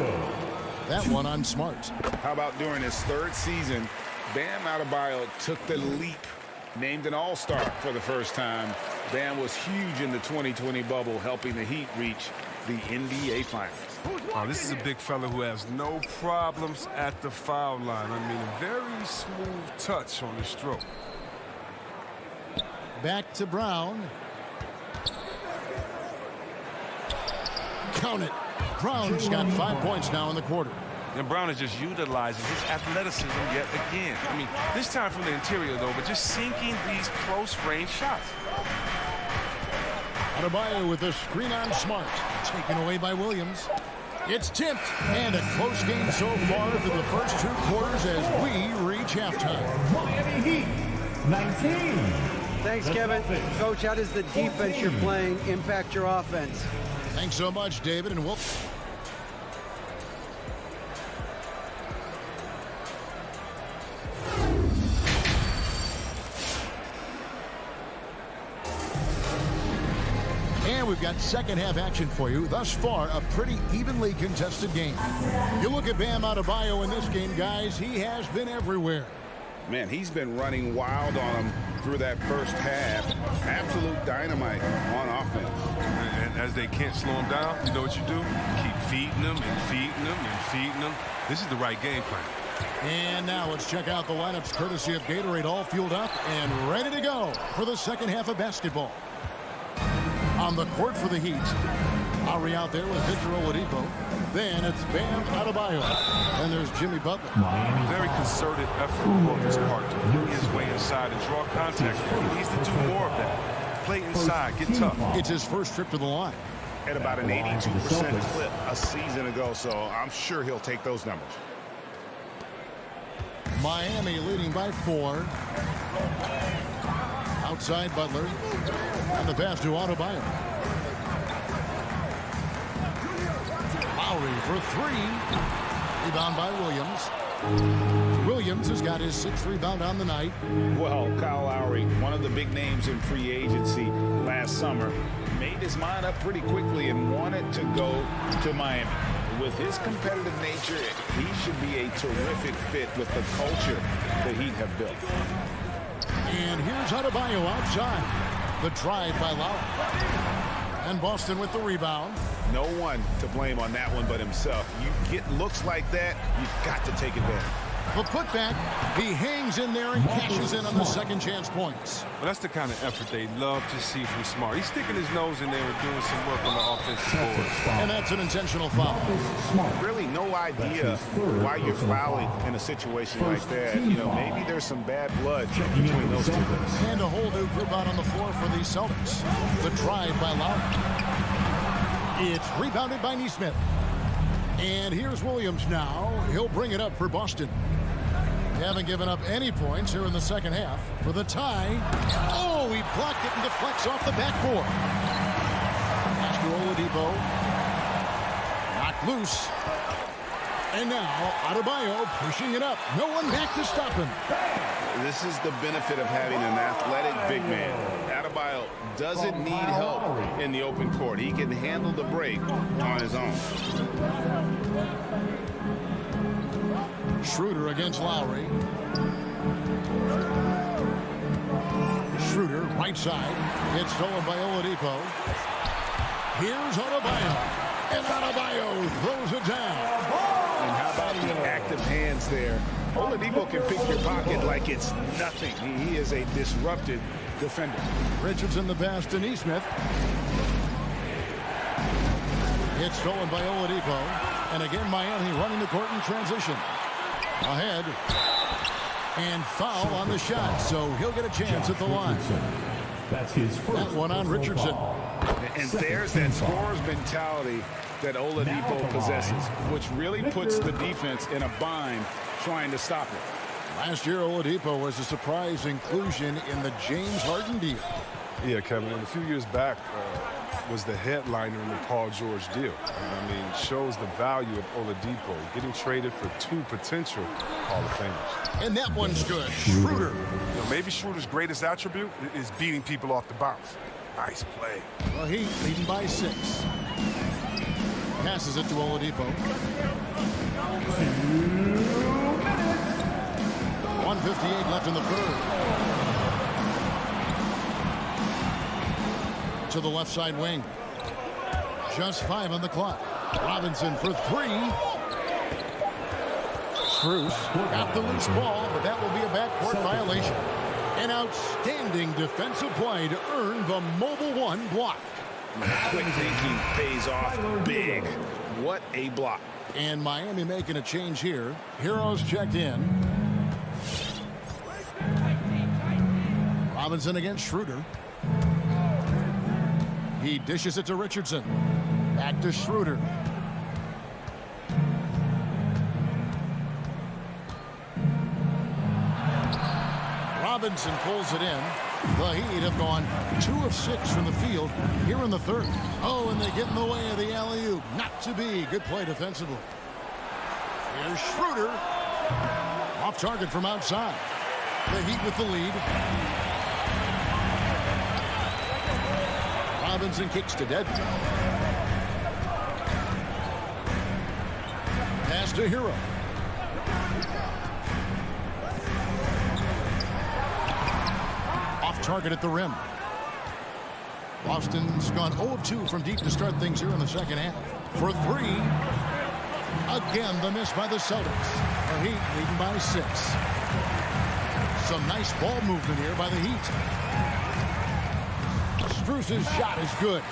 That one on Smart. How about during his third season, Bam Adebayo took the leap, named an all-star for the first time. Bam was huge in the 2020 bubble, helping the Heat reach the NBA Finals. Oh, this is a big fella who has no problems at the foul line. I mean, a very smooth touch on the stroke. Back to Brown. Count it. Brown's got 5 points now in the quarter. And Brown is just utilizing his athleticism yet again. I mean, this time from the interior, though, but just sinking these close-range shots. Adebayo with a screen on Smart. Taken away by Williams. It's tipped. And a close game so far through the first two quarters as we reach halftime. Miami Heat, 19. Thanks, Kevin. Coach, how does the defense you're playing impact your offense? Thanks so much, David, and we'll... And we've got second half action for you. Thus far, a pretty evenly contested game. You look at Bam Adebayo in this game, guys, he has been everywhere. Man, he's been running wild on him through that first half. Absolute dynamite on offense. And as they can't slow him down, you know what you do? Keep feeding them and feeding them and feeding them. This is the right game plan. And now let's check out the lineups courtesy of Gatorade, all fueled up and ready to go for the second half of basketball. On the court for the Heat, Lowry out there with Victor Oladipo. Then it's Bam Adebayo. And there's Jimmy Butler. Very concerted effort on Butler's part to bring his way inside and draw contact. He needs to do more of that. Play inside, get tough. It's his first trip to the line. At about an 82% clip a season ago, so I'm sure he'll take those numbers. Miami leading by 4. Outside Butler. And the pass to Adebayo. Lowry for 3. Rebound by Williams. Williams has got his 6th rebound on the night. Well, Kyle Lowry, one of the big names in free agency last summer, may made his mind up pretty quickly and wanted to go to Miami. With his competitive nature, he should be a terrific fit with the culture the Heat have built. And here's Adebayo outside. The drive by Lowry. And Boston with the rebound. No one to blame on that one but himself. You get looks like that, you've got to take advantage. The putback, he hangs in there and cashes in on the second chance points. Well, that's the kind of effort they love to see from Smart. He's sticking his nose in there and doing some work on the offensive board. And that's an intentional foul. Really no idea why you're fouling in a situation like that. You know, maybe there's some bad blood between those two. And a whole new group out on the floor for the Celtics. The drive by Lowry. It's rebounded by Nesmith. And here's Williams now. He'll bring it up for Boston. They haven't given up any points here in the second half for the tie. Oh, he blocked it and deflects off the backboard. Pass to Oladipo. Knocked loose. And now Adebayo pushing it up. No one back to stop him. This is the benefit of having an athletic big man. Adebayo doesn't need help in the open court. He can handle the break on his own. Schroeder against Lowry. Schroeder, right side. It's stolen by Oladipo. Here's Adebayo. And Adebayo throws it down. And how about the active hands there? Oladipo can pick your pocket like it's nothing. He is a disrupted defender. Richardson the pass to Nesmith. It's stolen by Oladipo. And again, Miami running the court in transition. Ahead. And foul on the shot, so he'll get a chance at the line. That's his first. That one on Richardson. And there's that scorer's mentality that Oladipo possesses, which really puts the defense in a bind trying to stop it. Last year, Oladipo was a surprise inclusion in the James Harden deal. Yeah, Kevin, and a few years back was the headliner in the Paul George deal. I mean, shows the value of Oladipo getting traded for two potential Hall of Famers. And that one's good. Schroeder. You know, maybe Schroeder's greatest attribute is beating people off the bounce. Nice play. Well, Heat leading by 6. Passes it to Oladipo. 1:58 left in the third. To the left side wing. Just 5 on the clock. Robinson for 3. Strus got the loose ball, but that will be a backcourt violation. An outstanding defensive play to earn the mobile 1 block. Quick thinking pays off big. What a block. And Miami making a change here. Heroes checked in. Robinson against Schroeder. He dishes it to Richardson. Back to Schroeder. Robinson pulls it in. The Heat have gone 2 of 6 from the field here in the third. Oh, and they get in the way of the alley-oop. Not to be. Good play defensively. Here's Schroeder. Off target from outside. The Heat with the lead. Robinson kicks to dead. Pass to Hero. Off target at the rim. Boston's gone 0 of 2 from deep to start things here in the second half. For 3. Again, the miss by the Celtics. The Heat leading by 6. Some nice ball movement here by the Heat. Strus's shot is good.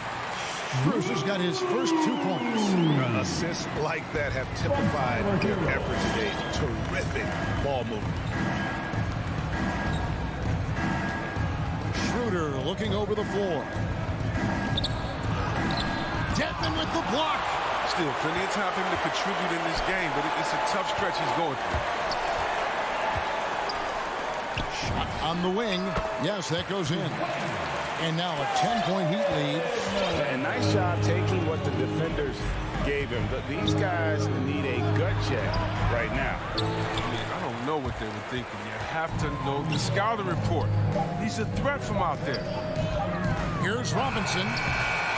Strus has got his first 2 points. Assists like that have typified their effort today. Terrific ball movement. Schroeder looking over the floor. Tatum with the block. Still plenty of time for him to contribute in this game, but it's a tough stretch he's going through. Shot on the wing. Yes, that goes in. And now a 10-point Heat lead. And nice job taking what the defenders gave him. But these guys need a gut check right now. I don't know what they were thinking. You have to know the scouting report. He's a threat from out there. Here's Robinson.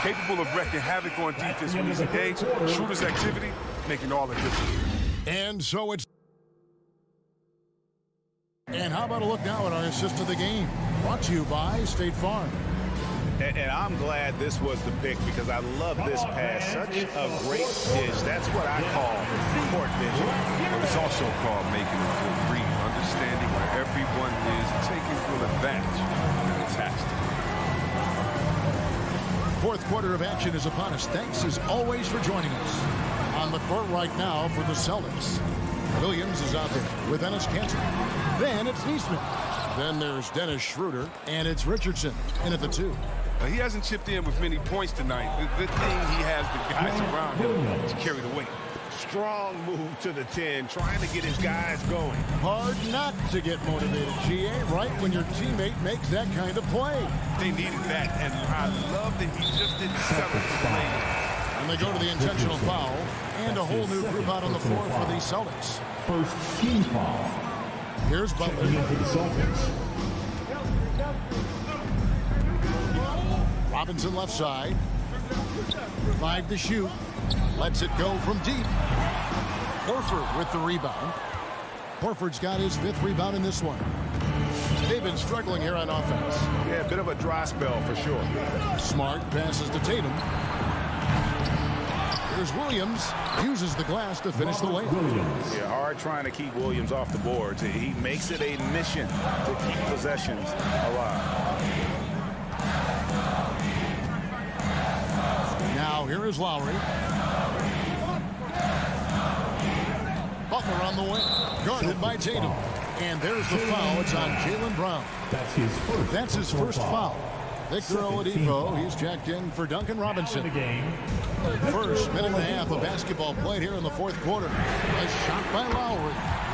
capable of wreaking havoc on defense when he's engaged. Schroeder's activity making all the difference. And so it's... And how about a look now at our assist of the game? Brought to you by State Farm. And I'm glad this was the pick because I love this pass. Such a great dish. That's what I call court vision. But it's also called making a good read, understanding where everyone is, taking full advantage of the task. Fourth quarter of action is upon us. Thanks as always for joining us. On the court right now for the Celtics, Williams is out there with Ennis Cantor. Then it's Neesmith. Then there's Dennis Schroeder, and it's Richardson in at the 2. He hasn't chipped in with many points tonight. The good thing he has the guys around him to carry the weight. Strong move to the 10, trying to get his guys going. Hard not to get motivated, GA, right when your teammate makes that kind of play. They needed that, and I love that he just didn't settle for playing. And they go to the intentional foul, and a whole new group out on the floor for the Celtics. First team foul. Here's Butler. For the Celtics. Robinson left side. 5 to shoot. Lets it go from deep. Horford with the rebound. Horford's got his 5th rebound in this one. They've been struggling here on offense. Yeah, a bit of a dry spell for sure. Smart passes to Tatum. Here's Williams. Uses the glass to finish the layup. Yeah, hard trying to keep Williams off the boards. He makes it a mission to keep possessions alive. Now here is Lowry. Butler on the wing. Guarded by Tatum. And there's the foul. It's on Jaylen Brown. That's his first foul. Victor Oladipo, he's checked in for Duncan Robinson. First minute and a half of basketball played here in the fourth quarter. A shot by Lowry.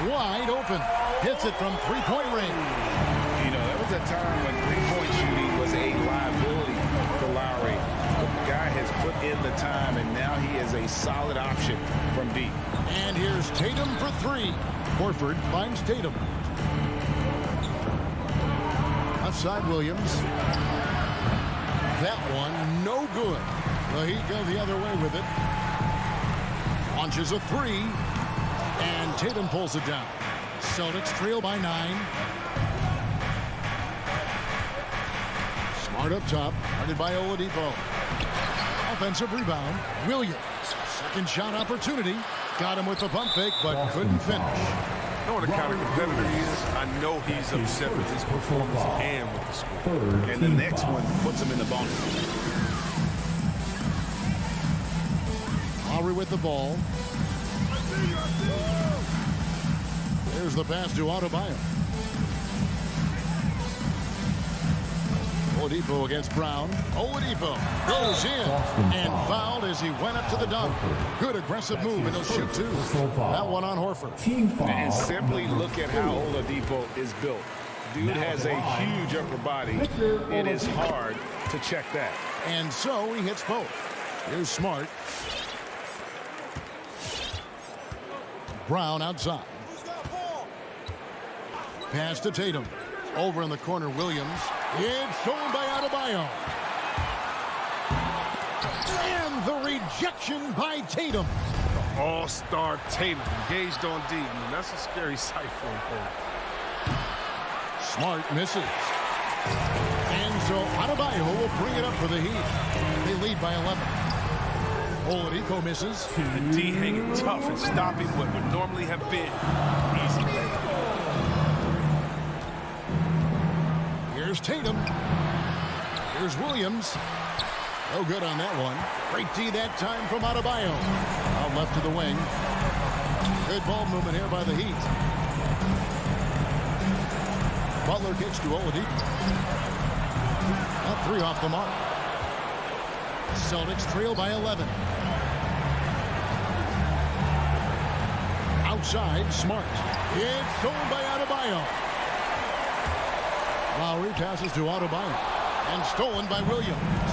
Wide open. Hits it from three-point range. You know, there was a time when three-point shooting was a liability for Lowry. But the guy has put in the time, and now he is a solid option from deep. And here's Tatum for 3. Horford finds Tatum. Left side, Williams. That one, no good. Well, he go the other way with it. Launches a 3. And Tatum pulls it down. Celtics trail by 9. Smart up top. Guarded by Oladipo. Offensive rebound. Williams. Second shot opportunity. Got him with the pump fake, but couldn't finish. You know what the kind of competitor he is? I know he's upset with his performance and with the score. And the next one puts him in the bonus. Lowry with the ball. There's the pass to Adebayo. Oladipo against Brown. Oladipo goes in and fouled as he went up to the dunk. Good aggressive move, and he'll shoot 2. That one on Horford. And simply look at how Oladipo is built. Dude has a huge upper body. It is hard to check that. And so he hits both. Here's Smart. Brown outside. Pass to Tatum. Over in the corner, Williams. It's stolen by Adebayo. And the rejection by Tatum. All-star Tatum engaged on D. I mean, that's a scary sight for him. Smart misses. And so Adebayo will bring it up for the Heat. They lead by 11. Oladipo misses. The D hanging tough and stopping what would normally have been easy. Here's Tatum. Here's Williams. No good on that one. Great D that time from Adebayo. Out left to the wing. Good ball movement here by the Heat. Butler kicks to Oladipo. That 3 off the mark. Celtics trail by 11. Outside, Smart. It's stolen by Adebayo. Lowry passes to Adebayo. And stolen by Williams.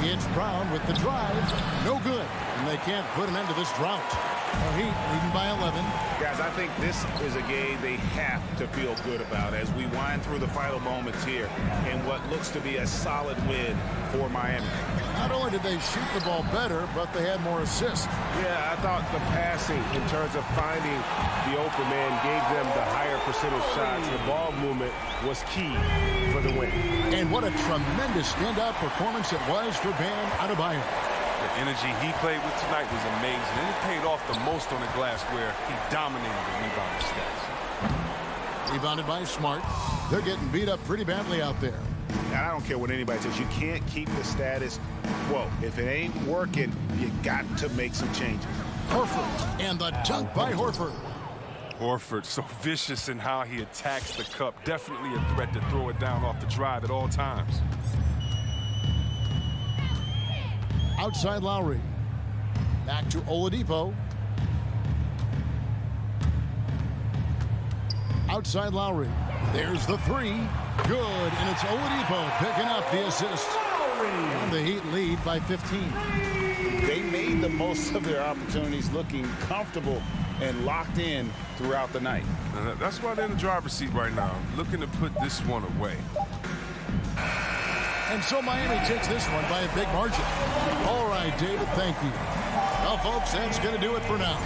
It's Brown with the drive. No good. And they can't put an end to this drought. The Heat leading by 11. Guys, I think this is a game they have to feel good about as we wind through the final moments here in what looks to be a solid win for Miami. Not only did they shoot the ball better, but they had more assists. Yeah, I thought the passing in terms of finding the open man gave them the higher percentage shots. The ball movement was key for the win. And what a tremendous standout performance it was for Bam Adebayo. The energy he played with tonight was amazing, and it paid off the most on the glass where he dominated the rebounding stats. Rebounded by Smart. They're getting beat up pretty badly out there. And I don't care what anybody says. You can't keep the status quo. If it ain't working, you got to make some changes. Horford and the dunk by Horford. Horford, so vicious in how he attacks the cup. Definitely a threat to throw it down off the drive at all times. Outside Lowry. Back to Oladipo. Outside Lowry. There's the three. Good, and it's Oladipo picking up the assist. And the Heat lead by 15. They made the most of their opportunities, looking comfortable and locked in throughout the night. That's why they're in the driver's seat right now, looking to put this one away. And so Miami takes this one by a big margin. All right, David, thank you. Well, folks, that's going to do it for now.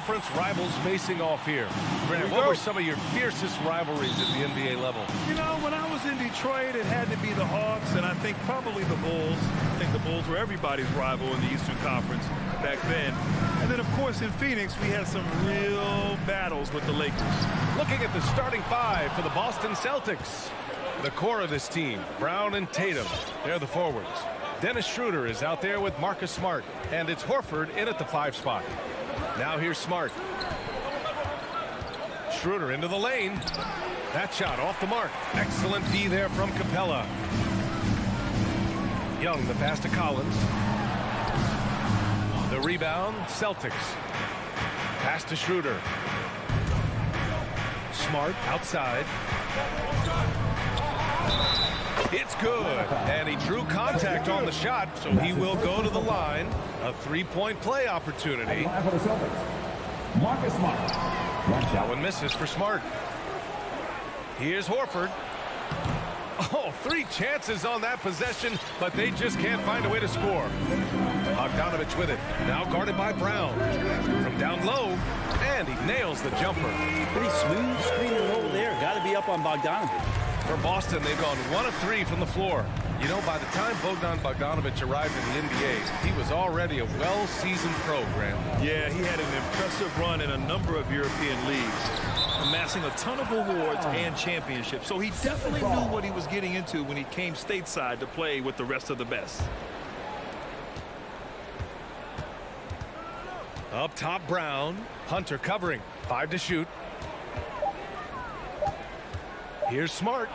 conference rivals facing off here. Grant, what were some of your fiercest rivalries at the NBA level? You know, when I was in Detroit, it had to be the Hawks, and I think probably the Bulls. I think the Bulls were everybody's rival in the Eastern Conference back then. And then, of course, in Phoenix, we had some real battles with the Lakers. Looking at the starting five for the Boston Celtics. The core of this team, Brown and Tatum, they're the forwards. Dennis Schroeder is out there with Marcus Smart, and it's Horford in at the 5 spot. Now here's Smart. Schroeder into the lane. That shot off the mark. Excellent D there from Capella. Young, the pass to Collins. The rebound, Celtics. Pass to Schroeder. Smart outside. It's good, and he drew contact on the shot, so he will go to the line. A 3-point play opportunity. Marcus Smart. That one misses for Smart. Here's Horford. Oh, 3 chances on that possession, but they just can't find a way to score. Bogdanovich with it, now guarded by Brown. From down low, and he nails the jumper. Pretty smooth screen and roll there. Got to be up on Bogdanovich. For Boston, they've gone 1 of 3 from the floor. You know, by the time Bogdanovich arrived in the NBA, he was already a well-seasoned pro, Graham. Yeah, he had an impressive run in a number of European leagues, amassing a ton of awards and championships. So he definitely knew what he was getting into when he came stateside to play with the rest of the best. Up top, Brown. Hunter covering. 5 to shoot. Here's Smart.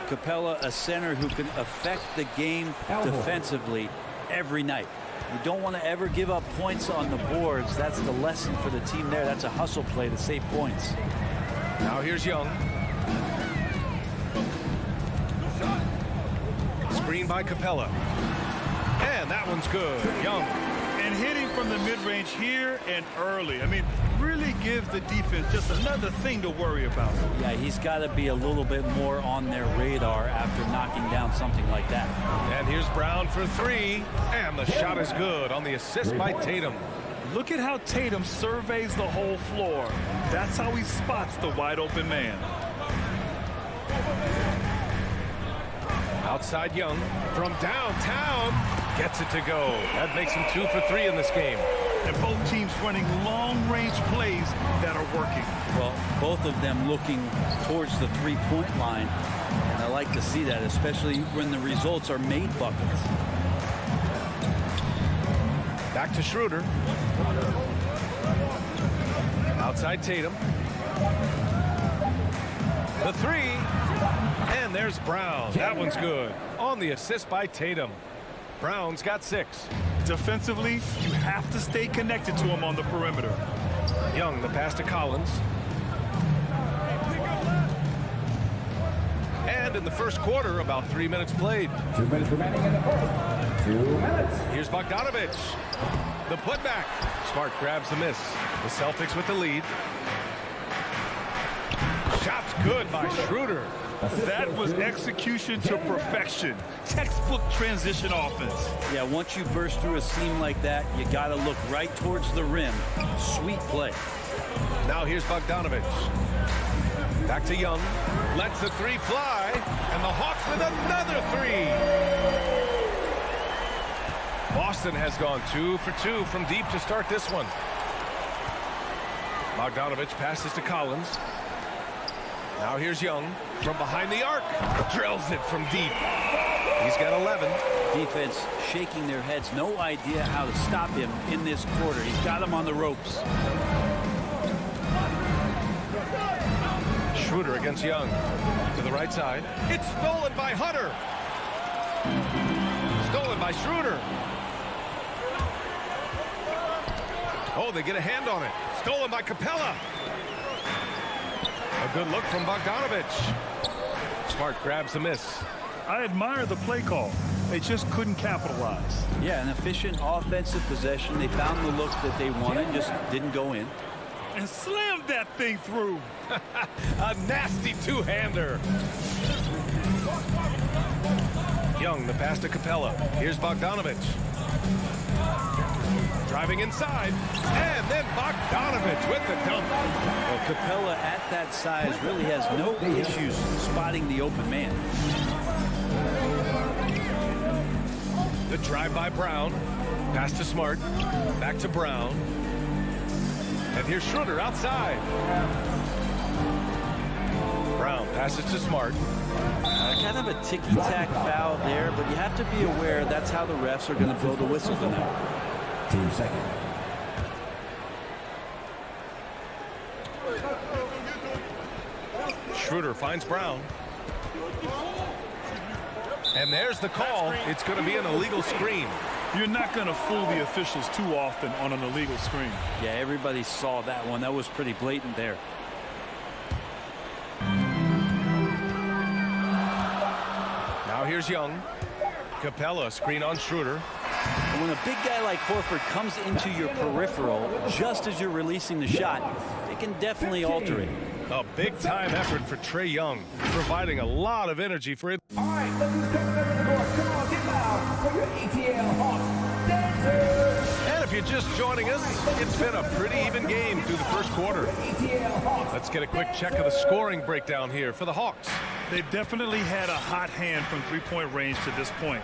Capella, a center who can affect the game defensively every night. You don't want to ever give up points on the boards. That's the lesson for the team there. That's a hustle play to save points. Now here's Young. Screen by Capella. And that one's good. Young. And hitting from the mid-range here and early. I mean, really gives the defense just another thing to worry about. Yeah, he's got to be a little bit more on their radar after knocking down something like that. And here's Brown for 3. And the shot is good on the assist by Tatum. Look at how Tatum surveys the whole floor. That's how he spots the wide open man. Outside Young from downtown. Gets it to go. That makes him 2 for 3 in this game. And both teams running long-range plays that are working. Well, both of them looking towards the 3-point line. And I like to see that, especially when the results are made buckets. Back to Schroeder. Outside Tatum. The 3. And there's Brown. That one's good. On the assist by Tatum. Brown's got 6. Defensively, you have to stay connected to him on the perimeter. Young, the pass to Collins. And in the first quarter, about 3 minutes played. 2 minutes remaining in the first. 2 minutes. Here's Bogdanovich. The putback. Smart grabs the miss. The Celtics with the lead. Shot's good by Schroeder. That was execution to perfection. Textbook transition offense. Yeah, once you burst through a seam like that, you got to look right towards the rim. Sweet play. Now here's Bogdanovich. Back to Young. Lets the 3 fly. And the Hawks with another 3. Boston has gone 2 for 2 from deep to start this one. Bogdanovich passes to Collins. Now here's Young from behind the arc. Drills it from deep. He's got 11. Defense shaking their heads. No idea how to stop him in this quarter. He's got him on the ropes. Schroeder against Young. To the right side. It's stolen by Hunter. Stolen by Schroeder. Oh, they get a hand on it. Stolen by Capella. A good look from Bogdanovich. Smart grabs the miss. I admire the play call. They just couldn't capitalize. Yeah, an efficient offensive possession. They found the look that they wanted, just didn't go in. And slammed that thing through. A nasty two-hander. Young, the pass to Capella. Here's Bogdanovich. Driving inside, and then Bogdanovich with the dunk. Well, Capella at that size really has no issues spotting the open man. The drive by Brown. Pass to Smart. Back to Brown. And here's Schroeder outside. Brown passes to Smart. Kind of a ticky-tack foul there, but you have to be aware that's how the refs are going to blow the whistle tonight. 2 seconds. Schroeder finds Brown. And there's the call. It's going to be an illegal screen. You're not going to fool the officials too often on an illegal screen. Yeah, everybody saw that one. That was pretty blatant there. Now here's Young. Capella screen on Schroeder. When a big guy like Horford comes into your peripheral just as you're releasing the shot, it can definitely alter it. A big-time effort for Trae Young, providing a lot of energy for it. All right, ladies and gentlemen of the court, come on, get loud for your ATL Hawks dancers. And if you're just joining us, it's been a pretty even game through the first quarter. Let's get a quick check of the scoring breakdown here for the Hawks. They've definitely had a hot hand from three-point range to this point.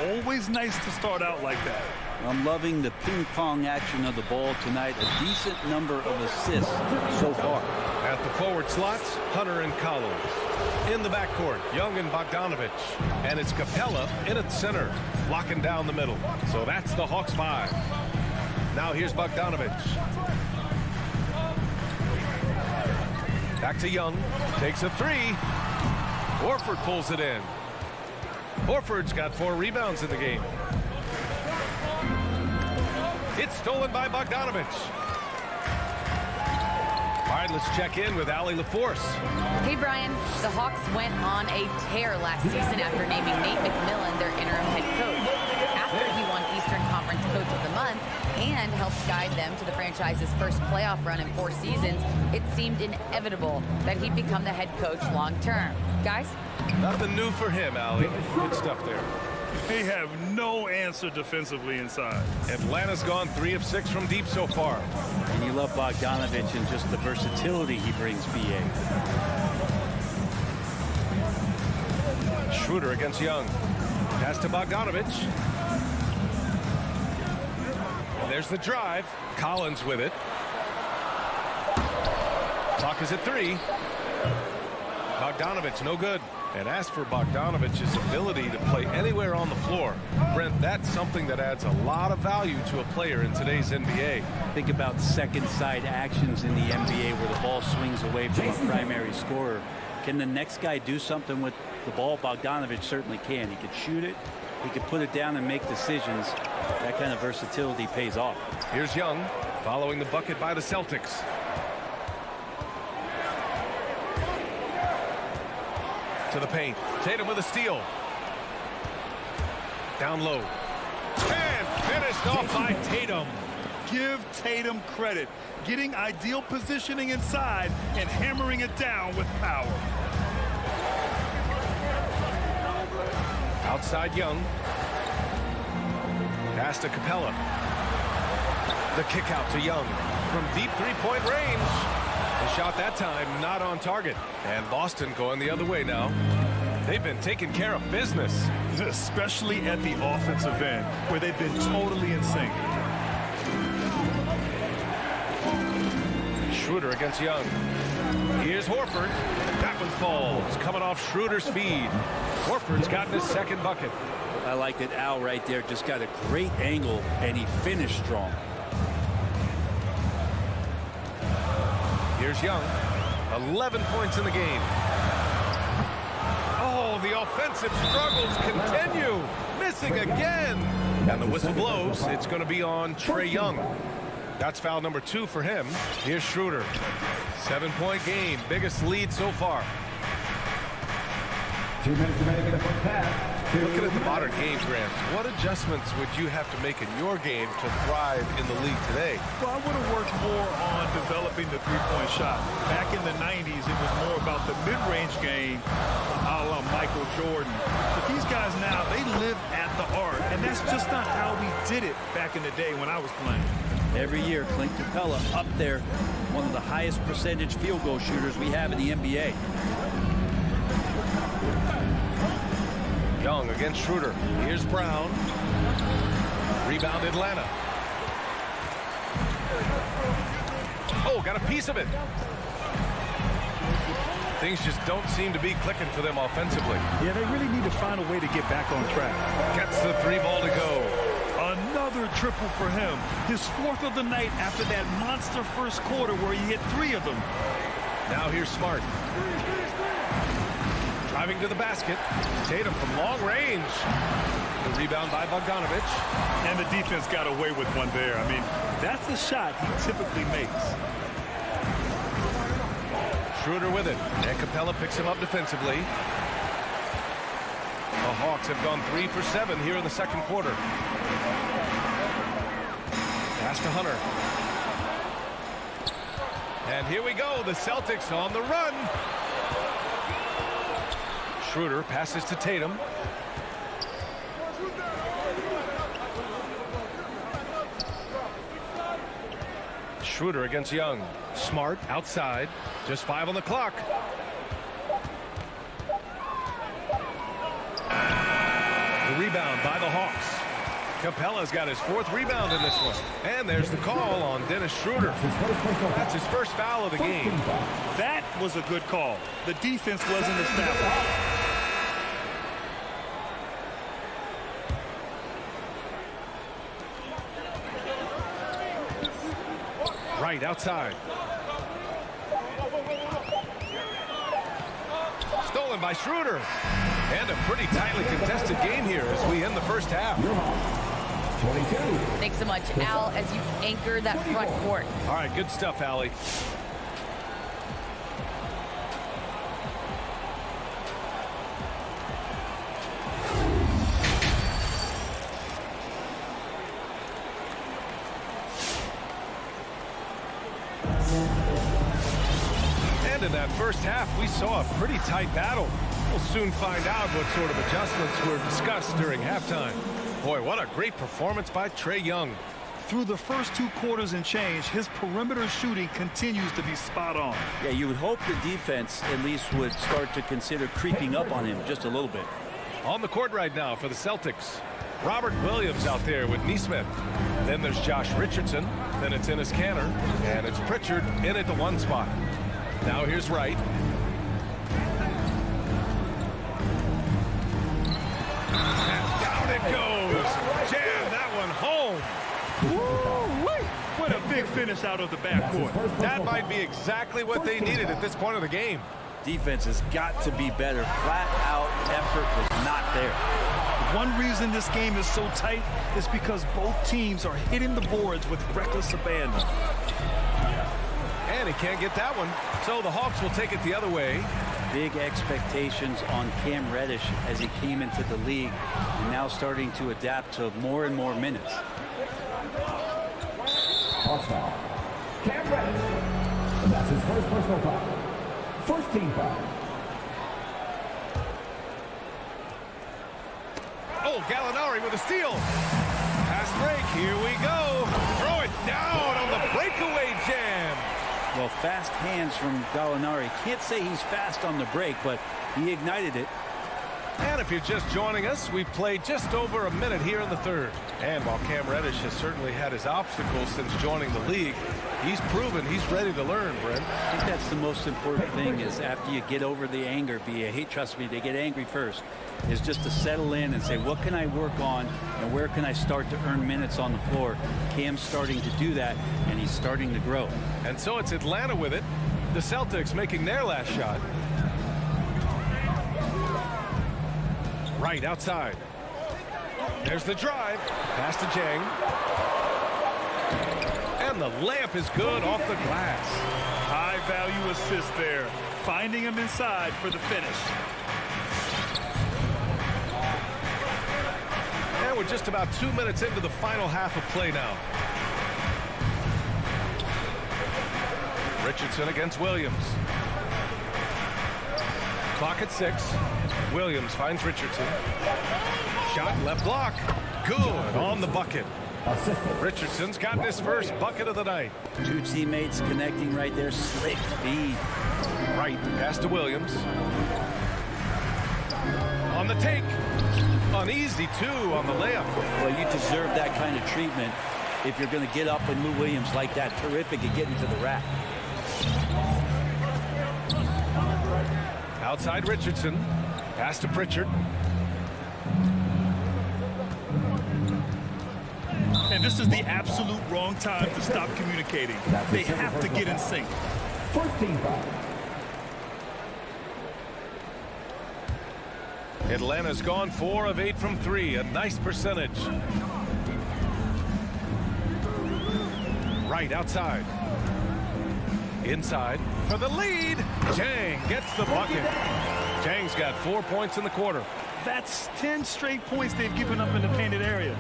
Always nice to start out like that. I'm loving the ping-pong action of the ball tonight. A decent number of assists so far. At the forward slots, Hunter and Collins. In the backcourt, Young and Bogdanovich. And it's Capella in at center, locking down the middle. So that's the Hawks 5. Now here's Bogdanovich. Back to Young. Takes a three. Horford pulls it in. Horford's got 4 rebounds in the game. It's stolen by Bogdanovich. All right, let's check in with Allie LaForce. Hey, Brian. The Hawks went on a tear last season after naming Nate McMillan their interim head coach. After he won Eastern Conference Coach of the Month and helped guide them to the franchise's first playoff run in 4 seasons, it seemed inevitable that he'd become the head coach long term. Guys? Nothing new for him, Allie. Good stuff there. They have no answer defensively inside. Atlanta's gone 3 of 6 from deep so far. And you love Bogdanovich and just the versatility he brings, BA. Schroeder against Young. Pass to Bogdanovich. And there's the drive. Collins with it. Clock is at 3. Bogdanovich, no good. And as for Bogdanovich's ability to play anywhere on the floor, Brent, that's something that adds a lot of value to a player in today's NBA. Think about second side actions in the NBA where the ball swings away from a primary scorer. Can the next guy do something with the ball? Bogdanovich certainly can. He could shoot it. He could put it down and make decisions. That kind of versatility pays off. Here's Young following the bucket by the Celtics. To the paint. Tatum with a steal. Down low. And finished off by Tatum. Give Tatum credit. Getting ideal positioning inside and hammering it down with power. Outside Young. Pass to Capella. The kick out to Young from deep three-point range. The shot that time not on target. And Boston going the other way now. They've been taking care of business. Especially at the offensive end, where they've been totally in sync. Schroeder against Young. Here's Horford. That one falls. Coming off Schroeder's feed. Horford's gotten his second bucket. I like that Al right there just got a great angle, and he finished strong. Here's Young. 11 points in the game. Oh, the offensive struggles continue. Missing again. And the whistle blows. It's going to be on Trae Young. That's foul number 2 for him. Here's Schroeder. 7-point game. Biggest lead so far. 2 minutes remaining in the first half. Looking at the modern game, Grant, what adjustments would you have to make in your game to thrive in the league today? Well, I would have worked more on developing the three-point shot. Back in the 90s, it was more about the mid-range game, a la Michael Jordan. But these guys now, they live at the art, and that's just not how we did it back in the day when I was playing. Every year, Clint Capella up there, one of the highest percentage field goal shooters we have in the NBA. Young against Schroeder. Here's Brown. Rebound Atlanta. Oh, got a piece of it. Things just don't seem to be clicking for them offensively. Yeah, they really need to find a way to get back on track. Gets the three ball to go. Another triple for him. His 4th of the night after that monster first quarter where he hit 3 of them. Now here's Smart. Driving to the basket. Tatum from long range. The rebound by Bogdanovich. And the defense got away with one there. I mean, that's the shot he typically makes. Schroeder with it. And Capella picks him up defensively. The Hawks have gone 3 for 7 here in the second quarter. Pass to Hunter. And here we go. The Celtics on the run. Schroeder passes to Tatum. Schroeder against Young. Smart outside. Just 5 on the clock. The rebound by the Hawks. Capella's got his 4th rebound in this one. And there's the call on Dennis Schroeder. That's his first foul of the game. That was a good call. The defense wasn't established. Right outside. Stolen by Schroeder. And a pretty tightly contested game here as we end the first half. Thanks so much, Al, as you anchor that front court. All right, good stuff, Allie. And in that first half, we saw a pretty tight battle. We'll soon find out what sort of adjustments were discussed during halftime. Boy, what a great performance by Trae Young. Through the first 2 quarters and change, his perimeter shooting continues to be spot on. Yeah, you would hope the defense at least would start to consider creeping up on him just a little bit. On the court right now for the Celtics. Robert Williams out there with Neesmith. Then there's Josh Richardson. Then it's Enes Kanter. And it's Pritchard in at the 1 spot. Now here's Wright. And down it goes. Jam that one home. Woo-wee. What a big finish out of the backcourt. That might be exactly what they needed at this point of the game. Defense has got to be better. Flat out effort was not there. One reason this game is so tight is because both teams are hitting the boards with reckless abandon. And he can't get that one. So the Hawks will take it the other way. Big expectations on Cam Reddish as he came into the league and now starting to adapt to more and more minutes. Hawks foul. Cam Reddish. And that's his first personal foul. First team foul. Oh, Gallinari with a steal. Pass break. Here we go. Throw it down on the breakaway jam. Well, fast hands from Gallinari. Can't say he's fast on the break, but he ignited it. And if you're just joining us, we've played just over a minute here in the third. And while Cam Reddish has certainly had his obstacles since joining the league, he's proven he's ready to learn, Brent. I think that's the most important thing is after you get over the anger, trust me, they get angry first, is just to settle in and say, what can I work on and where can I start to earn minutes on the floor? Cam's starting to do that, and he's starting to grow. And so it's Atlanta with it. The Celtics making their last shot. Right outside. There's the drive. Pass to Jang. And the layup is good off the glass. High value assist there. Finding him inside for the finish. And we're just about 2 minutes into the final half of play now. Richardson against Williams. Clock at 6. Williams finds Richardson. Shot left block. Good on the bucket. Richardson's gotten his first bucket of the night. Two teammates connecting right there. Slick feed. Right, pass to Williams. On the take. Uneasy, too, on the layup. Well, you deserve that kind of treatment if you're going to get up and Lou Williams like that. Terrific at getting to the rack. Outside Richardson. Pass to Pritchard. And this is the absolute wrong time to stop communicating. They have to get in sync. 14 foul. Atlanta's gone 4 of 8 from 3. A nice percentage. Right outside. Inside for the lead. Jang gets the bucket. Jang's got 4 points in the quarter. That's 10 straight points they've given up in the painted area.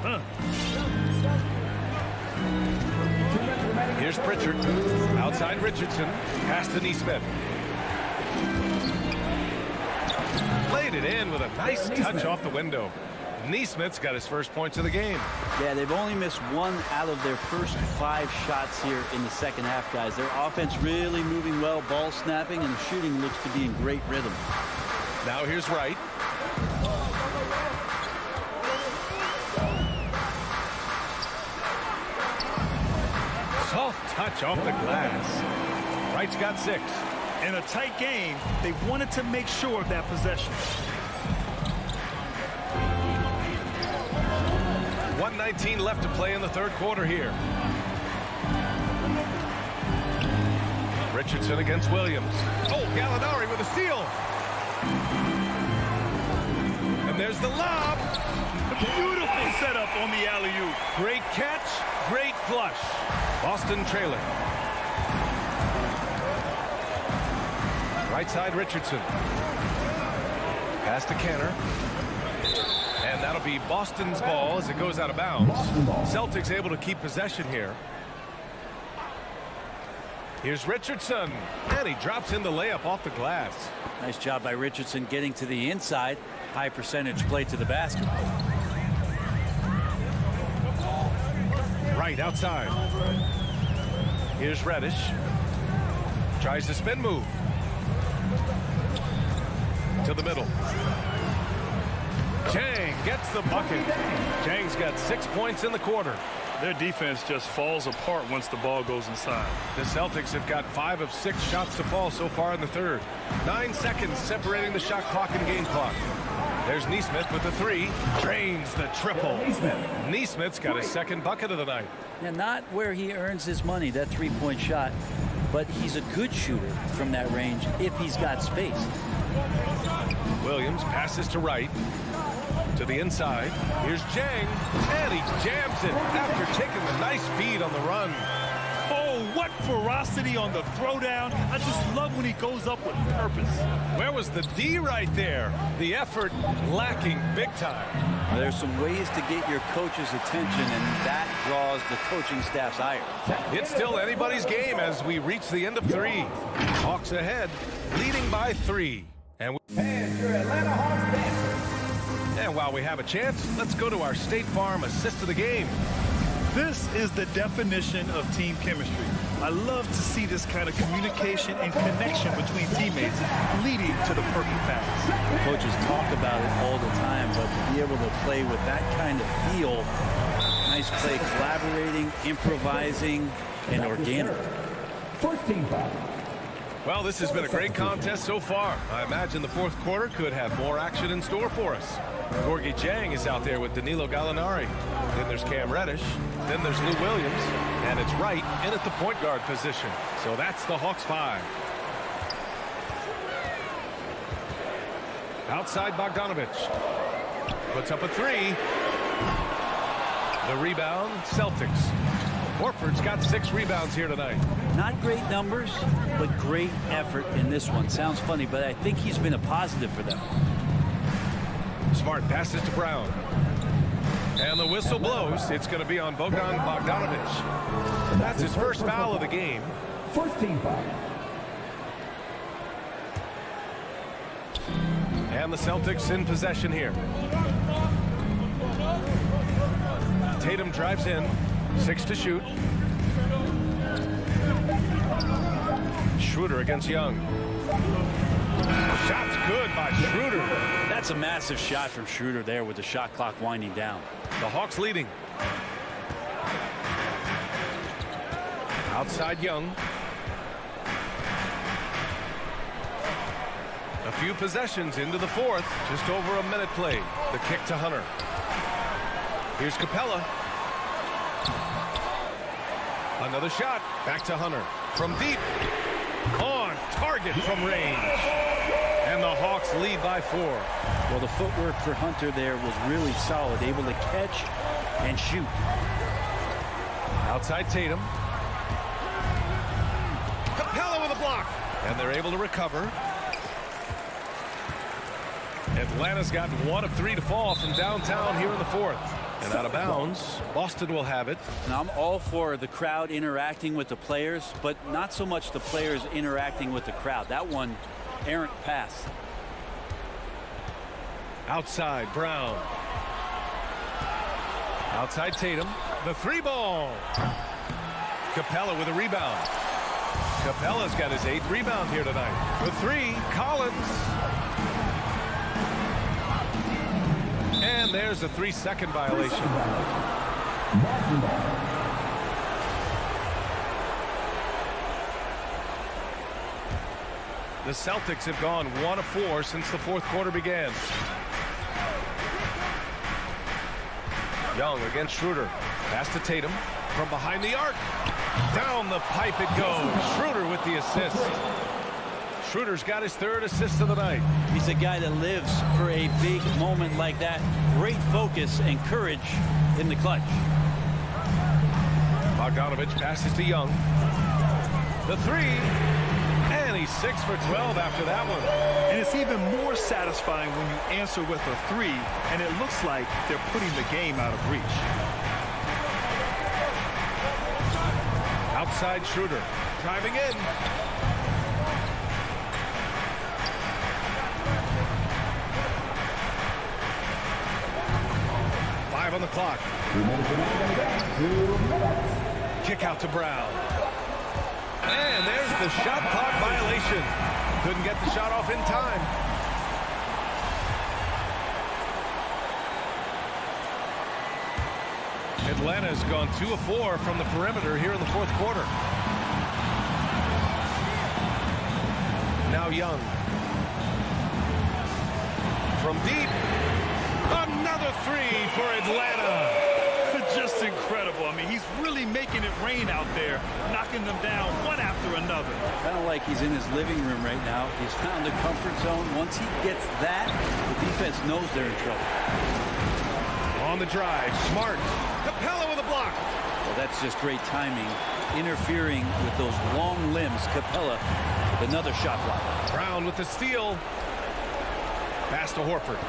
Here's Pritchard. Outside Richardson. Pass to Neesmith. Laid it in with a nice touch off the window. Neesmith's got his first points of the game. Yeah, they've only missed 1 out of their first 5 shots here in the second half, guys. Their offense really moving well, ball snapping, and the shooting looks to be in great rhythm. Now here's Wright. Soft touch off the glass. Wright's got 6. In a tight game, they wanted to make sure of that possession. 1:19 left to play in the third quarter here. Richardson against Williams. Oh, Gallinari with a steal. And there's the lob. Beautiful setup on the alley-oop. Great catch, great flush. Boston trailing. Right side Richardson. Pass to Canner. And that'll be Boston's ball as it goes out of bounds. Celtics able to keep possession here. Here's Richardson. And he drops in the layup off the glass. Nice job by Richardson getting to the inside. High percentage play to the basket. Right outside. Here's Reddish. Tries to spin move. To the middle. Jang gets the bucket. Jang's got 6 points in the quarter. Their defense just falls apart once the ball goes inside. The Celtics have got 5 of 6 shots to fall so far in the third. 9 seconds separating the shot clock and game clock. There's Neesmith with the 3. Drains the triple. Neesmith's got his second bucket of the night. Yeah, not where he earns his money, that three-point shot, but he's a good shooter from that range if he's got space. Williams passes to Wright. To the inside. Here's Jang. And he jams it after taking the nice feed on the run. Oh, what ferocity on the throwdown. I just love when he goes up with purpose. Where was the D right there? The effort lacking big time. There's some ways to get your coach's attention, and that draws the coaching staff's ire. It's still anybody's game as we reach the end of 3. Hawks ahead, leading by 3. And your Atlanta Hawks dancers. And while we have a chance, let's go to our State Farm assist of the game. This is the definition of team chemistry. I love to see this kind of communication and connection between teammates leading to the perfect pass. Coaches talk about it all the time, but to be able to play with that kind of feel, nice play, collaborating, improvising, and organic. 14 foul. Well, this has been a great contest so far. I imagine the fourth quarter could have more action in store for us. Gorgie Jang is out there with Danilo Gallinari. Then there's Cam Reddish. Then there's Lou Williams. And it's Wright in at the point guard position. So that's the Hawks 5. Outside Bogdanovich. Puts up a 3. The rebound, Celtics. Horford's got 6 rebounds here tonight. Not great numbers, but great effort in this one. Sounds funny, but I think he's been a positive for them. Smart passes to Brown. And the whistle blows. It's going to be on Bogdan Bogdanovic. That's his first foul of the game. First team foul. And the Celtics in possession here. Tatum drives in. 6 to shoot. Schroeder against Young. Shot's good by Schroeder. That's a massive shot from Schroeder there with the shot clock winding down. The Hawks leading. Outside Young. A few possessions into the fourth. Just over a minute played. The kick to Hunter. Here's Capella. Another shot. Back to Hunter. From deep. On target from range. And the Hawks lead by 4. Well, the footwork for Hunter there was really solid. Able to catch and shoot. Outside Tatum. Capella with a block. And they're able to recover. Atlanta's got 1 of 3 to fall from downtown here in the fourth. And out of bounds, Boston will have it. Now, I'm all for the crowd interacting with the players, but not so much the players interacting with the crowd. That one, errant pass. Outside, Brown. Outside Tatum. The 3-ball. Capella with a rebound. Capella's got his 8th rebound here tonight. The 3, Collins. And there's a 3-second violation. The Celtics have gone 1 of 4 since the fourth quarter began. Young against Schroeder. Pass to Tatum from behind the arc. Down the pipe it goes. Schroeder with the assist. Schroeder's got his 3rd assist of the night. He's a guy that lives for a big moment like that. Great focus and courage in the clutch. Bogdanovic passes to Young. The 3. And he's 6 for 12 after that one. And it's even more satisfying when you answer with a 3, and it looks like they're putting the game out of reach. Outside Schroeder. Driving in. On the clock. Kick out to Brown. And there's the shot clock violation. Couldn't get the shot off in time. Atlanta's gone 2 of 4 from the perimeter here in the fourth quarter. Now Young. From deep. Another 3 for Atlanta. Just incredible. I mean, he's really making it rain out there, knocking them down one after another. Kind of like he's in his living room right now. He's found a comfort zone. Once he gets that, the defense knows they're in trouble. On the drive, Smart. Capella with a block. Well, that's just great timing. Interfering with those long limbs. Capella with another shot block. Brown with the steal. Pass to Horford.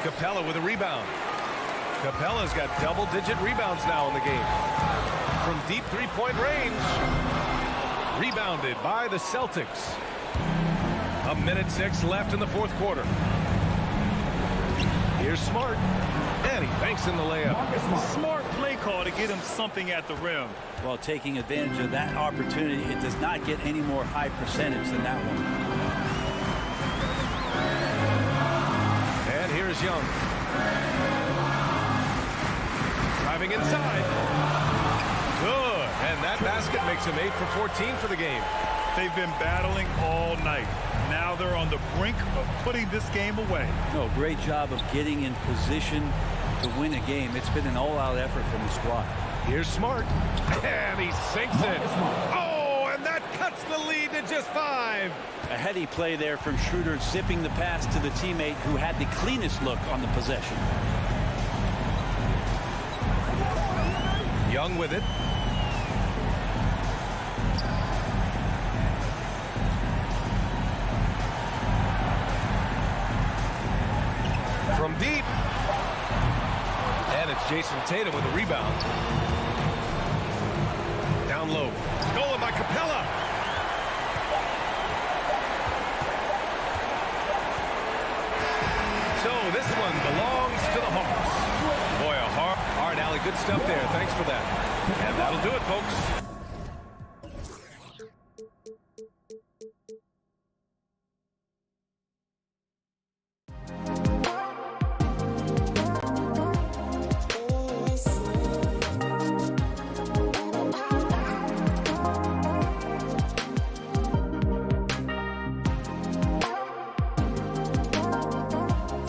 Capella with a rebound. Capella's got double-digit rebounds now in the game. From deep three-point range. Rebounded by the Celtics. 1:06 left in the fourth quarter. Here's Smart. And he banks in the layup. Smart play call to get him something at the rim. Well, taking advantage of that opportunity, it does not get any more high percentage than that one. And here's Young. Driving inside. Good. And that basket makes him 8 for 14 for the game. They've been battling all night. Now they're on the brink of putting this game away. No, great job of getting in position to win a game. It's been an all-out effort from the squad. Here's Smart. And he sinks it. Oh, and that cuts the lead to just 5. A heady play there from Schroeder, zipping the pass to the teammate who had the cleanest look on the possession. Young with it. From deep. Jason Tatum with a rebound. Down low. Stolen by Capella. So this one belongs to the Hawks. Boy, a hard alley. Good stuff there. Thanks for that. And that'll do it, folks.